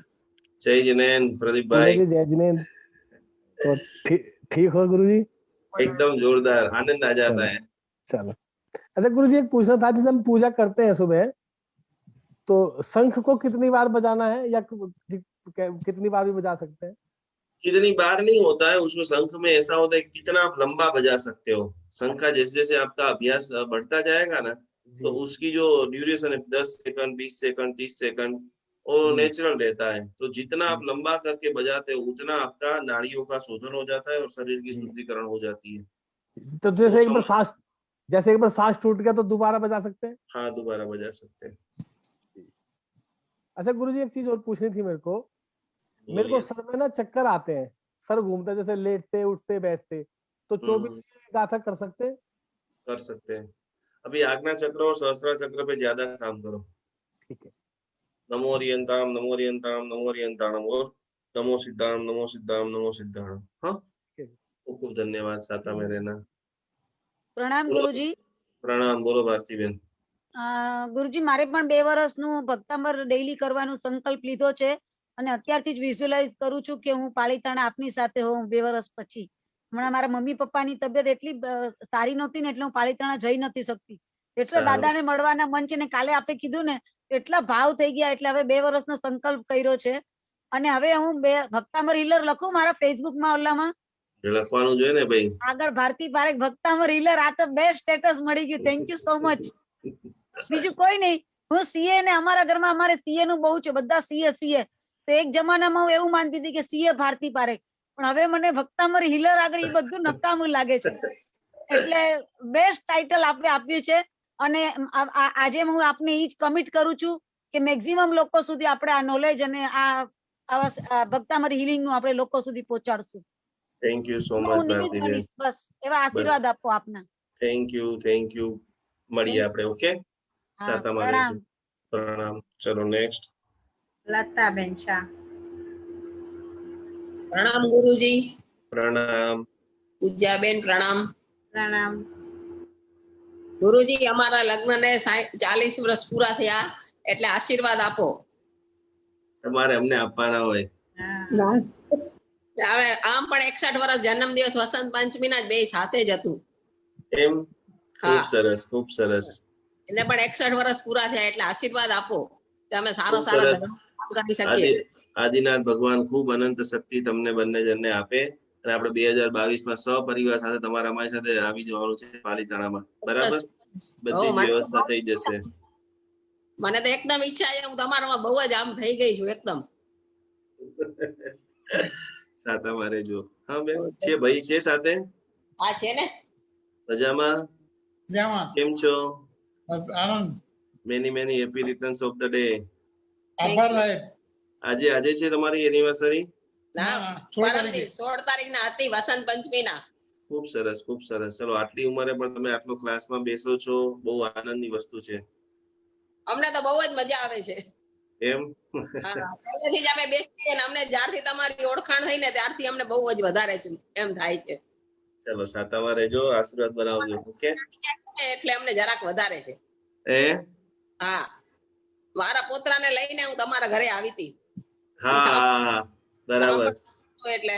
जय जिनेन्द्र प्रदीप भाई. जय जिनेन्द्र. तो ठीक हो गुरुजी? एकदम जोरदार. आनंद आ जाता है. चलो. अच्छा गुरुजी एक पूछना था, जैसे हम पूजा करते हैं सुबह तो शंख को कितनी बार बजाना है या कितनी बार भी बजा सकते हैं? कितनी बार नहीं होता है उसमें. शंख में ऐसा होता है कितना आप लंबा बजा सकते हो. शंख का जैसे जैसे आपका अभ्यास बढ़ता जाएगा ना तो उसकी जो ड्यूरेशन है 10 सेकंड 20 सेकंड 30 सेकंड वो नेचुरल रहता है. तो जितना आप लंबा करके बजाते हो उतना आपका नाड़ियों का शोधन हो जाता है और शरीर की शुद्धिकरण हो जाती है. तो जैसे एक बार सांस टूट गया तो दोबारा बजा सकते हैं? हाँ दोबारा बजा सकते हैं. अच्छा गुरुजी एक चीज और पूछनी थी मेरे को सर में ना चक्कर आते हैं, सर घूमते जैसे लेटते उठते बैठते, तो 24 गाथा कर सकते हैं? कर सकते हैं. अभी आज्ञा चक्र और सहस्त्र चक्र पे ज्यादा काम करो. ठीक है. नमो रियंताम नमो रियंताम नमो रियंताणम और नमो सिद्धाणम नमो सिद्धाणम नमो सिद्धाणम. हाँ खूब धन्यवाद. साथा में रहना. प्रणाम गुरुजी. प्रणाम. बोलो भारतीबेन. ગુરુજી મારે પણ 2 વર્ષનું ભક્તામર ડેઈલી કરવાનો સંકલ્પ લીધો છે અને અત્યારથી જ વિઝ્યુઅલાઇઝ કરું છું કે હું પાલિતાણા આપની સાથે હોઉં 2 વર્ષ પછી. હમણાં મારા મમ્મી પપ્પાની તબિયત એટલી સારી નહોતી ને એટલે હું પાલિતાણા જઈ નથી શકતી. એટલે દાદાને મળવાના મન છે ને કાલે આપે કીધું ને એટલા ભાવ થઈ ગયા એટલે હવે 2 વર્ષનો સંકલ્પ કર્યો છે અને હવે હું ભક્તામર હીલર લખું મારા ફેસબુકમાં ઓલામાં લખવાનું જોઈએ ને ભાઈ. આગળ ભારતી પારેખ ભક્તામર હીલર. આ તો બેસ્ટ સ્ટેટસ મળી ગયું. Thank you so much. બીજું કોઈ નહીં. હું સીએ ને અમારા ઘરમાં અમારે સીએ નું બહુ છે. બધા સીએ તો એક જમાનામાં હું એવું માનતી હતી કે સીએ ભારતી પારેખ, પણ હવે મને ભક્તામર હીલર આગળ એ બધું નકામું લાગે છે. એટલે બેસ્ટ ટાઇટલ આપણે આપ્યું છે અને આજે હું આપને એ જ કમિટ કરું છું કે મેક્સિમમ લોકો સુધી આપણે આ નોલેજ અને આ ભક્તામર હિલિંગ નું આપણે લોકો સુધી પહોંચાડશું. થેન્ક યુ સો મચ ભારતીબેન. બસ એવા આશીર્વાદ આપો આપના. Thank you. મળીએ આપણે. ઓકે. સાતામાં રહીશું. પ્રણામ. ચલો નેક્સ્ટ. લતાબેન શાહ. પ્રણામ ગુરુજી. પ્રણામ. પૂજાબેન પ્રણામ. પ્રણામ. ગુરુજી અમારા લગ્નને 40 વર્ષ પૂરા થયા એટલે આશીર્વાદ આપો. તમારે અમને આપવાના હોય. આમ પણ 61 વર્ષ જન્મદિવસ વસંત પંચમીના જ બે સાથે જ હતું. એમ? ખૂબ સરસ ખૂબ સરસ. એને પણ 61 વર્ષ પૂરા થયા એટલે આશીર્વાદ આપો કે અમે સારો કરી શકીએ. આદિનાથ ભગવાન ખૂબ અનંત શક્તિ તમને બંને જણને આપે અને આપણે 2022 માં સપરિવાર સાથે તમારા અમારી સાથે આવી જવાનું છે પાલિતાણામાં. બરાબર? બધી જ મને તો વ્યવસ્થા બહુ થઈ જશે. મને તો એકદમ ઈચ્છા છે, હું તમારામાં બહુ જ આમ થઈ ગઈ છું એકદમ. સાતા મારે જો. હા બેન, છે ભાઈ છે સાથે? આ છે ને. મજામાં? મજામાં. કેમ છો? આનંદ. Many happy returns of the day. આભાર સાહેબ. આજે છે તમારી એનિવર્સરી? ના, 16 તારીખના હતી વસંત પંચમીના. ખૂબ સરસ, ખૂબ સરસ. ચલો, આટલી ઉંમરે પણ તમે આટલો ક્લાસમાં બેસો છો, બહુ આનંદની વસ્તુ છે. અમને તો બહુ જ મજા આવે છે. એમ? પહેલેથી જ અમે બેસીએ ને અમને જ્યારથી તમારી ઓળખાણ થઈ ને ત્યારથી અમને બહુ જ વધારે છે એમ થાય છે. ચલો, સાતામાં રહેજો, આશીર્વાદ બનાવજો. ઓકે? એટલે અમને જરાક વધારે છે. હા, મારા પોતરાને લઈને હું તમારા ઘરે આવી હતી. હા, બરાબર. એટલે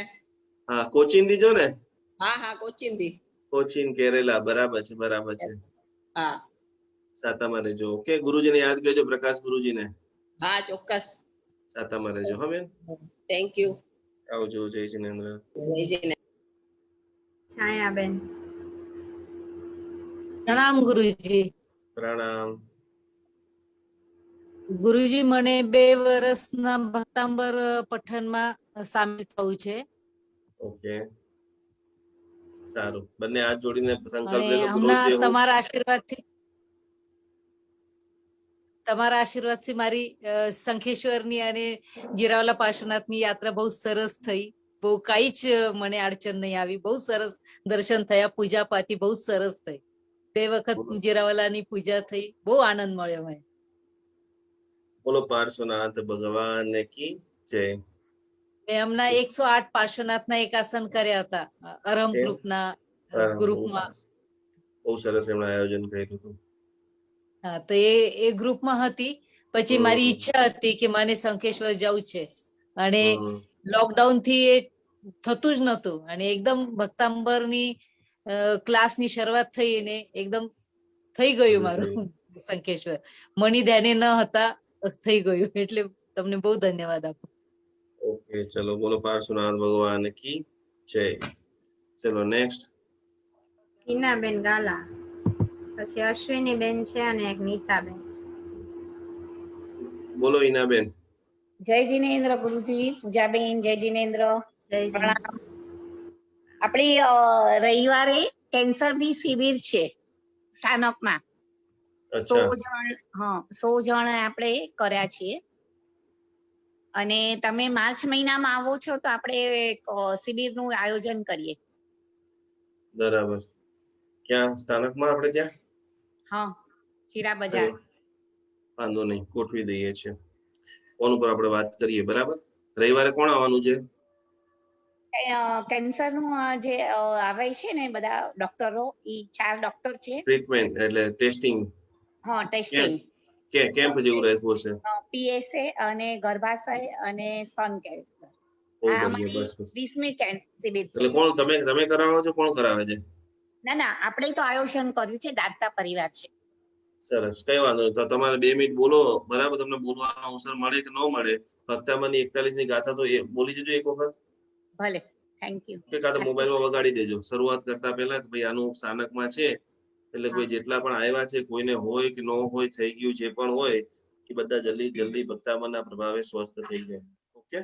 હા, કોચીન થી જો ને? હા, કોચીન થી. કોચીન કેરેલા, બરાબર છે, બરાબર છે. હા, સાતામાં રહેજો. ઓકે? ગુરુજીને યાદ કરજો, પ્રકાશ ગુરુજીને. હા, ચોક્કસ. સાતામાં રહેજો. હા બેન, થેન્ક યુ. આવજો. જય જિનેન્દ્ર. જય જિનેન્દ્ર. છાયાબેન. પ્રણામ ગુરુજી. પ્રણામ. ગુરુજી, મને 2 વર્ષના ભક્તાંબર પઠનમાં સામેલ થવું છે. ઓકે, સારું. બંને હાથ જોડીને સંકલ્પ અને લેજો. હમણાં તમારા આશીર્વાદથી મારી શંખેશ્વરની અને જીરાવલા પાર્શ્વનાથની યાત્રા બહુ સરસ થઈ. બહુ કઈ જ મને અડચણ નહીં આવી. બહુ સરસ દર્શન થયા, પૂજા પાતી બહુ સરસ થઈ. 2 વખત જીરાવલાની પૂજા થઈ, બહુ આનંદ મળ્યો મને. બોલો પાર્શ્વનાથ ભગવાન કી જય. હમણાં 108 પાર્શ્વનાથના એકાસન કર્યા હતા અરહમ ગ્રુપના ગ્રુપમાં. બહુ સરસ એમણે આયોજન કર્યું હતું. હા, તો એ ગ્રુપમાં હતી. પછી મારી ઈચ્છા હતી કે મને શંખેશ્વર જવું છે, અને લોકડાઉન થી એ થતું જ નતું. અને એકદમ ભક્તાંબરની ક્લાસની શરૂઆત થઈ ને એકદમ થઈ ગયું મારું શંખેશ્વર. મની ધ્યાને ન હતા, થઈ ગયું. એટલે તમને બહુ ધન્યવાદ આપું. ઓકે, ચલો, બોલો પાર્શ્વનાથ ભગવાન કી જય. ચલો, નેક્સ્ટ. હિનાબેન ગાલા, પછી અશ્વિની બેન છે અને એક નીતાબેન. બોલો હિનાબેન. જય જિનેન્દ્ર ગુરુજી. પૂજાબેન, જય જિનેન્દ્ર. પ્રણામ. આપણી રવિવારે કેન્સરની શિબિર છે સ્થાનકમાં. 100 જણ આપણે કર્યા છીએ. અને તમે માર્ચ મહિનામાં આવો છો તો આપણે શિબિરનું આયોજન કરીએ. બરાબર. ક્યાં સ્થાનકમાં આપણે ત્યાં? હા, ચીરા બજાર. વાંધો નહીં, ગોઠવી દઈએ છીએ. ફોન ઉપર આપણે વાત કરીએ. બરાબર. રવિવારે કોણ આવવાનું છે? કેન્સરનું જે આવે છે ને બધા ડોક્ટરો, ઈ 4 ડોક્ટર છે. ટ્રીટમેન્ટ એટલે ટેસ્ટિંગ. હા, ટેસ્ટિંગ. કેમ્પ જેવું રહેતું હશે. પીએસએ અને ગર્ભાશય અને સ્તન કેન્સર. બહુ બઢિયા. બસ 20મી કેમ્પ શિબિર છે. એટલે કોણ તમે કરાવો છો? કોણ કરાવે છે? ના, આપણે તો આયોજન કર્યું છે, દાતા પરિવાર છે. સરસ, કઈ વાંધો નહીં. તો તમારે 2 મિનિટ બોલો. બરાબર, તમને બોલવાનો અવસર મળે કે ન મળે, ભક્તામાંની 41 ની ગાથા તો બોલી જજો એક વખત. ભલે, થેન્ક યુ. કે કાં તો મોબાઈલમાં વગાડી દેજો શરૂઆત કરતા પહેલા કે ભાઈ આનું સ્થાનકમાં છે, એટલે કોઈ જેટલા પણ આવ્યા છે, કોઈને હોય કે ન હોય, થઈ ગયું જે પણ હોય એ બધા જલ્દી ભક્તામાંના પ્રભાવે સ્વસ્થ થઈ જાય. ઓકે?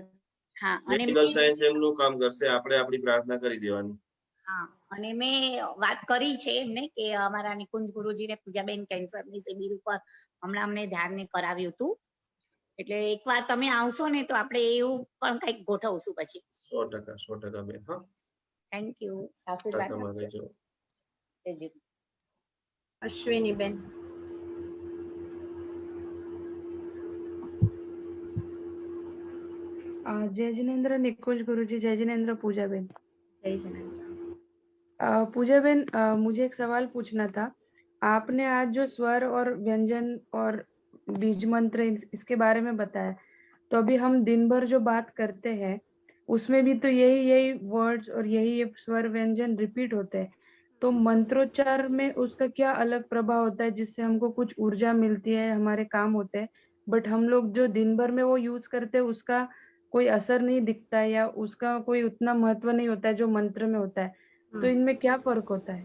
મેડિકલ સાયન્સ એમનું કામ કરશે, આપણે આપણી પ્રાર્થના કરી દેવાની. હા, અને મેં વાત કરી છે એમને કે અમારા નિકુંજ ગુરુજીને પૂજાબેન કેન્સરની શિબિર ઉપર હમણાં અમને ધ્યાન કરાવ્યું હતું. એટલે એકવાર તમે આવશો ને તો આપણે એવું પણ કંઈક ગોઠવશું પછી. 100% બેન. હા, થેન્ક યુ. આશીર્વાદ આપજો. અશ્વિની બેન. जय जिनेन्द्र निकुंज गुरुजी। जय जिनेन्द्र पूजाबेन। जय जिनेन्द्र। पूजाबेन, मुझे एक सवाल पूछना था। आपने आज जो स्वर और व्यंजन और बीज मंत्र इसके बारे में बताया, तो अभी हम दिन भर जो बात करते हैं उसमें भी तो यही वर्ड्स और यही स्वर व्यंजन रिपीट होते हैं, तो मंत्रोच्चार में उसका क्या अलग प्रभाव होता है जिससे हमको कुछ ऊर्जा मिलती है, हमारे काम होते हैं, बट हम लोग जो दिन भर में वो यूज करते हैं उसका कोई असर नहीं दिखता है या उसका कोई उतना महत्व नहीं होता है जो मंत्र में होता है, तो इनमें क्या फर्क होता है?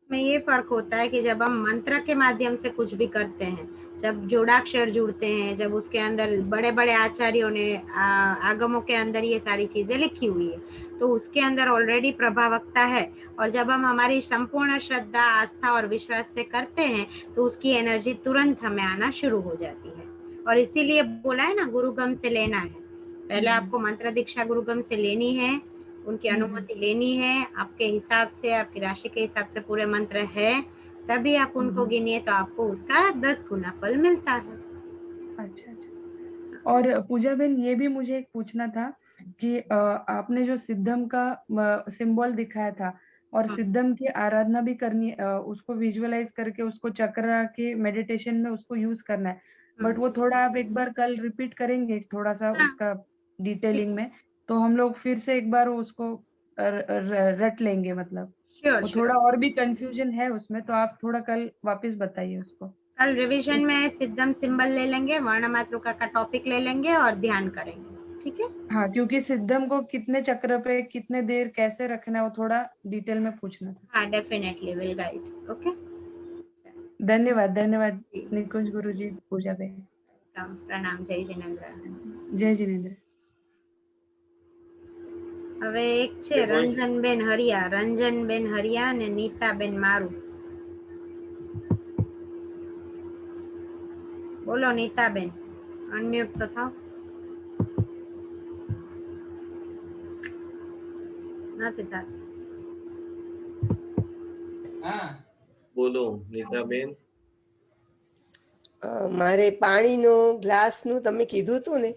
में ये फर्क होता है कि जब हम मंत्र के माध्यम से कुछ भी करते हैं, जब जोड़ाक्षर जुड़ते हैं, जब उसके अंदर बड़े बड़े आचार्यों ने आगमों के अंदर ये सारी चीजें लिखी हुई है, तो उसके अंदर ऑलरेडी प्रभावकता है। और जब हम हमारी संपूर्ण श्रद्धा, आस्था और विश्वास से करते हैं तो उसकी एनर्जी तुरंत हमें आना शुरू हो जाती है। और इसीलिए बोला है ना, गुरुगम से लेना है। पहले आपको मंत्र दीक्षा गुरुगम से लेनी है, उनकी अनुमति लेनी है, आपके हिसाब से, आपकी राशि के हिसाब से पूरे मंत्र है, तभी आप उनको गिनिए, तो आपको उसका 10 गुना फल मिलता है। अच्छा अच्छा। और पूजा बहन, ये भी मुझे एक पूछना था कि आपने जो सिद्धम का सिंबल दिखाया था और सिद्धम की आराधना भी करनी, उसको विजुअलाइज करके उसको चक्र के मेडिटेशन में उसको यूज करना है, बट वो थोड़ा आप एक बार कल रिपीट करेंगे थोड़ा सा उसका डिटेलिंग में, तो हम लोग फिर से एक बार उसको रट लेंगे, मतलब वो थोड़ा और भी कंफ्यूजन है उसमें, तो आप थोड़ा कल वापस बताइए उसको। कल रिवीजन में सिद्धम सिंबल ले लेंगे, वर्ण मातृका का टॉपिक ले लेंगे और ध्यान करेंगे, ठीक है? हाँ, क्योंकि सिद्धम को कितने चक्र पे कितने देर कैसे रखना है वो थोड़ा डिटेल में पूछना था। हाँ, डेफिनेटली विल गाइड। ओके, धन्यवाद धन्यवाद निकुंज गुरुजी, पूजा बहन। प्रणाम। जय जिनेन्द्र। जय जिनेन्द्र। હવે એક છે રંજનબેન હરિયા, રંજનબેન હરિયા અને નીતાબેન મારુ. બોલો નીતાબેન, અનમ્યુટ તો થાવ. નથી થાત. બોલો નીતાબેન. મારે પાણીનો ગ્લાસનું તમે કીધું હતું ને,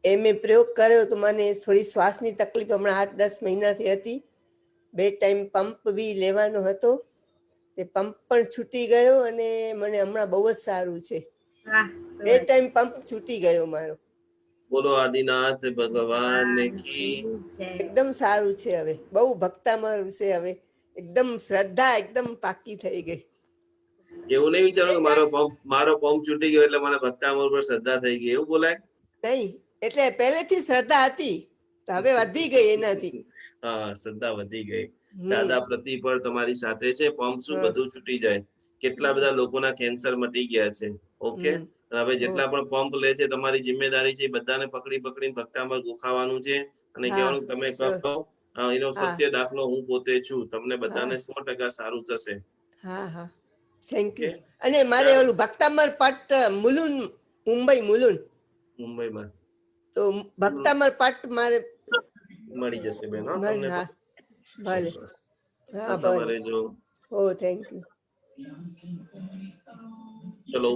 એ મેં પ્રયોગ કર્યો તો મને થોડી શ્વાસની તકલીફ હમણાં 8-10 મહિનાથી હતી. 2 ટાઈમ પંપ બી લેવાનો હતો, તે પંપ પણ છૂટી ગયો અને મને હમણાં બહુ જ સારું છે. 2 ટાઈમ પંપ છૂટી ગયો મારો. બોલો આદિનાથ ભગવાન કી. એકદમ સારું છે હવે, બહુ ભક્તામાં છે હવે, એકદમ શ્રદ્ધા એકદમ પાકી થઈ ગઈ. એવું નહીં વિચારો કે મારો પંપ છૂટી ગયો એટલે મને ભક્તામાં પર શ્રદ્ધા થઈ ગઈ, એવું બોલાય નહીં. એટલે પહેલેથી શ્રદ્ધા હતી, તો હવે વધી ગઈ એનાથી. હા, શ્રદ્ધા વધી ગઈ. દાદા પ્રતિ પર તમારી સાથે છે, પંપ શું બધું છૂટી જાય. કેટલા બધા લોકોના કેન્સર મટી ગયા છે. ઓકે, હવે જેટલા પણ પંપ લે છે, તમારી જિમ્મેદારી છે બધાને પકડી પકડીને ભક્તામાં ગોખાવાનું છે અને કહેવાનું તમે કરો. એનો સત્ય દાખલો હું પોતે છું, તમને બધાને 100% સારું થશે. હા હા, થેન્ક યુ. અને મારે ઓલું ભક્તામર પટ મુલુન, મુંબઈમાં, તો ભક્તામર પટ મારે મળી જશે બેન. હા ભલે. હા ભલે. ઓ થેન્ક યુ. ચલો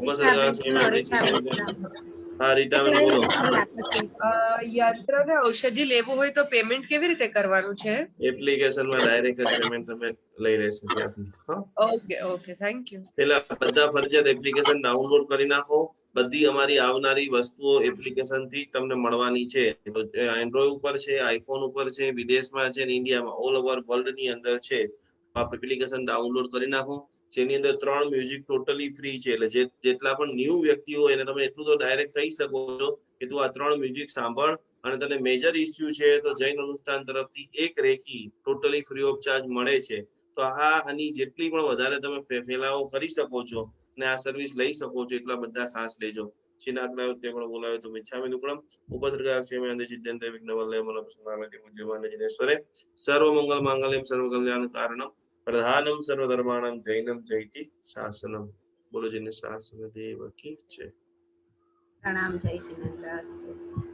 હા રીટાબેન બોલો. યંત્ર ને ઔષધિ લેવું હોય તો પેમેન્ટ કેવી રીતે કરવાનું છે? એપ્લિકેશનમાં ડાયરેક્ટ પેમેન્ટ તમે લઈ લેશે ત્યાંથી. Okay okay, thank you. પેલા બધા ફરજિયાત એપ્લિકેશન ડાઉનલોડ કરી નાખો. બધી અમારી આવનારી વસ્તુઓ એપ્લિકેશન થી તમને મળવાની છે. એન્ડ્રોઈડ ઉપર છે, આઈફોન ઉપર છે, વિદેશમાં છે, ઇન્ડિયામાં, ઓલ ઓવર વર્લ્ડ ની અંદર છે. આપ એપ્લિકેશન ડાઉનલોડ કરી નાખો, જેની અંદર 3 મ્યુઝિક ટોટલી ફ્રી છે. એટલે જેટલા પણ ન્યૂ વ્યક્તિઓ એને તમે એટલું તો ડાયરેક્ટ કહી શકો છો કે તું આ 3 મ્યુઝિક સાંભળ, અને તને મેજર ઇસ્યુ છે તો જૈન અનુષ્ઠાન તરફથી 1 recce totally free of charge મળે છે. તો આની જેટલી પણ વધારે તમે ફેલાવો કરી શકો છો અને આ સર્વિસ લઈ શકો છો, એટલા બધા ખાસ લેજો. શ્રીનાથના તે પણ બોલાવે તો મિચ્છામિ દુક્કડમ ઉપસર્ગાક્ષેમે જિતેન્દ્ર વિઘ્નવલ્લભ મનોપ્રસન્નામિતિ પૂજ્યમાન જિનેશ્વરે સર્વમંગલ માંગલ્યમ સર્વકલ્યાણ કારણમ પ્રધાનમ સર્વધર્માણમ જૈનમ જયતિ શાસનમ. બોલો જૈન શાસન દેવ કી જય. પ્રણામ. જય જિનેન્દ્ર.